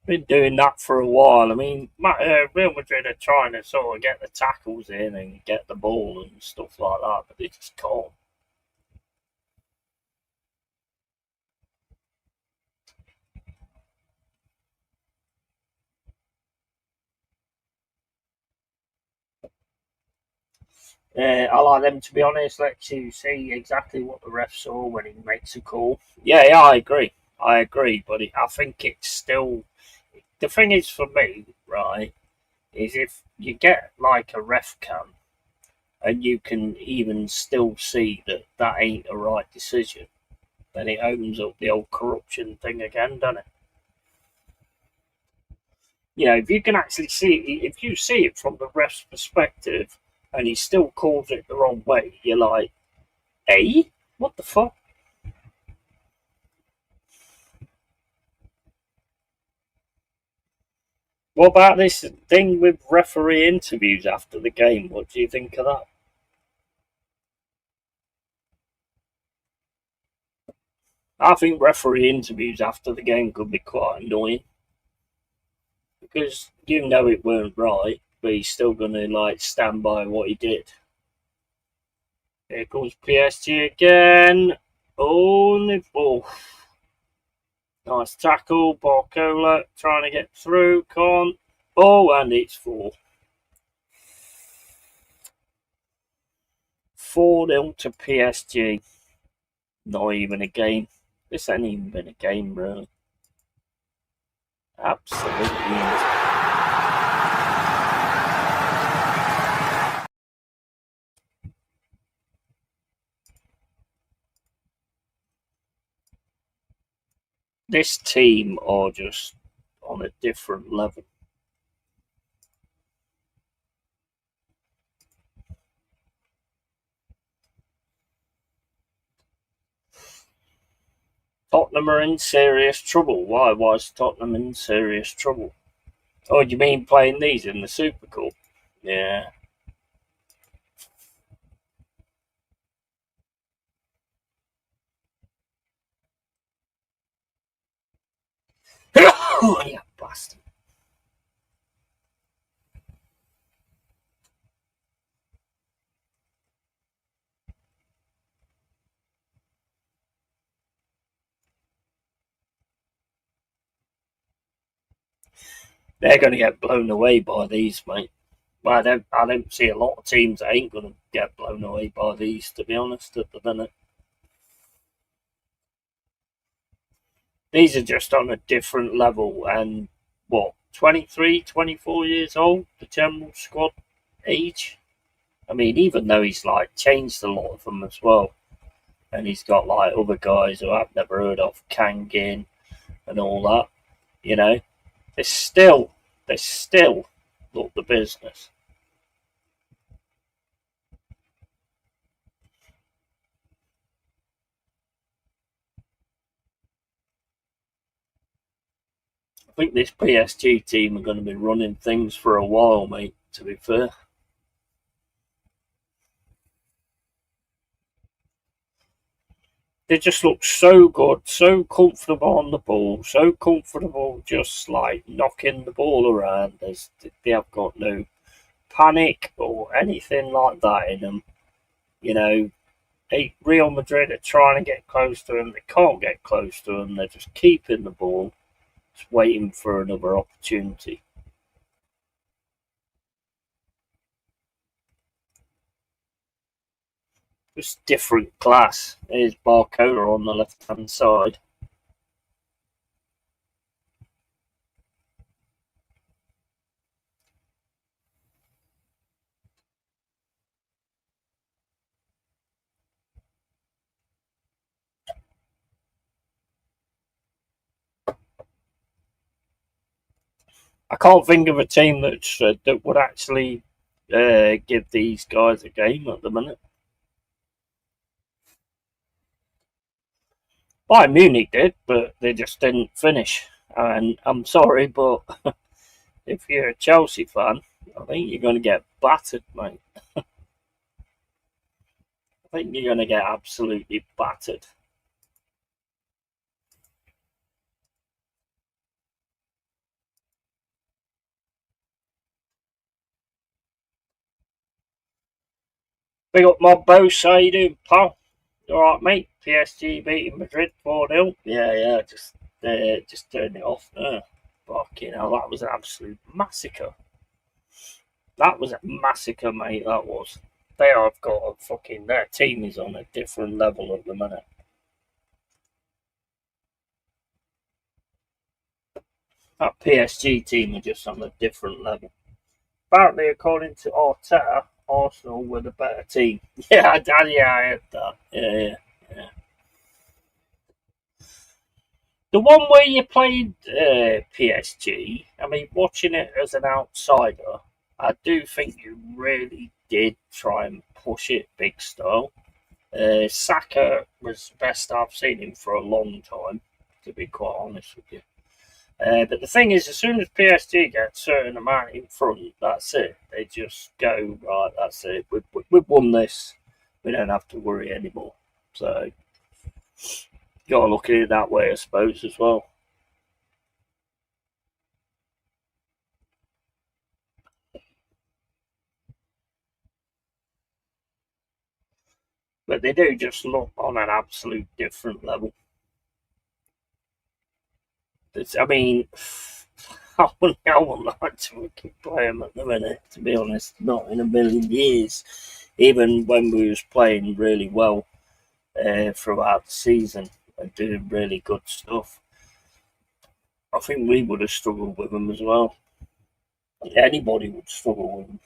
been doing that for a while. I mean, Real Madrid are trying to sort of get the tackles in and get the ball and stuff like that, but they just can't. I like them, to be honest. Lets you see exactly what the ref saw when he makes a call. Yeah, I agree. I agree, but I think it's still. The thing is for me, right, is if you get like a ref cam and you can even still see that that ain't a right decision, then it opens up the old corruption thing again, doesn't it? You know, if you can actually see it, if you see it from the ref's perspective and he still calls it the wrong way, you're like, eh? What the fuck? What about this thing with referee interviews after the game? What do you think of that? I think referee interviews after the game could be quite annoying because you know it weren't right, but he's still gonna like stand by what he did. Here comes PSG again. Only ball. Nice tackle. Barcola trying to get through. Can't. Oh, and it's 4-0 to PSG. Not even a game. This ain't even been a game, really. Absolutely. This team are just on a different level. Tottenham are in serious trouble. Why was Tottenham in serious trouble? Oh, do you mean playing these in the Super Cup? Yeah. Oh, yeah, bastard. They're going to get blown away by these, mate. Well, I don't see a lot of teams that ain't going to get blown away by these, to be honest, at the minute. These are just on a different level, and what, 23, 24 years old, the general squad age? I mean, even though he's like changed a lot of them as well, and he's got like other guys who I've never heard of, Kangin and all that, you know, they still look the business. I think this PSG team are going to be running things for a while, mate, to be fair. They just look so good, so comfortable on the ball, so comfortable just like knocking the ball around. They have got no panic or anything like that in them. You know, Real Madrid are trying to get close to them. They can't get close to them. They're just keeping the ball, just waiting for another opportunity. Just different class. There's Barcola on the left hand side. I can't think of a team that would actually give these guys a game at the minute. Bayern Munich did, but they just didn't finish. And I'm sorry, but if you're a Chelsea fan, I think you're going to get battered, mate. I think you're going to get absolutely battered. Big up my boss, how you doing, pal? Alright, mate. PSG beating Madrid 4-0. Yeah, just turn it off there. Fucking hell, that was an absolute massacre. That was a massacre, mate, that was. They have got a fucking, their team is on a different level at the minute. That PSG team are just on a different level. Apparently, according to Arteta, Arsenal were the better team. Yeah, I heard that. Yeah. The one where you played PSG, I mean, watching it as an outsider, I do think you really did try and push it big style. Saka was the best I've seen him for a long time, to be quite honest with you. But the thing is, as soon as PSG get a certain amount in front, that's it. They just go, right, that's it. We've won this. We don't have to worry anymore. So, you got to look at it that way, I suppose, as well. But they do just look on an absolute different level. I mean, I wouldn't like to play them at the minute, to be honest. Not in a million years. Even when we was playing really well throughout the season and doing really good stuff, I think we would have struggled with them as well. Anybody would struggle with them.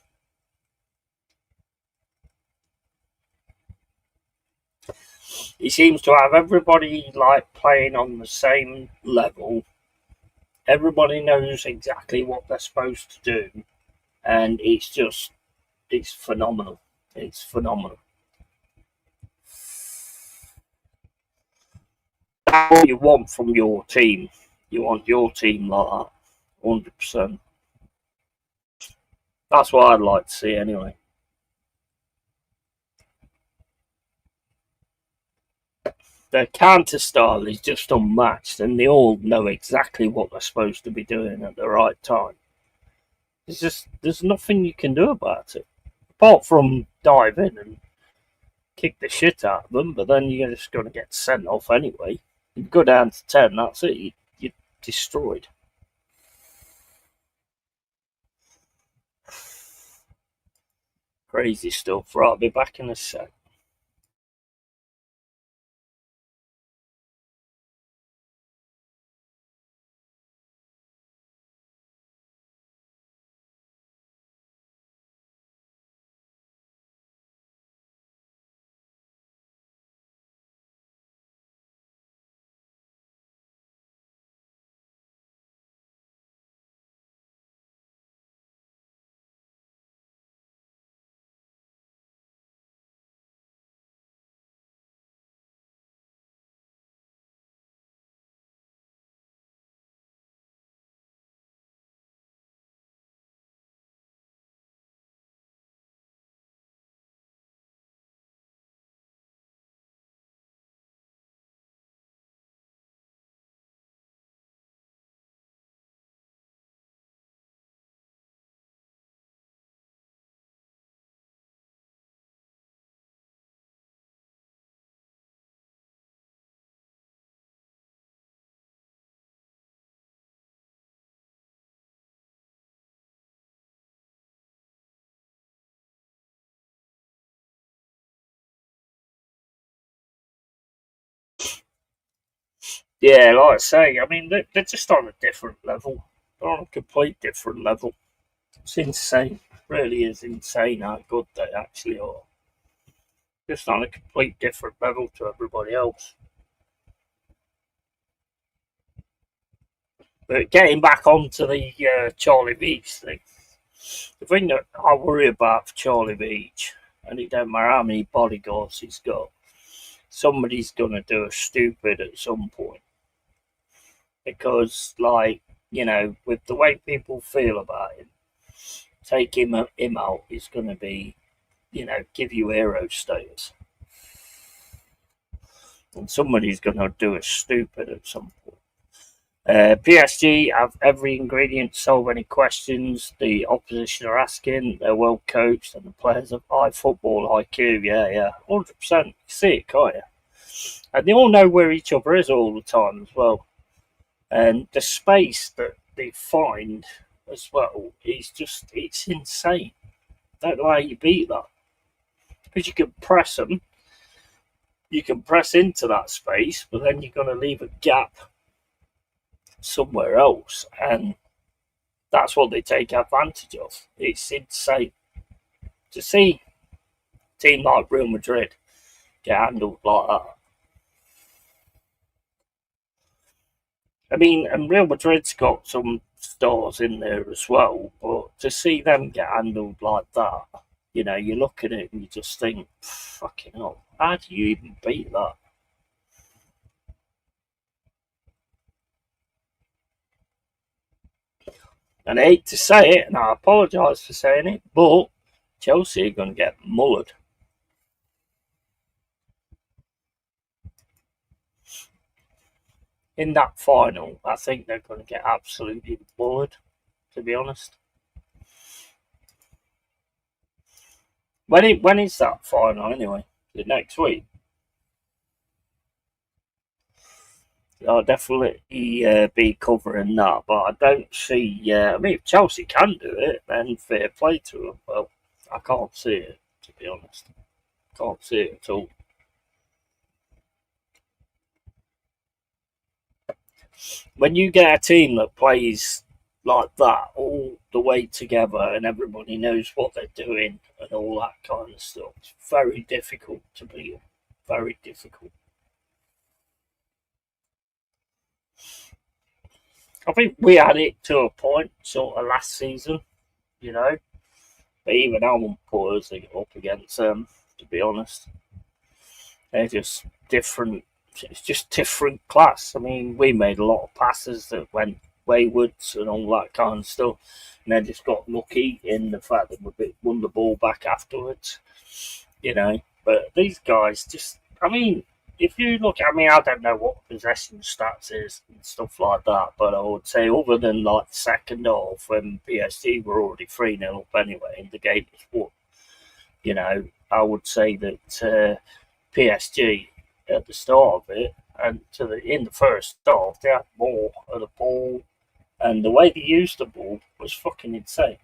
He seems to have everybody like playing on the same level. Everybody knows exactly what they're supposed to do, and it's phenomenal. It's phenomenal. That's what you want from your team. You want your team like that, 100%. That's what I'd like to see anyway. Their counter style is just unmatched, and they all know exactly what they're supposed to be doing at the right time. There's nothing you can do about it apart from dive in and kick the shit out of them. But then you're just going to get sent off anyway. You go down to 10, that's it. You're destroyed. Crazy stuff. Right, I'll be back in a sec. Yeah, like I say, I mean, they're just on a different level. They're on a complete different level. It's insane. It really is insane how good they actually are. Just on a complete different level to everybody else. But getting back onto the Charlie Beach thing, the thing that I worry about for Charlie Beach, and it don't matter how many bodyguards he's got, somebody's gonna do a stupid at some point because, like, with the way people feel about him, take him out is gonna be, give you hero status, and somebody's gonna do a stupid at some point. PSG have every ingredient to solve any questions the opposition are asking. They're well coached and the players have high football IQ. Yeah, 100%. You see it, can't you? And they all know where each other is all the time as well. And the space that they find as well is just, it's insane. Don't know how you beat that. Because you can press them, you can press into that space, but then you're going to leave a gap somewhere else. And that's what they take advantage of. It's insane. To see a team like Real Madrid get handled like that. I mean, and Real Madrid's got some stars in there as well, but to see them get handled like that, you know, you look at it and you just think, fucking hell, how do you even beat that? And I hate to say it, and I apologise for saying it, but Chelsea are going to get mullered. In that final, I think they're going to get absolutely mullered, to be honest. When is that final anyway? Is it next week? I'll definitely be covering that, but I don't see. I mean, if Chelsea can do it, then fair play to them. Well, I can't see it, to be honest. Can't see it at all. When you get a team that plays like that all the way together and everybody knows what they're doing and all that kind of stuff, it's very difficult to beat them. Very difficult. I think we had it to a point sort of last season, you know. But even I won't put us up against them, to be honest. They're just different. It's just different class. I mean, we made a lot of passes that went waywards and all that kind of stuff, and they just got lucky in the fact that we won the ball back afterwards, you know. But these guys just, I mean, if you look, I mean, I don't know what possession stats is and stuff like that, but I would say other than like the second half when PSG were already 3-0 up anyway and the game was won, you know, I would say that PSG at the start of it and in the first half they had more of the ball and the way they used the ball was fucking insane.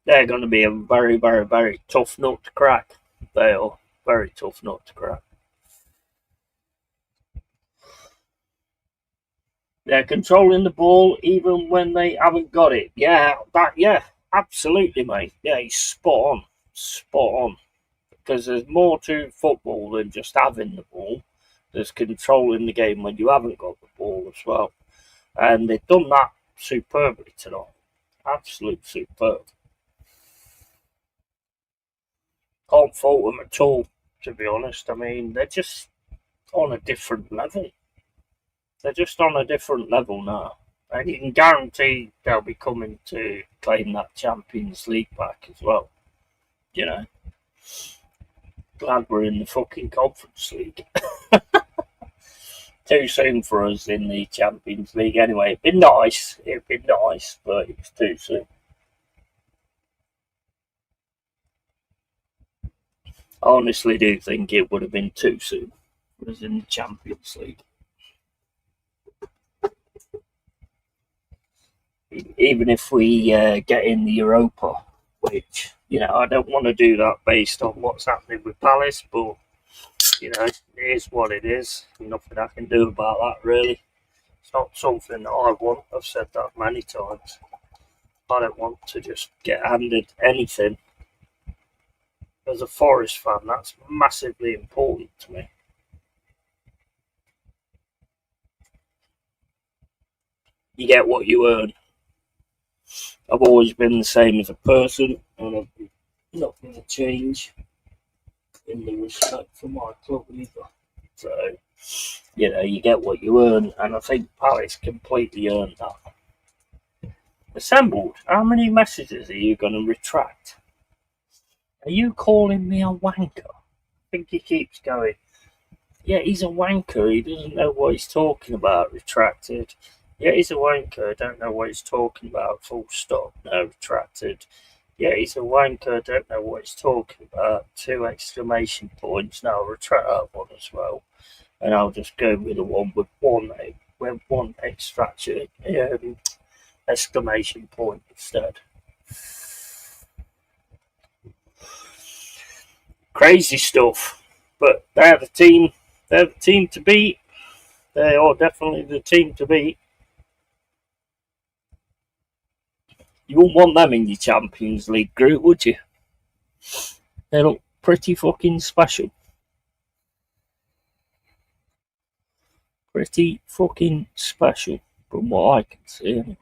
They're going to be a very, very, very tough nut to crack. They are very tough nut to crack. They're controlling the ball even when they haven't got it. Yeah, absolutely, mate. Yeah, he's spot on. Because there's more to football than just having the ball. There's controlling the game when you haven't got the ball as well, and they've done that superbly tonight. Absolute superb. Can't fault them at all, to be honest. I mean, they're just on a different level. They're just on a different level now. And you can guarantee they'll be coming to claim that Champions League back as well. You know, glad we're in the fucking Conference League. Too soon for us in the Champions League anyway. It'd be nice, but it's too soon. I honestly do think it would have been too soon for us in the Champions League. Even if we get in the Europa, which, you know, I don't want to do that based on what's happening with Palace, but, you know, it is what it is. Nothing I can do about that, really. It's not something that I want. I've said that many times. I don't want to just get handed anything. As a Forest fan, that's massively important to me. You get what you earn. I've always been the same as a person, and I'm not going to change in the respect for my club either. So, you know, you get what you earn, and I think Palace completely earned that. Assembled, how many messages are you going to retract? Are you calling me a wanker? I think he keeps going, Yeah, he's a wanker. He doesn't know what he's talking about. Retracted. Yeah, he's a wanker. I don't know what he's talking about. Full stop. No, retracted. Yeah, he's a wanker. I don't know what he's talking about. 2 exclamation points. Now I'll retract that one as well. And I'll just go with the one with one extraction exclamation point instead. Crazy stuff. But they're the team. They're the team to beat. They are definitely the team to beat. You wouldn't want them in your Champions League group, would you? They look pretty fucking special. Pretty fucking special, from what I can see. Anyway.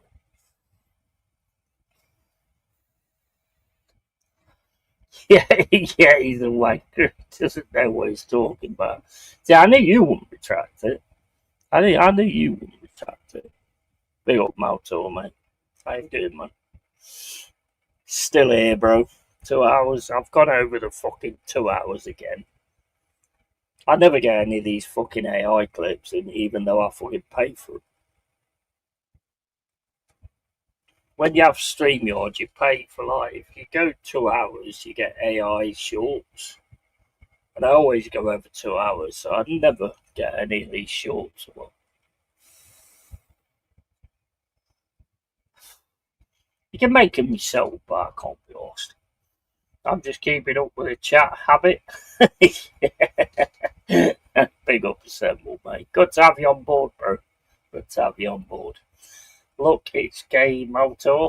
Yeah, yeah, he's a wanker. He doesn't know what he's talking about. See, I knew you wouldn't retract it. I knew you wouldn't retract it. Big up Malto, mate. How you doing, man? Still here, bro. 2 hours. I've gone over the fucking 2 hours again. I never get any of these fucking AI clips, and even though I fucking pay for them. When you have StreamYard, you pay for like, if you go 2 hours, you get AI shorts. And I always go over 2 hours, so I never get any of these shorts. You can make them yourself, but I can't be asked. I'm just keeping up with the chat habit. Big up assemble, mate. Good to have you on board, bro. Good to have you on board. Look, it's Gay Motor.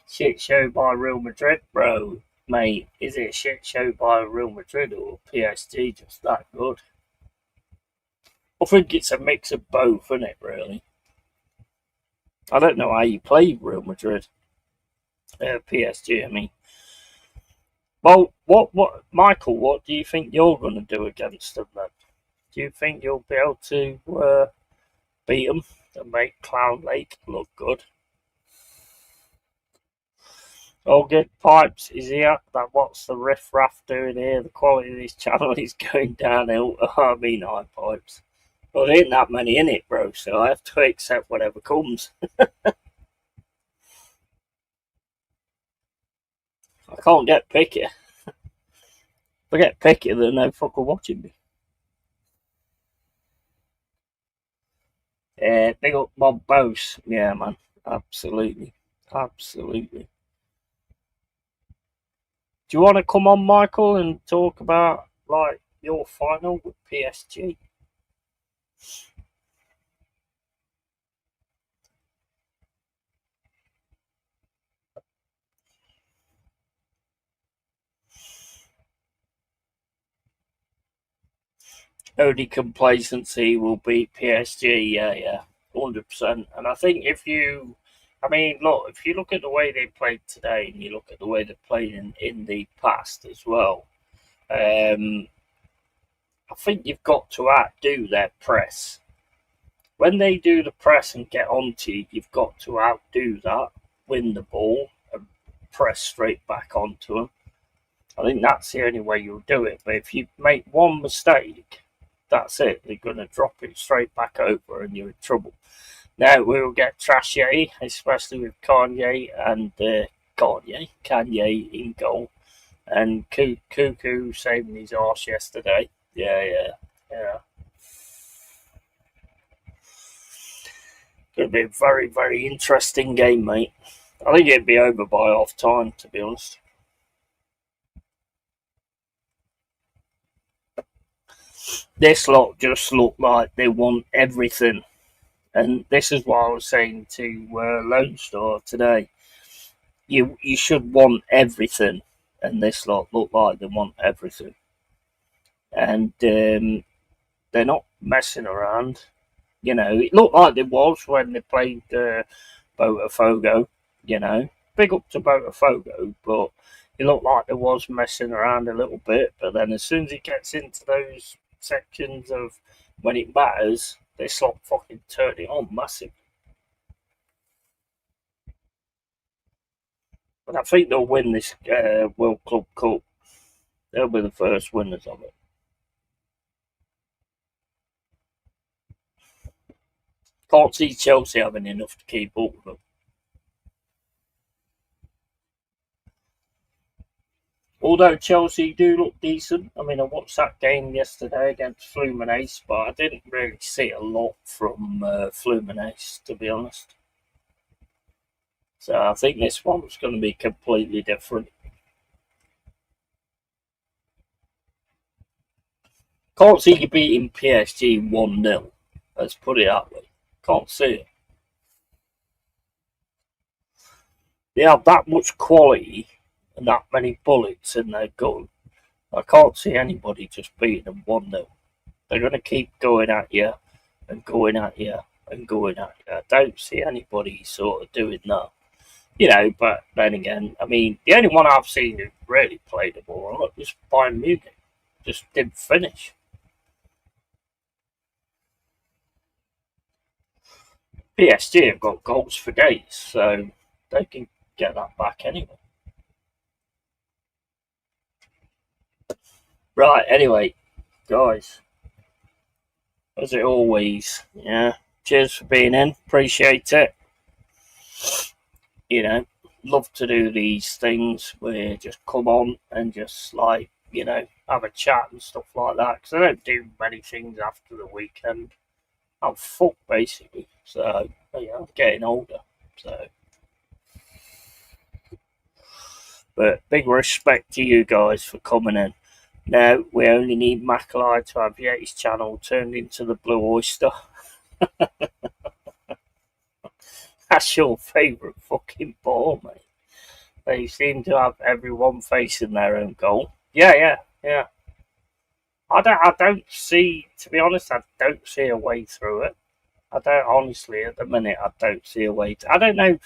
Shit show by Real Madrid, bro. Mate, is it a shit show by Real Madrid or PSG just that good? I think it's a mix of both, isn't it, really? I don't know how you play Real Madrid. PSG, I mean. Well, Michael, what do you think you're going to do against them then? Do you think you'll be able to beat them and make Clown Lake look good? All good pipes is here. That what's the riff raff doing here? The quality of this channel is going downhill. I mean, high pipes. Well, there ain't that many in it, bro. So I have to accept whatever comes. I can't get picky. If I get picky, then no fucker watching me. Big up Bob Bose. Yeah, man. Absolutely. Absolutely. Do you want to come on, Michael, and talk about like your final with PSG? Only complacency will beat PSG. Yeah, yeah, 100%. And I think I mean, look, if you look at the way they played today, and you look at the way they played in the past as well, I think you've got to outdo their press. When they do the press and get onto you, you've got to outdo that, win the ball, and press straight back onto them. I think that's the only way you'll do it. But if you make one mistake, that's it. They're going to drop it straight back over and you're in trouble. Now we will get Trashy, especially with Kanye and Kanye in goal. And Cuckoo saving his arse yesterday. Yeah. Going to be a very, very interesting game, mate. I think it'd be over by half time, to be honest. This lot just look like they want everything. And this is what I was saying to Lone Star today. You should want everything. And this lot look like they want everything. And they're not messing around. You know, it looked like it was when they played Botafogo, you know. Big up to Botafogo, but it looked like there was messing around a little bit. But then as soon as it gets into those sections of when it matters, they stop fucking turning on massive. But I think they'll win this World Club Cup. They'll be the first winners of it. Can't see Chelsea having enough to keep up with them. Although Chelsea do look decent. I mean, I watched that game yesterday against Fluminense, but I didn't really see a lot from Fluminense, to be honest. So I think this one's going to be completely different. Can't see you beating PSG 1-0. Let's put it that way. Can't see it. They have that much quality and that many bullets in their gun. I can't see anybody just beating them 1-0. They're going to keep going at you and going at you and going at you. I don't see anybody sort of doing that. You know, but then again, I mean, the only one I've seen who really played the ball right was Bayern Munich. Just didn't finish. PSG have got goals for days, so they can get that back anyway. Right, anyway, guys, as it always, yeah, cheers for being in, appreciate it. You know, love to do these things where just come on and just like, you know, have a chat and stuff like that, because I don't do many things after the weekend. I'm fucked basically, so yeah, I'm getting older, so. But big respect to you guys for coming in. Now we only need Mackay to have Yeti's channel turned into the Blue Oyster. That's your favourite fucking ball, mate. They seem to have everyone facing their own goal. Yeah. I don't see, to be honest, I don't see a way through it. I don't, honestly, at the minute, I don't see a way to, I don't know.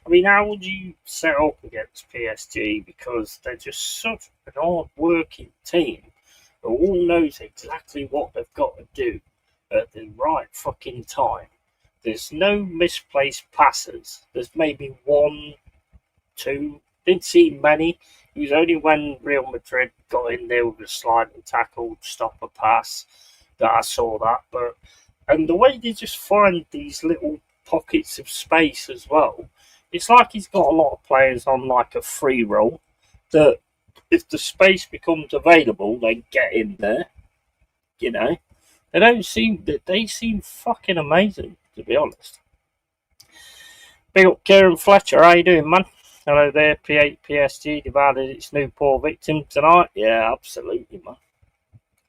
I mean, how would you set up against PSG? Because they're just such an hard-working team who all knows exactly what they've got to do at the right fucking time. There's no misplaced passes. There's maybe one, two. Didn't see many. It was only when Real Madrid got in there with a sliding tackle, stop a pass, that I saw that. But and the way they just find these little pockets of space as well. It's like he's got a lot of players on like a free roll that if the space becomes available, they get in there. You know, they seem fucking amazing, to be honest. Big up Kieran Fletcher, how you doing, man? Hello there, P8 PSG divided its new poor victim tonight. Yeah, absolutely, man.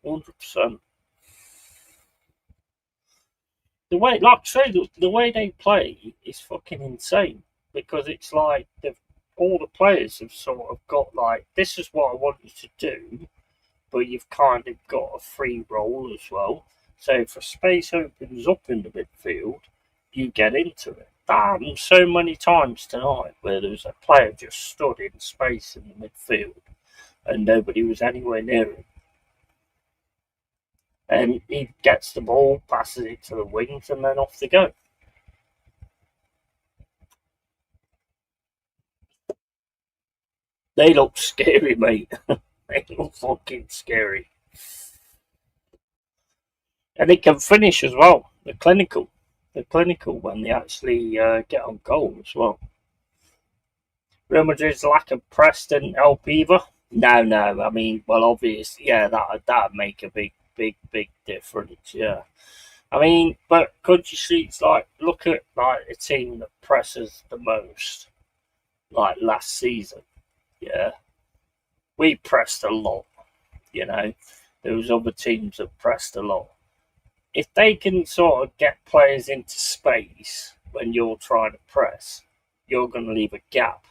100%. The way, like I say, the way they play is fucking insane. Because it's like all the players have sort of got like, this is what I want you to do, but you've kind of got a free roll as well. So if a space opens up in the midfield, you get into it. Damn, so many times tonight where there was a player just stood in space in the midfield and nobody was anywhere near him. And he gets the ball, passes it to the wings, and then off they go. They look scary, mate. They look fucking scary. And they can finish as well. They're clinical. They're clinical when they actually get on goal as well. Real Madrid's lack of press didn't help either. No. I mean, well, obviously, yeah, that'd make a big difference. Yeah. I mean, but could you see? It's like look at like a team that presses the most, like last season. Yeah, we pressed a lot. You know, there was other teams that pressed a lot. If they can sort of get players into space when you're trying to press, you're going to leave a gap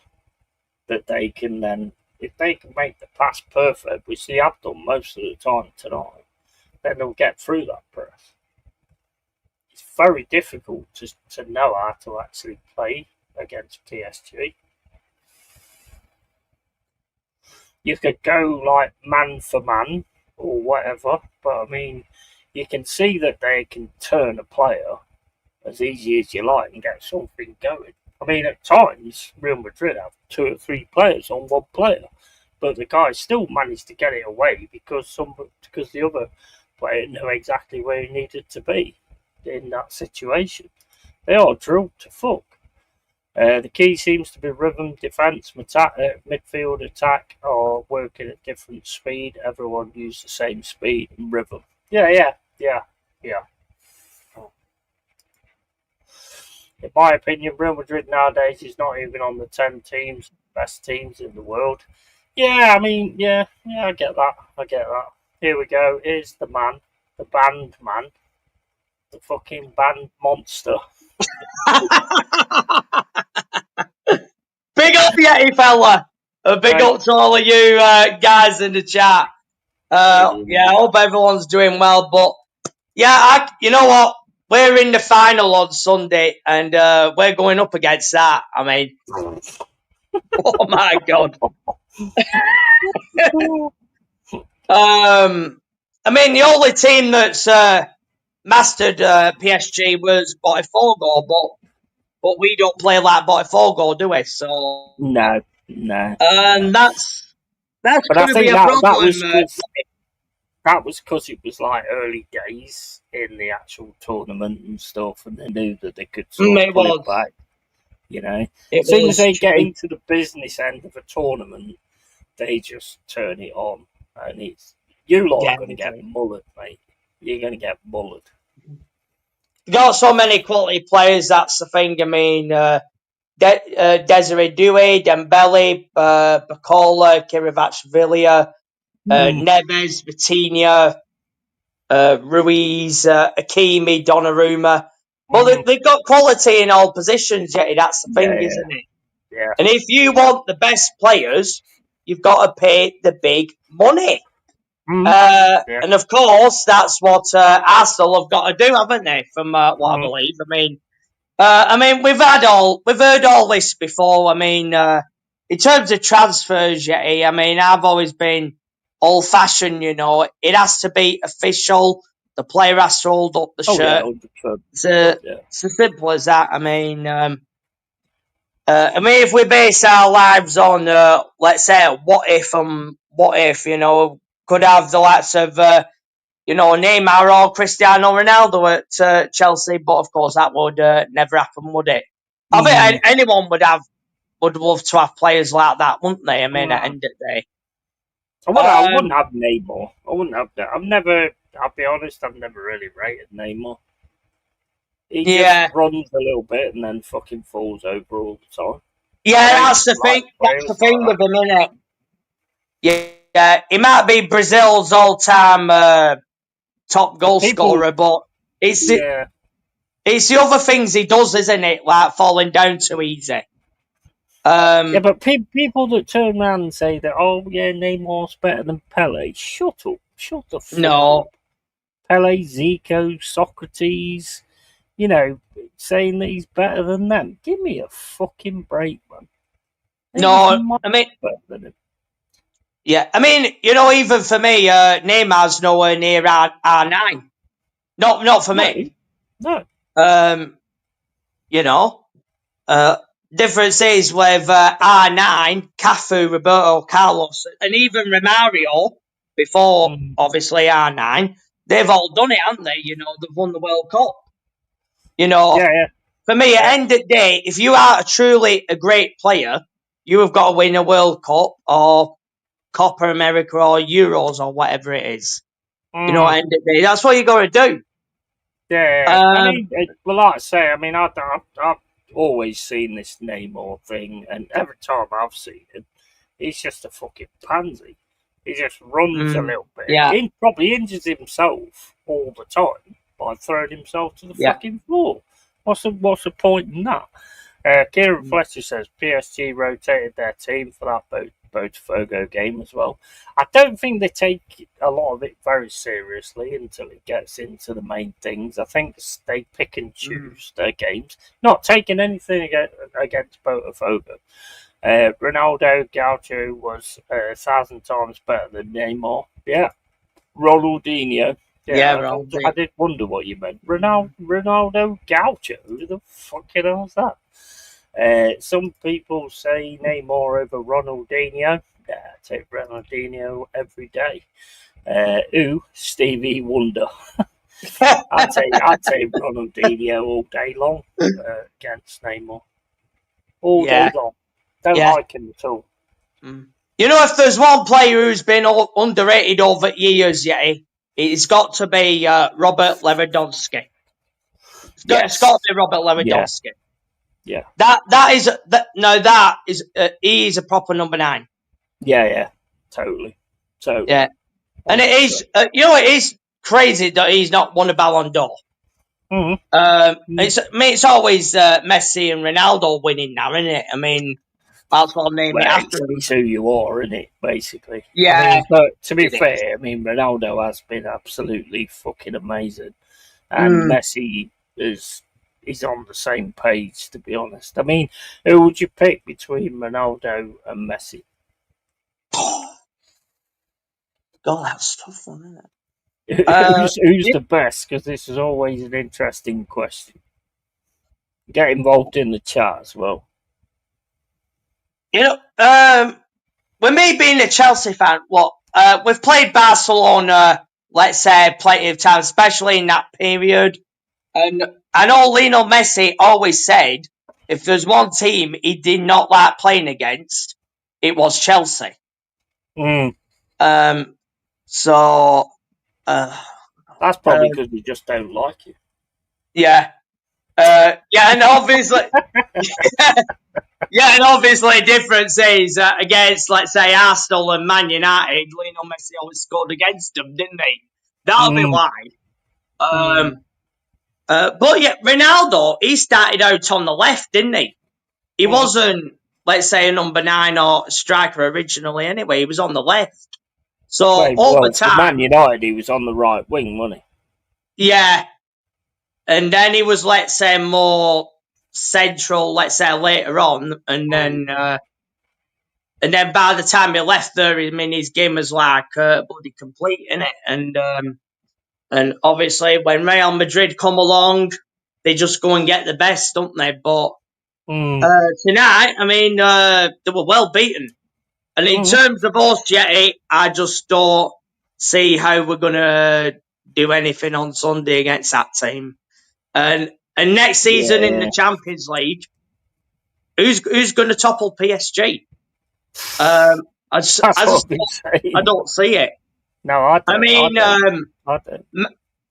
that they can then, if they can make the pass perfect, which they have done most of the time tonight, then they'll get through that press. It's very difficult to know how to actually play against PSG. You could go like man for man or whatever, but I mean, you can see that they can turn a player as easy as you like and get something going. I mean, at times, Real Madrid have 2 or 3 players on one player, but the guy still managed to get it away because the other player knew exactly where he needed to be in that situation. They are drilled to fuck. The key seems to be rhythm, defence, midfield, attack, or working at different speed. Everyone use the same speed and rhythm. Yeah. In my opinion, Real Madrid nowadays is not even on the 10 teams, best teams in the world. Yeah, I mean, yeah, I get that. Here we go. Here's the man, the band man, the fucking band monster. Big up, Yeti fella. Big Hey, up to all of you guys in the chat. Yeah, I hope everyone's doing well. But yeah, you know what? We're in the final on Sunday, and we're going up against that. I mean, oh my god. I mean, the only team that's mastered PSG was Botafogo, but we don't play like Botafogo, do we? So no. that's But I going to be think a that problem. was because it was like early days in the actual tournament and stuff, and they knew that they could sort of It pull was. it back. You know, It as soon as was they get true. into the business end of a tournament, they just turn it on, and you lot are Yeah, going to get mullered, mate. You're going to get mullered. got so many quality players. That's the thing. I mean, Desiree Doué, Dembele, Bacola, Kirivachvilia, Neves, Vitinha, Ruiz, Hakimi, Donnarumma. Well, they've got quality in all positions, yet that's the thing, Yeah, isn't it? yeah. And if you want the best players, you've got to pay the big money. Yeah. And of course, that's what Arsenal have got to do, haven't they? From what I believe. I mean, we've heard all this before. I mean, in terms of transfers, Yeti, I mean, I've always been old fashioned. You know, it has to be official. The player has to hold up the Oh yeah, shirt. 100%. Yeah. It's as simple as that. I mean, if we base our lives on, let's say, what if, you know, could have the likes of, you know, Neymar or Cristiano Ronaldo at Chelsea, but of course that would never happen, would it? I think anyone would love to have players like that, wouldn't they? I mean, at the end of the day. I wouldn't have Neymar. I wouldn't have that. I'll be honest, I've never really rated Neymar. He just runs a little bit and then fucking falls over all the time. Yeah, that's the thing. That's the thing with him, isn't it? Yeah, he might be Brazil's all-time top goal scorer, but it's the other things he does, isn't it? Like falling down too easy. Yeah, but people that turn around and say that, oh yeah, Neymar's better than Pele. Shut up. Shut the fuck up. Pele, Zico, Socrates, you know, saying that he's better than them. Give me a fucking break, man. No, I mean, yeah, I mean, you know, even for me, Neymar's nowhere near R9. Not for me. No. You know, difference is with R9, Cafu, Roberto Carlos, and even Romario before obviously R9. They've all done it, haven't they? You know, they've won the World Cup. You know, for me, at the end of the day, if you are truly a great player, you have got to win a World Cup or Copa America or Euros or whatever it is. You know, at the end of the day, that's what you got to do. Yeah, I mean, well, like I say, I mean, I've always seen this Neymar thing, and every time I've seen him, he's just a fucking pansy. He just runs a little bit. Yeah. He probably injures himself all the time by throwing himself to the fucking floor. What's the point in that? Kieran Fletcher says PSG rotated their team for that Botafogo game as well. I don't think they take a lot of it very seriously until it gets into the main things. I think they pick and choose their games, not taking anything against Botafogo. Ronaldo Gaucho was 1,000 times better than Neymar. Yeah. Ronaldinho. Yeah, I did wonder what you meant. Ronaldo Gaucho? Who the fucking hell's that? Some people say Neymar over Ronaldinho. Yeah, I take Ronaldinho every day. Stevie Wonder. I'd say Ronaldinho all day long against Neymar. All Yeah. day long. Don't Yeah. like him at all. You know, if there's one player who's been underrated over years, it's got to be Robert Lewandowski. It's got to be Robert Lewandowski. Yeah. That is he is a proper number 9. Yeah. Totally. Yeah. And it is, it is crazy that he's not won a Ballon d'Or. It's always Messi and Ronaldo winning now, isn't it? I mean, that's what I'll name it after. It's who you are, isn't it? Basically. Yeah. I mean, but to be fair, I mean, Ronaldo has been absolutely fucking amazing, and Messi is on the same page. To be honest, I mean, who would you pick between Ronaldo and Messi? God, that's a tough one, isn't it? Who's the best? Because this is always an interesting question. Get involved in the chat as well. You know, with me being a Chelsea fan, we've played Barcelona, let's say, plenty of times, especially in that period. And I know Lionel Messi always said if there's one team he did not like playing against, it was Chelsea. So that's probably because we just don't like you. Yeah. And obviously, and obviously, difference is against, let's say, Arsenal and Man United. Lionel Messi always scored against them, didn't he? That'll be why. But yeah, Ronaldo, he started out on the left, didn't he? He wasn't, let's say, a number 9 or a striker originally. Anyway, he was on the left. So over time, Man United, he was on the right wing, wasn't he? Yeah. And then he was, let's say, more central, let's say, later on. And then by the time he left there, I mean, his game was like bloody complete, innit? And obviously, when Real Madrid come along, they just go and get the best, don't they? But tonight, I mean, they were well beaten. And in terms of us, Yeti, I just don't see how we're going to do anything on Sunday against that team. And next season in the Champions League, who's going to topple PSG? I don't see it. No, I don't. I mean, I don't.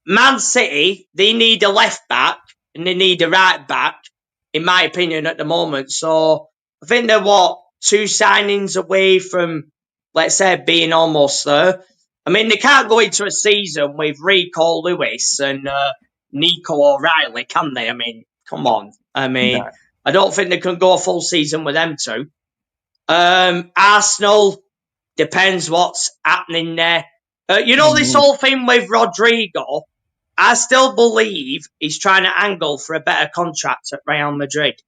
Man City, they need a left back and they need a right back, in my opinion, at the moment. So I think they're 2 signings away from, let's say, being almost there. I mean, they can't go into a season with Rico Lewis and Nico O'Reilly, can they? I mean, come on. I mean, I don't think they can go a full season with them two. Arsenal, depends what's happening there. This whole thing with Rodrigo, I still believe he's trying to angle for a better contract at Real Madrid.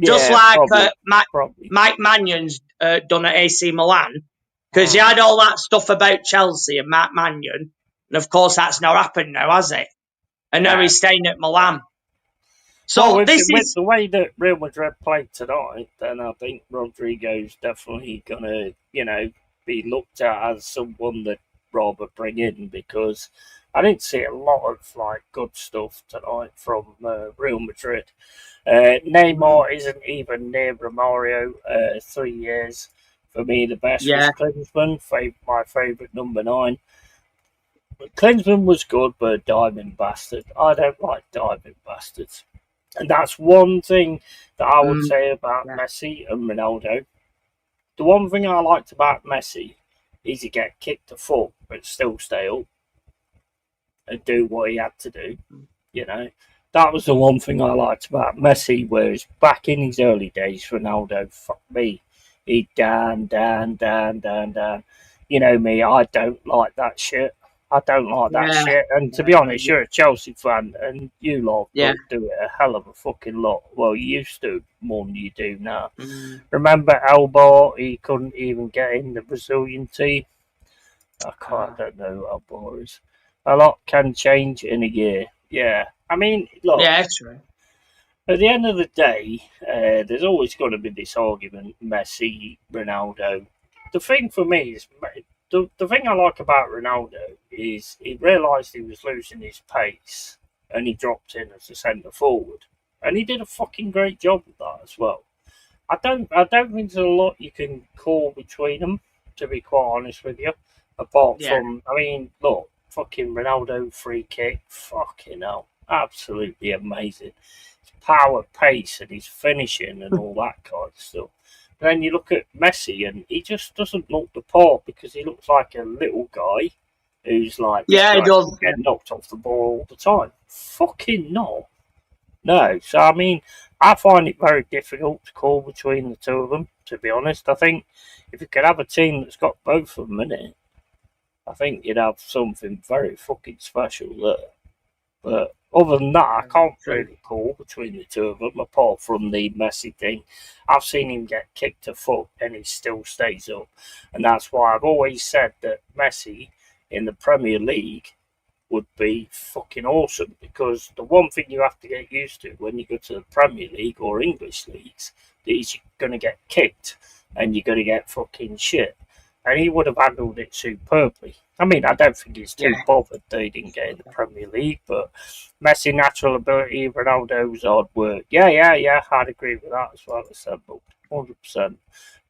Just like Mike Magnon's done at AC Milan. Because he had all that stuff about Chelsea and Mike Magnon. And of course, that's not happened now, has it? And now he's staying at Milan. So with the way that Real Madrid played tonight, then I think Rodrigo's definitely going to, be looked at as someone that rather bring in, because I didn't see a lot of good stuff tonight from Real Madrid. Neymar isn't even near Romario. 3 years for me, the best was Klinsmann, my favourite number 9. Klinsmann was good, but a diving bastard. I don't like diving bastards. And that's one thing that I would say about Messi and Ronaldo. The one thing I liked about Messi is he get kicked a foot, but still stay up and do what he had to do. That was the one thing I liked about Messi, whereas back in his early days, Ronaldo, fuck me, he'd down. You know me, I don't like that shit. I don't like that shit. And to be honest, you're a Chelsea fan, and you lot do it a hell of a fucking lot. Well, you used to more than you do now. Remember Elba? He couldn't even get in the Brazilian team. I don't know who Elba is. A lot can change in a year. Yeah. I mean, look. Yeah, that's right. At the end of the day, there's always going to be this argument, Messi, Ronaldo. The thing for me is the thing I like about Ronaldo is he realised he was losing his pace and he dropped in as a centre forward. And he did a fucking great job of that as well. I don't think there's a lot you can call between them, to be quite honest with you. Apart from, I mean, look, fucking Ronaldo free kick, fucking hell, absolutely amazing. His power, pace, and his finishing and all that kind of stuff. But then you look at Messi, and he just doesn't look the part because he looks like a little guy who's like, this Yeah, he guy's does. get knocked off the ball all the time. Fucking not. No, so I mean, I find it very difficult to call between the two of them. To be honest, I think if you could have a team that's got both of them in it, I think you'd have something very fucking special there. But other than that, I can't really call between the two of them, apart from the Messi thing. I've seen him get kicked a foot and he still stays up. And that's why I've always said that Messi in the Premier League would be fucking awesome, because the one thing you have to get used to when you go to the Premier League or English leagues is you're going to get kicked and you're going to get fucking shit. And he would have handled it superbly. I mean, I don't think he's too bothered that he didn't get in the Premier League, but Messi, natural ability, Ronaldo's hard work. Yeah, I'd agree with that as well, assembled. 100%.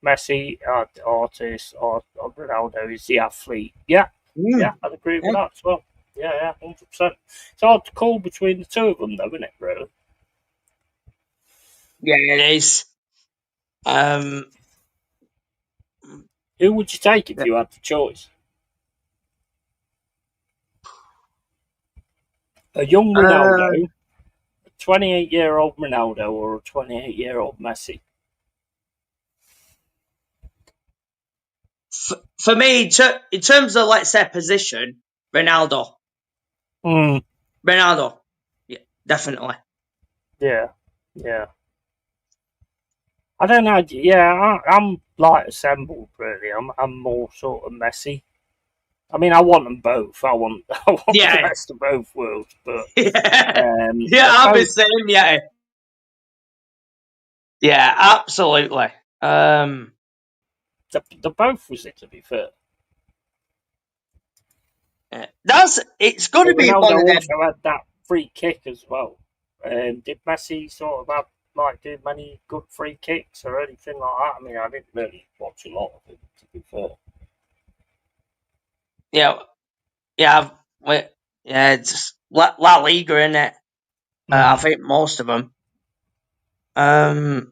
Messi, artist, or Ronaldo is the athlete. Yeah, I'd agree with that as well. Yeah, 100%. It's hard to call between the two of them, though, isn't it, really? Yeah, it is. Who would you take if you had the choice? A young Ronaldo, a 28-year-old Ronaldo, or a 28-year-old Messi? For me, in terms of, let's say, position, Ronaldo. Ronaldo. Yeah, definitely. Yeah. I don't know. Yeah, I'm like assembled, really. I'm more sort of Messi. I mean, I want them both. I want the best of both worlds, but I'll be saying yeah, absolutely. the both was it, to be fair. It's going to be Ronaldo one of them. also had that free kick as well. Did Messi sort of have do many good free kicks or anything like that? I mean, I didn't really watch a lot of it, to be fair. It's La Liga, isn't it? I think most of them. But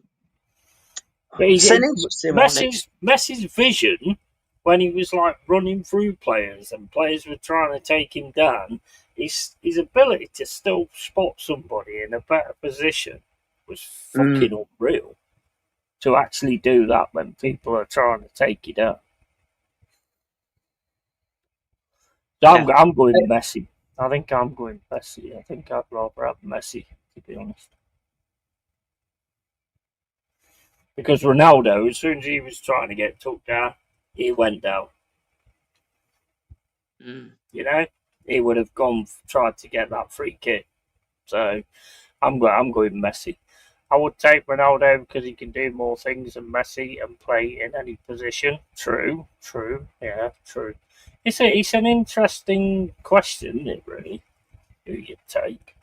Messi's vision when he was like running through players and players were trying to take him down, his ability to still spot somebody in a better position was fucking unreal. To actually do that when people are trying to take you down. So I'm going Messi. I think I'm going Messi. I think I'd rather have Messi, to be honest. Because Ronaldo, as soon as he was trying to get took down, he went down. You know, he would have tried to get that free kick. So I'm going Messi. I would take Ronaldo because he can do more things than Messi and play in any position. True. Yeah, true. It's an interesting question, isn't it, really? Who you take?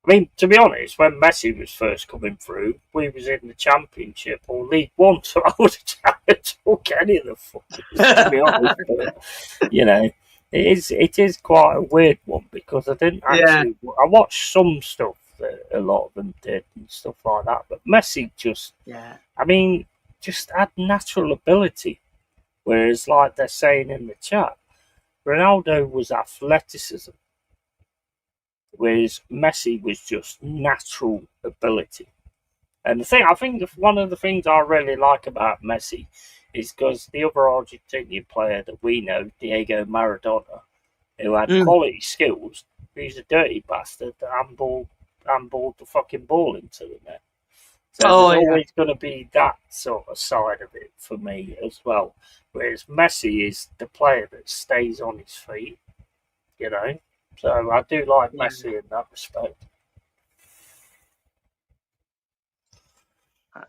I mean, to be honest, when Messi was first coming through, we was in the Championship or League One, so I would have took any of the fuckers, to be honest. But, you know, it is quite a weird one because I didn't actually. I watched some stuff that a lot of them did and stuff like that, but Messi just, I mean, just had natural ability. Whereas, like they're saying in the chat, Ronaldo was athleticism, whereas Messi was just natural ability. And I think one of the things I really like about Messi is because the other Argentinian player that we know, Diego Maradona, who had quality skills, he's a dirty bastard that handballed the fucking ball into the net. So there's always going to be that sort of side of it for me as well. Whereas Messi is the player that stays on his feet, you know. So I do like Messi in that respect.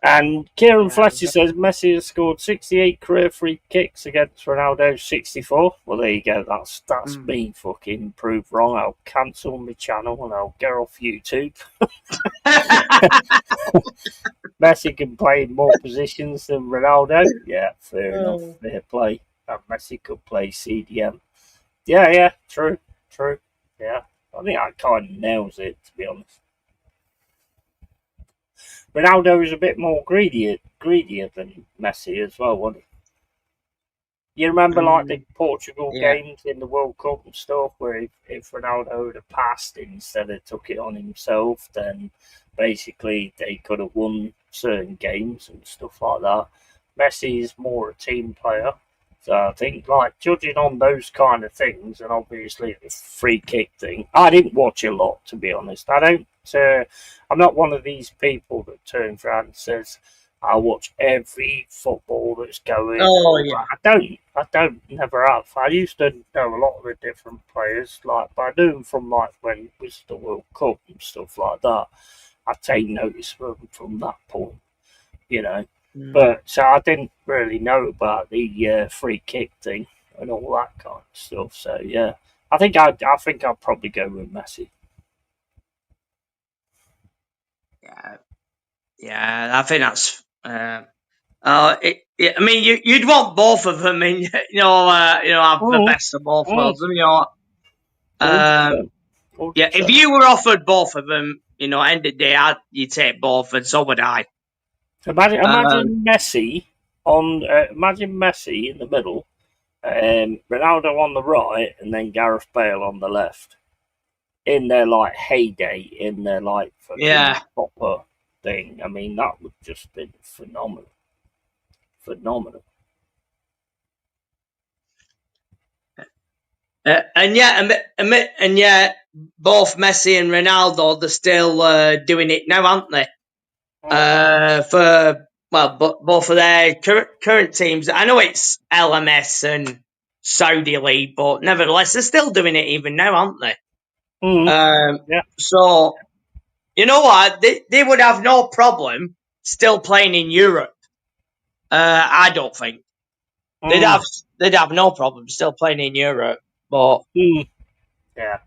And Kieran Yeah. Fletcher says Messi has scored 68 career free kicks against Ronaldo's 64. Well, there you go. That's me fucking proved wrong. I'll cancel my channel and I'll get off YouTube. Messi can play in more positions than Ronaldo. Yeah, fair enough. Fair play. And Messi could play CDM. Yeah, true. Yeah, I think that kind of nails it, to be honest. Ronaldo is a bit more greedier than Messi as well, wasn't he? You remember like the Portugal Yeah. games in the World Cup and stuff, where if Ronaldo had have passed instead of took it on himself, then basically they could have won certain games and stuff like that. Messi is more a team player. So I think, like, judging on those kind of things, and obviously the free kick thing, I didn't watch a lot, to be honest. I don't. I'm not one of these people that turns around and says, "I watch every football that's going." Oh yeah. I don't. Never have. I used to know a lot of the different players, like, but I knew them from like when it was the World Cup and stuff like that. I take notice of them from that point, you know. But so I didn't really know about the free kick thing and all that kind of stuff. So yeah, I think I'd probably go with Messi. Yeah. I think that's. I mean, you'd want both of them, and have the best of both worlds. You know, 100%. yeah. If you were offered both of them, end of the day, you take both, and so would I. Imagine Messi imagine Messi in the middle, Ronaldo on the right, and then Gareth Bale on the left. In their like heyday, in their like fucking proper thing. I mean, that would just been phenomenal. And yet, both Messi and Ronaldo, they're still doing it now, aren't they? Both of their current teams. I know it's LMS and Saudi League, but nevertheless, they're still doing it even now, aren't they? Yeah. So, you know what? They would have no problem still playing in Europe. I don't think they'd have no problem still playing in Europe. But yeah.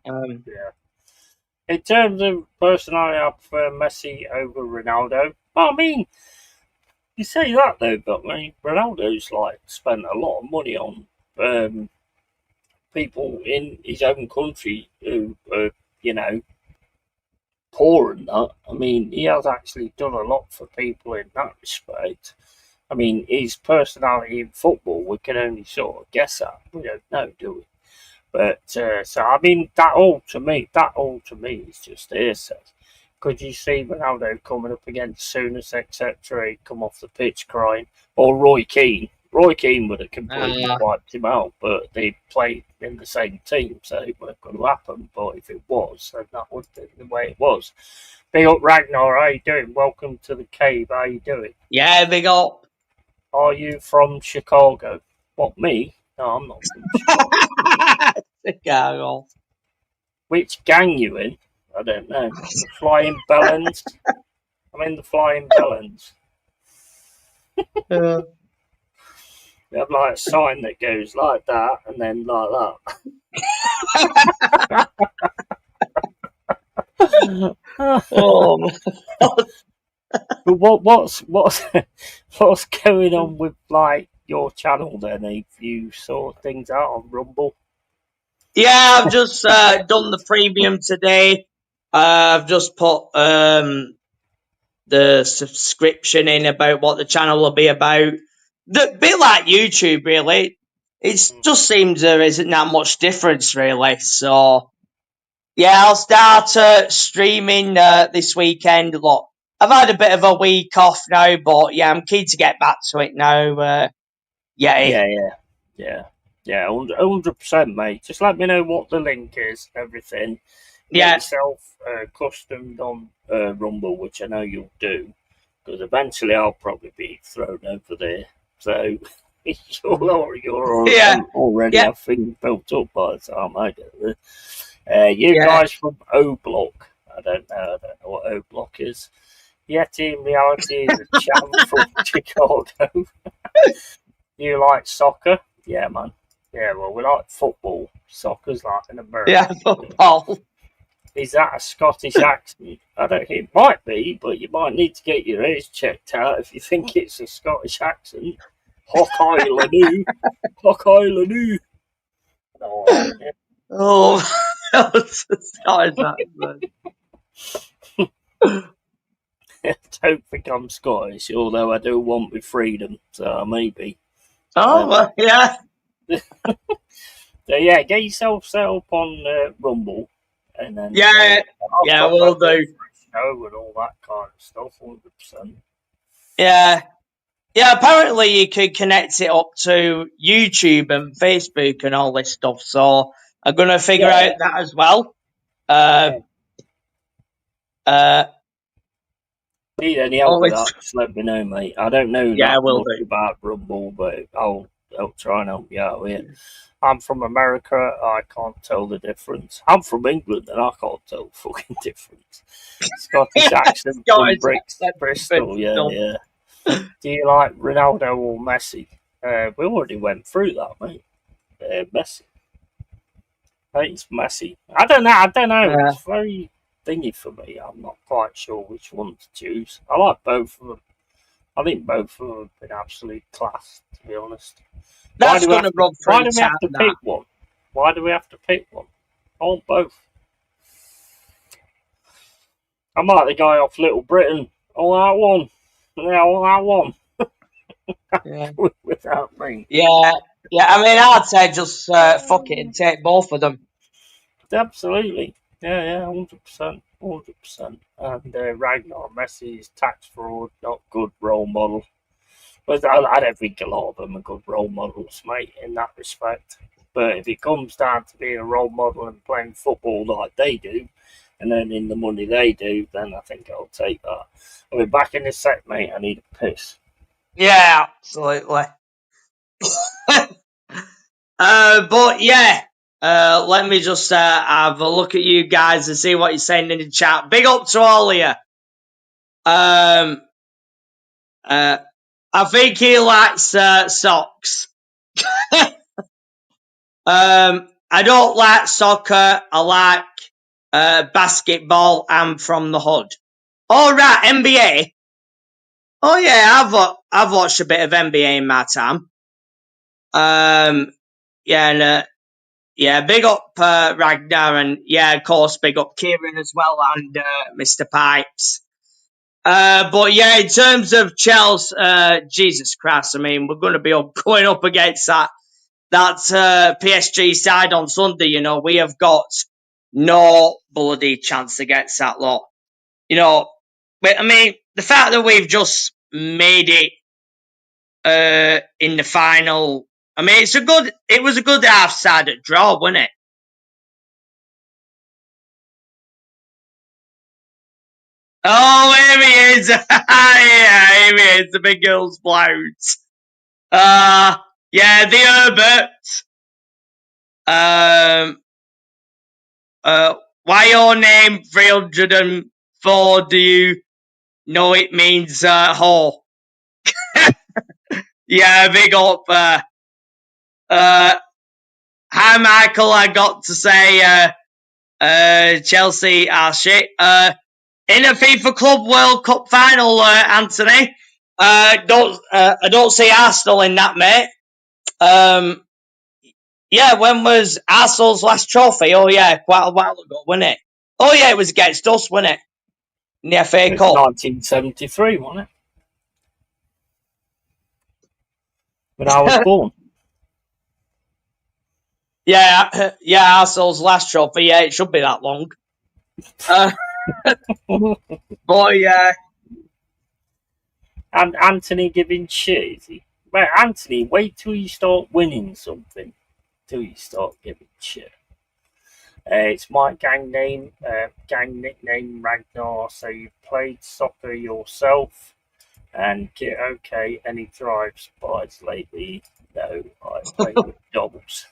In terms of personality, I prefer Messi over Ronaldo. I mean, you say that though, but I mean, Ronaldo's like spent a lot of money on people in his own country who are, poor and that. I mean, he has actually done a lot for people in that respect. I mean, his personality in football, we can only sort of guess at. We don't know, do we? But so I mean, that all to me is just hearsay. Could you see Ronaldo coming up against Souness, etc.? He'd come off the pitch crying, or Roy Keane. Roy Keane would have completely wiped him out, but they played in the same team, so it wasn't going to happen. But if it was, then that would be the way it was. Big up, Ragnar. How you doing? Welcome to the cave. How you doing? Yeah, big up. Are you from Chicago? What, me? No, I'm not from Chicago. Chicago. Which gang you in? I don't know. The Flying Bellends? I'm in the Flying Bellends. We have like a sign that goes like that and then like that. But what's going on with like your channel then? If you sort things out on Rumble? Yeah, I've just done the premium today. I've just put the subscription in about what the channel will be about. The bit like YouTube, really. It just seems there isn't that much difference, really. So, yeah, I'll start streaming this weekend. Look, I've had a bit of a week off now, but yeah, I'm keen to get back to it now. Yeah, 100%, mate. Just let me know what the link is, everything. Get yourself customed on Rumble, which I know you'll do, because eventually I'll probably be thrown over there. So you're already have things built up by the time I get there. You guys from O Block, I don't know what O Block is. Yeti in reality is a chap from Chicago. You like soccer? Yeah, man. Yeah, well, we like football. Soccer's like an Yeah, American. football. Is that a Scottish accent? I don't. It might be, but you might need to get your ears checked out if you think it's a Scottish accent. Hock Island, Hock Island. All right. Yeah. Oh, that was a Scottish accent. I don't think I'm Scottish, although I do want my freedom, so maybe. Oh, well, yeah. So yeah, get yourself set up on Rumble, and then Yeah, I'll yeah, come we'll back do. for a show and all that kind of stuff, 100%. Yeah. Yeah, apparently you could connect it up to YouTube and Facebook and all this stuff, so I'm going to figure out that as well. Need any help with Always, that, just let me know, mate. I don't know yeah, that will much do. about Rumble, but I'll try and help you out with it. I'm from America, I can't tell the difference. I'm from England and I can't tell the fucking difference. Scottish accent from Scottish accent, Bristol, yeah, Bristol. yeah. Do you like Ronaldo or Messi? We already went through that, mate. Messi. I think it's Messi. I don't know. Yeah. It's very thingy for me. I'm not quite sure which one to choose. I like both of them. I think both of them have been absolute class, to be honest. That's going to run Why through do we have to time, pick one? Why do we have to pick one? I want both. I'm like the guy off Little Britain. I want that one. Yeah, I want that that. Yeah. one. Without me. Yeah, yeah. I mean, I'd say just fuck it and take both of them. Absolutely. Yeah, 100%. 100%. And Ragnar Messi's tax fraud, not good role model. But I don't think a lot of them are good role models, mate, in that respect. But if it comes down to being a role model and playing football like they do, and earning the money they do, then I think I'll take that. I'll be back in a sec, mate. I need a piss. Yeah, absolutely. But yeah, let me just have a look at you guys and see what you're saying in the chat. Big up to all of you. I think he likes socks. I don't like soccer. I like basketball. I'm from the hood. All right, NBA. Oh yeah, I've watched a bit of NBA in my time. Yeah, and yeah, big up Ragnar, and yeah, of course, big up Kieran as well, and Mr. Pipes. But yeah, in terms of Chelsea, Jesus Christ, I mean, we're going to be going up against that PSG side on Sunday. You know, we have got no bloody chance against that lot. You know, but I mean, the fact that we've just made it in the final. I mean, it was a good half-sided draw, wasn't it? Oh, here he is. Yeah, here he is, the big girl's blout. Yeah, the Herbert. Why your name 304? Do you know it means whore? Yeah, big up. Hi, Michael. I got to say, Chelsea are shit. In a FIFA Club World Cup final, Anthony. I don't see Arsenal in that, mate. Yeah, when was Arsenal's last trophy? Oh yeah, quite a while ago, wasn't it? Oh yeah, it was against us, wasn't it? In the FA It's Cup. 1973, wasn't it? When I was born. Yeah, Arsenal's last trophy. Yeah, it should be that long. But yeah. And Anthony giving shit, is he? Well, Anthony, wait till you start winning something. Till you start giving shit. It's my gang nickname Ragnar. So you played soccer yourself, and okay, any drives bys lately? No, I play with doubles.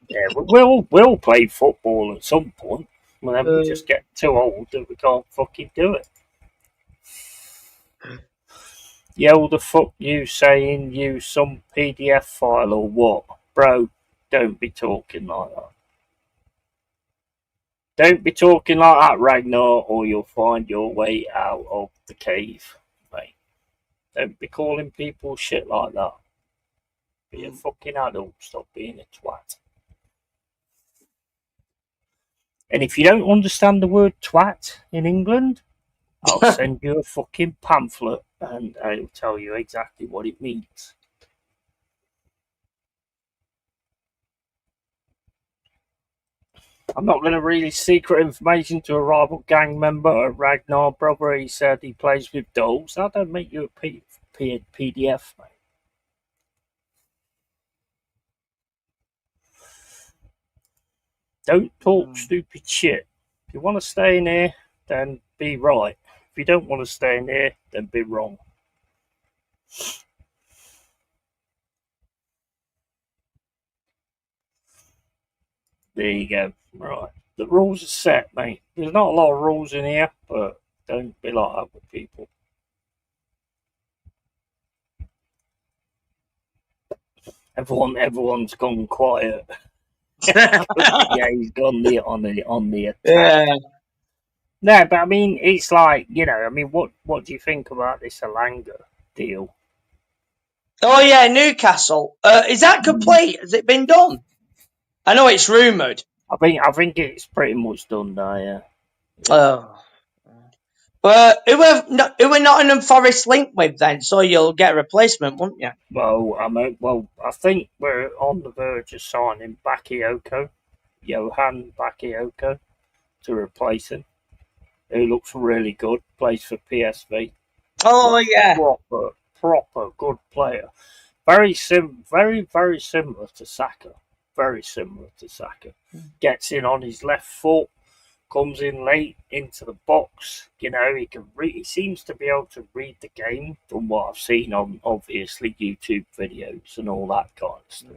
Yeah, we'll play football at some point. Well, then we just get too old that we can't fucking do it. Yo, the fuck you saying use some PDF file or what? Bro, don't be talking like that. Don't be talking like that, Ragnar, or you'll find your way out of the cave, mate. Don't be calling people shit like that. Be a fucking adult, stop being a twat. And if you don't understand the word twat in England, I'll send you a fucking pamphlet and I'll tell you exactly what it means. I'm not going to release secret information to a rival gang member, a Ragnar brother. He said he plays with dolls. That don't make you a PDF, mate. Don't talk stupid shit. If you want to stay in here, then be right. If you don't want to stay in here, then be wrong. There you go. Right. The rules are set, mate. There's not a lot of rules in here, but don't be like that with people. Everyone's gone quiet. Yeah, he's gone on the attack. Yeah. No, but I mean, it's like, you know, I mean, what do you think about this Alanga deal? Oh yeah, Newcastle. Is that complete? Has it been done? I know it's rumoured. I think it's pretty much done now. Yeah. Oh. Well, who are Nottingham Forest linked with then? So you'll get a replacement, won't you? Well, I think we're on the verge of signing Bakayoko, Johan Bakayoko, to replace him. Who looks really good. Plays for PSV. Oh yeah. Proper good player. Very very similar to Saka. Very similar to Saka. Gets in on his left foot, comes in late into the box. You know, he seems to be able to read the game from what I've seen on obviously YouTube videos and all that kind of stuff.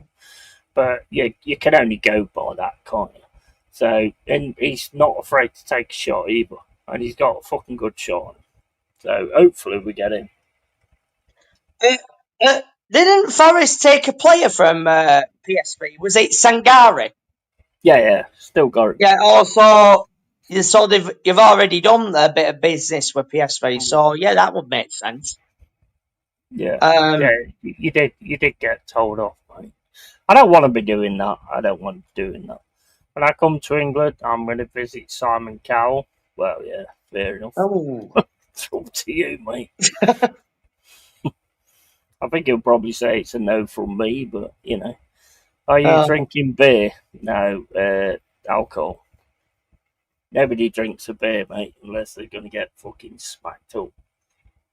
But you can only go by that, can't you? So, and he's not afraid to take a shot either, and he's got a fucking good shot on him. So hopefully we get him. Didn't Forest take a player from PSV? Was it Sangari? Yeah, still got it. Yeah. Also, you've already done a bit of business with PSV, so yeah, that would make sense. Yeah, you did get told off, mate. I don't want to be doing that. I don't want to be doing that. When I come to England, I'm going to visit Simon Cowell. Well, yeah, fair enough. Oh. It's up to you, mate. I think he'll probably say it's a no from me, but, you know. Are you drinking beer? No, alcohol. Nobody drinks a beer, mate, unless they're going to get fucking smacked up.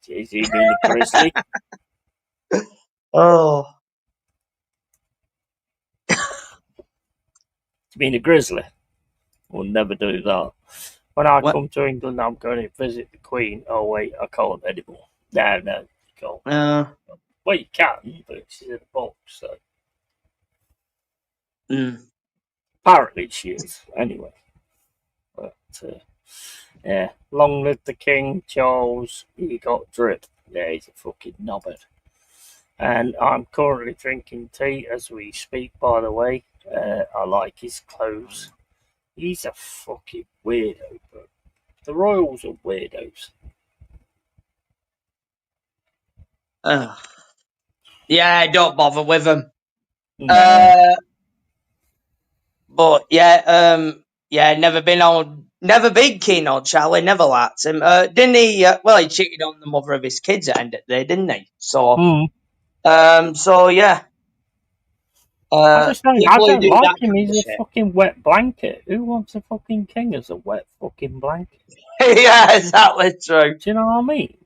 Jeez, you mean a grizzly? Oh. You mean a grizzly? We'll never do that. When I come to England, I'm going to visit the Queen. Oh, wait, I can't anymore. No, you can't. Well, you can, but she's in a box, so. Apparently she is, anyway. But, yeah. Long live the King, Charles. He got drip. Yeah, he's a fucking knobhead. And I'm currently drinking tea as we speak, by the way. I like his clothes. He's a fucking weirdo, but the Royals are weirdos. Yeah, don't bother with them. No. But yeah, never been keen on Charlie. Never liked him. Didn't he? He cheated on the mother of his kids at the end of the day, didn't he? So, so yeah. I don't like him. He's shit. a fucking wet blanket. Who wants a fucking king as a wet fucking blanket? Yeah, exactly true. Do you know what I mean?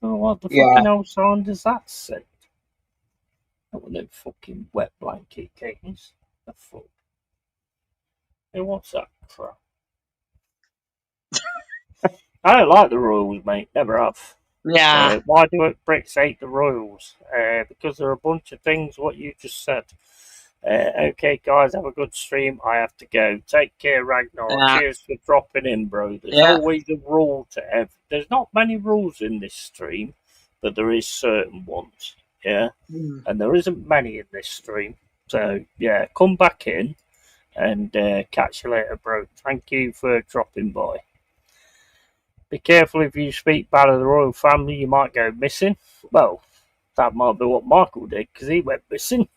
What the fucking hell song does that say? I want no fucking wet blanket kings. The fuck? Who wants that crap? I don't like the Royals, mate. Never have. Yeah. Why do Brits hate the Royals? Because they're a bunch of things what you just said. Okay, guys, have a good stream. I have to go. Take care, Ragnar. Yeah. Cheers for dropping in, bro. There's Yeah. always a rule to every. There's not many rules in this stream, but there is certain ones. Yeah, and there isn't many in this stream. So yeah, come back in and catch you later, bro. Thank you for dropping by. Be careful if you speak bad of the royal family, you might go missing. Well, that might be what Michael did because he went missing.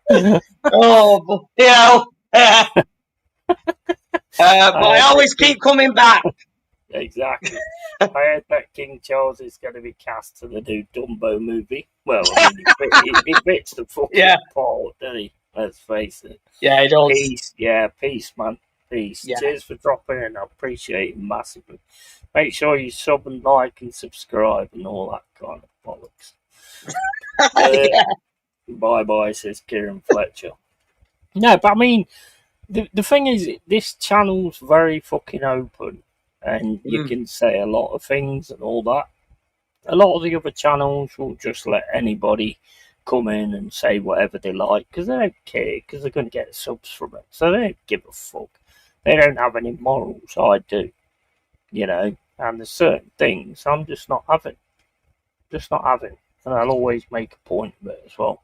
Oh, but, but I always keep coming back. Exactly. I heard that King Charles is going to be cast to the new Dumbo movie. Well, I mean, he fits the fucking part, doesn't he? Let's face it. Yeah, it does. Peace. Yeah, peace, man. Peace. Yeah. Cheers for dropping in. I appreciate it massively. Make sure you sub and like and subscribe and all that kind of bollocks. Bye bye, says Kieran Fletcher. No, but I mean, the thing is, this channel's very fucking open, and you can say a lot of things and all that. A lot of the other channels will just let anybody come in and say whatever they like because they don't care because they're going to get subs from it. So they don't give a fuck. They don't have any morals. I do, and there's certain things I'm just not having. Just not having. And I'll always make a point of it as well.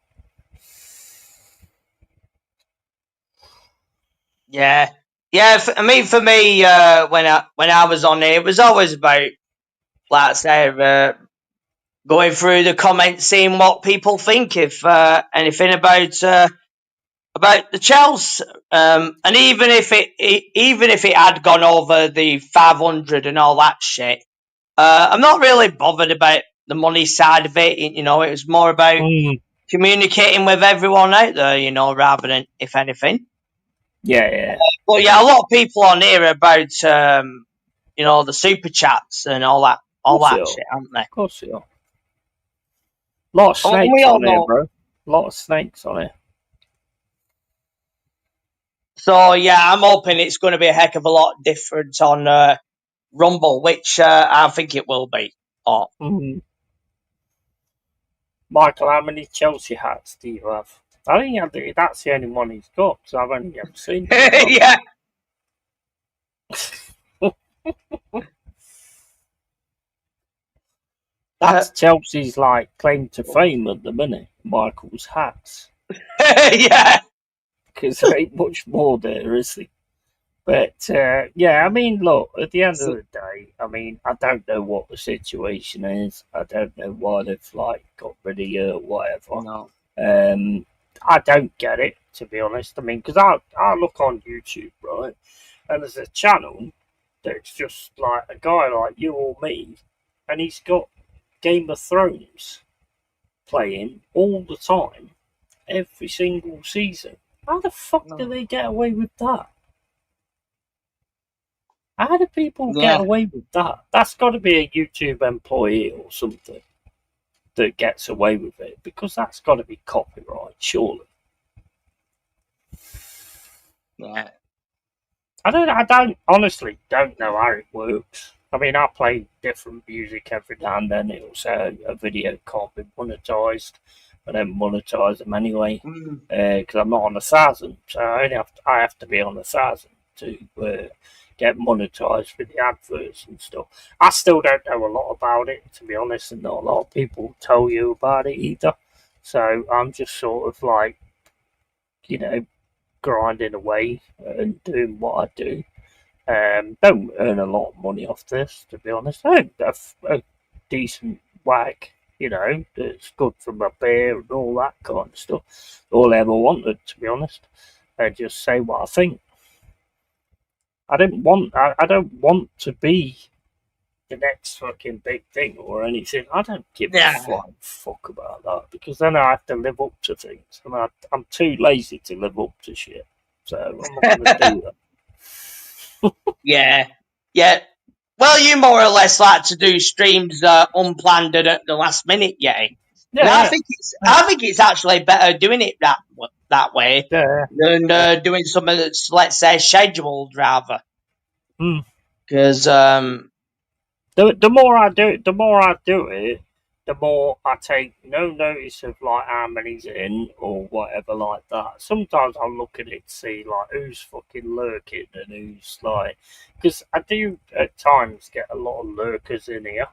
Yeah. Yeah, for me, when I was on here, it was always about, like I say, going through the comments, seeing what people think, if anything about the Chelsea, and even if it had gone over the 500 and all that shit, I'm not really bothered about the money side of it. It was more about communicating with everyone out there, rather than, if anything. Yeah. But yeah, a lot of people on here about the super chats and all that shit, aren't they? Of course they are. A lot of snakes on here, bro. A lot of snakes on here. So yeah, I'm hoping it's going to be a heck of a lot different on Rumble, which I think it will be. Oh. Michael, how many Chelsea hats do you have? I think that's the only one he's got, so I've only ever seen it. Yeah. That's Chelsea's claim to fame at the minute, Michael's hats. Yeah. Because there ain't much more there, is there? But yeah, I mean, look, at the end of the day, I mean, I don't know what the situation is. I don't know why they've got rid of you or whatever. No. I don't get it, to be honest. I mean, because I look on YouTube, right, and there's a channel that's just like a guy like you or me, and he's got Game of Thrones playing all the time, every single season. How the fuck do they get away with that? How do people get away with that? That's got to be a YouTube employee or something that gets away with it, because that's got to be copyright, surely. Yeah. I honestly don't know how it works. I mean, I play different music every now and then. It'll say a video can't be monetized. I don't monetize them anyway because I'm not on 1,000. So I have to be on 1,000 to get monetized for the adverts and stuff. I still don't know a lot about it, to be honest, and not a lot of people tell you about it either. So I'm just sort of grinding away and doing what I do. Don't earn a lot of money off this, to be honest. I have a decent whack, that's good for my beer and all that kind of stuff. All I ever wanted, to be honest. I just say what I think. I don't want to be the next fucking big thing or anything. I don't give a flying fuck about that, because then I have to live up to things, and I'm too lazy to live up to shit. So I'm not going to do that. Yeah. Well, you more or less like to do streams unplanned and at the last minute, yeah. I think it's actually better doing it that way than doing something that's, let's say, scheduled rather. Because the more I do it, the more I take no notice of like how many's in or whatever like that. Sometimes I'll look at it to see like who's fucking lurking and who's like, because I do at times get a lot of lurkers in here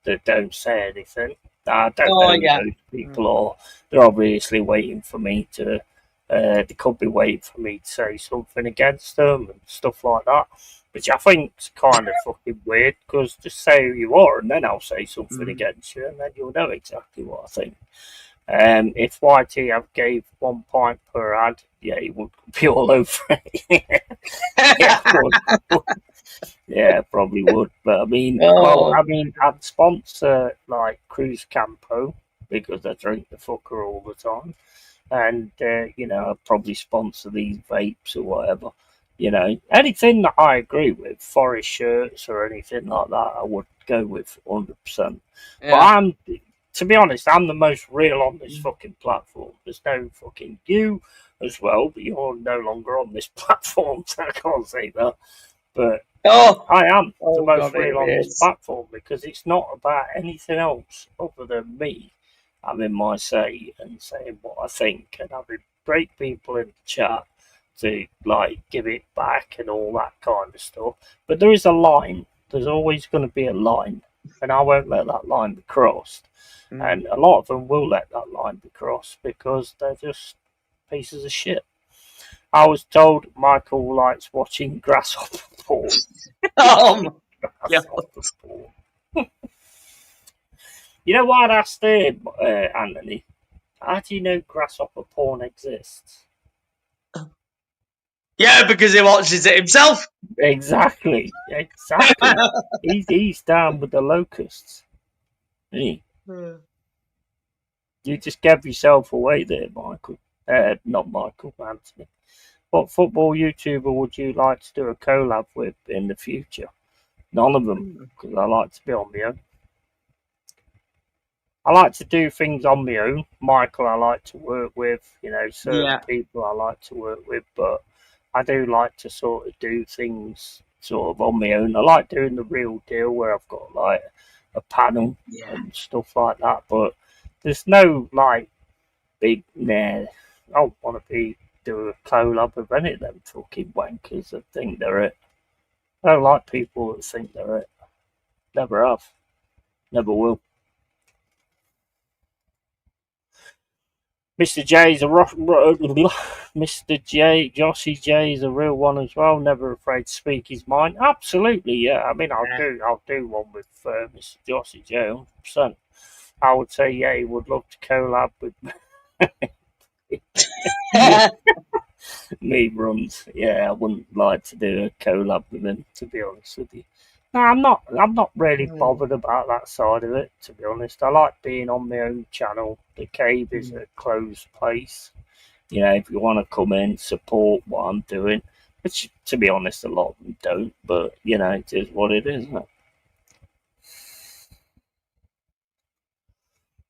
that don't say anything. I don't Oh, know who yeah. those people are. They're obviously waiting for me to. They could be waiting for me to say something against them and stuff like that, which I think's kind of fucking weird. Because just say who you are, and then I'll say something against you, and then you'll know exactly what I think. If YT have gave 1 pint per ad, yeah, he would be all over it. Yeah, yeah, probably would. But I mean, Oh. I'd sponsor like Cruise Campo because I drink the fucker all the time, and I'd probably sponsor these vapes or whatever. Anything that I agree with, forest shirts or anything like that, I would go with 100%. But to be honest, I'm the most real on this fucking platform. There's no fucking you as well, but you're no longer on this platform, so I can't say that. But I am the most God, real on it this is. platform because it's not about anything else other than me having my say and saying what I think and having great people in the chat to like give it back and all that kind of stuff. But there is a line. There's always going to be a line, and I won't let that line be crossed. And a lot of them will let that line be crossed because they're just pieces of shit. I was told Michael likes watching grasshopper porn. Yeah. Grasshopper porn. You know what I asked him, Anthony? How do you know grasshopper porn exists? Yeah, because he watches it himself. Exactly. He's down with the locusts. Isn't he? You just gave yourself away there, Michael. Not Michael, Anthony. What football YouTuber would you like to do a collab with in the future? None of them, because I like to be on my own. I like to do things on my own. Michael, I like to work with, certain people I like to work with, but I do like to sort of do things sort of on my own. I like doing the real deal where I've got like a panel and stuff like that, but there's no like big, I don't want to do a collab with any of them fucking wankers that think they're it. I don't like people that think they're it. Never have. Never will. Mr. J is Mr. J, Joshy J is a real one as well. Never afraid to speak his mind. Absolutely, yeah. I mean, I'll do one with Mr. Joshy J, 100%. I would say, yeah, he would love to collab with me. Runs. Yeah, I wouldn't like to do a collab with him, to be honest with you. No, I'm not really bothered about that side of it, to be honest. I like being on my own channel. The cave is a closed place. If you want to come in, support what I'm doing, which, to be honest, a lot of them don't, but, it is what it is, isn't it?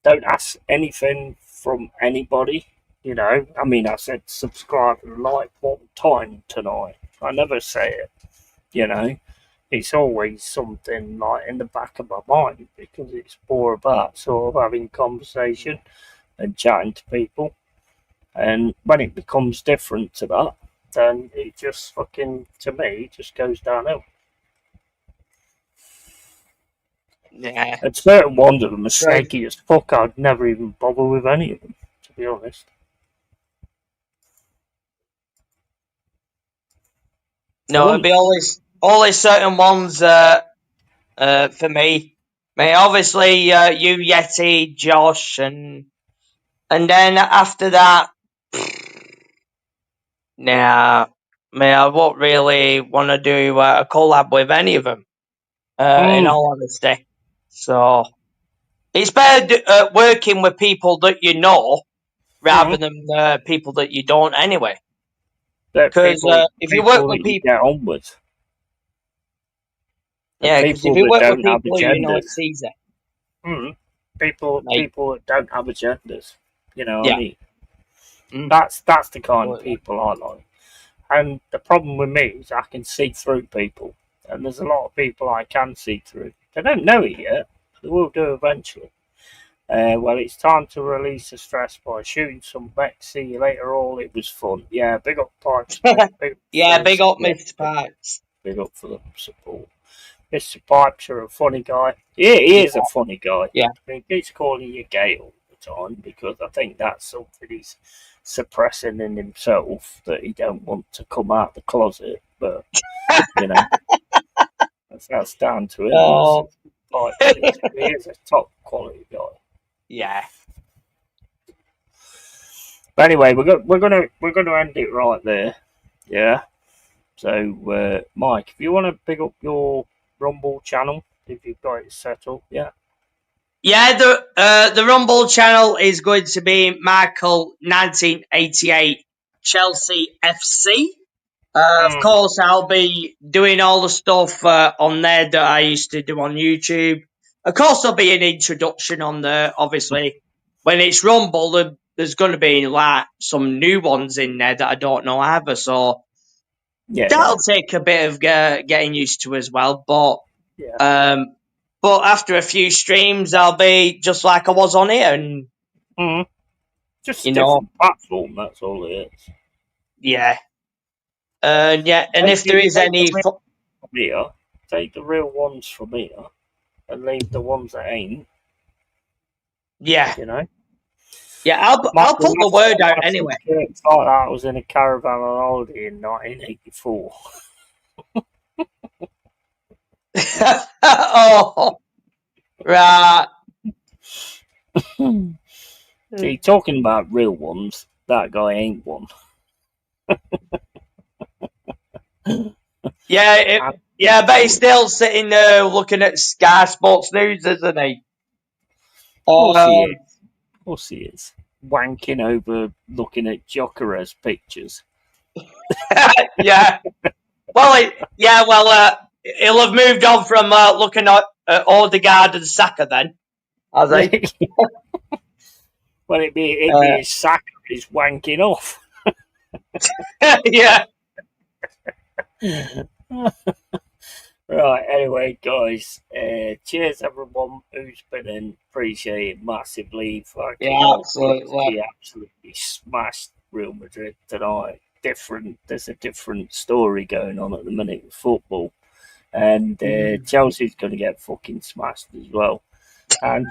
Don't ask anything from anybody, I mean, I said subscribe and like 1 time tonight. I never say it, It's always something like in the back of my mind because it's more about sort of having conversation and chatting to people. And when it becomes different to that, then it just fucking, to me, just goes downhill. Yeah. And certain ones of them are snaky as fuck. I'd never even bother with any of them, to be honest. No, it'd be always certain ones for me. I mean, obviously, you, Yeti, Josh, and then after that, nah, I won't really want to do a collab with any of them, in all honesty. So, it's better working with people that you know rather than people that you don't anyway. Because if you work with people, get on with. Yeah, because if you work with people you know, it's easy. People that don't have agendas. You know what I mean? Mm. That's the kind of people I like. And the problem with me is I can see through people. And there's a lot of people I can see through. They don't know it yet, but they will do eventually. Well, it's time to release the stress by shooting some Bex. See you later, all. It was fun. Yeah, big up Pipes, mate. Big up Yeah, big up yeah, Mr. Pipes. big up for the support. Mr. Pipes, you're a funny guy. Yeah, he is a funny guy. Yeah. I mean, he's calling you gay all the time because I think that's something he's suppressing in himself that he don't want to come out the closet. But you know, that's down to him. Oh. Pipes is. He is a top quality guy. Yeah. But anyway, we're gonna end it right there. Yeah. So, Mike, if you want to pick up your Rumble channel, if you've got it set up, yeah. Yeah, the Rumble channel is going to be Michael 1988 Chelsea FC. Of course, I'll be doing all the stuff on there that I used to do on YouTube. Of course, there'll be an introduction on there. Obviously, when it's Rumble, there's going to be like some new ones in there that I don't know either. So that'll take a bit of getting used to as well. But but after a few streams, I'll be just like I was on here, and just a different platform. That's all it is. Yeah. And if there is any here, take the real ones from here and leave the ones that ain't. Yeah. You know? Yeah, I'll put the word out anyway. It's like that. I was in a caravan on holiday in 1984. Oh, right. See, talking about real ones, that guy ain't one. Yeah, but he's still sitting there looking at Sky Sports News, isn't he? Of course he is. Wanking over looking at Jokeres pictures. Yeah. Well, he'll have moved on from looking at Odegaard and Saka then, has he? Well, it'd be his Saka he's wanking off. Yeah. Right, anyway, guys, cheers everyone who's been in. Appreciate it massively. Absolutely. Absolutely smashed Real Madrid tonight. There's a different story going on at the minute with football. And Chelsea's going to get fucking smashed as well. And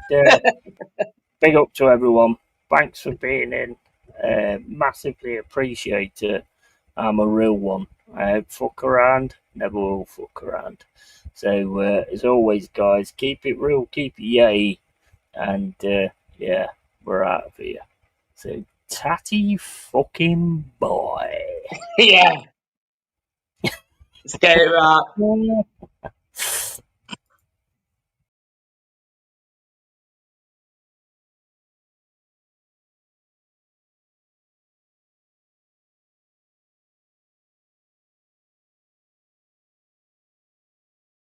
big up to everyone. Thanks for being in. Massively appreciate it. I'm a real one. I fuck around, never will fuck around. So, as always, guys, keep it real, keep it yay. And, we're out of here. So, tatty fucking boy. Yeah. Let's get it right.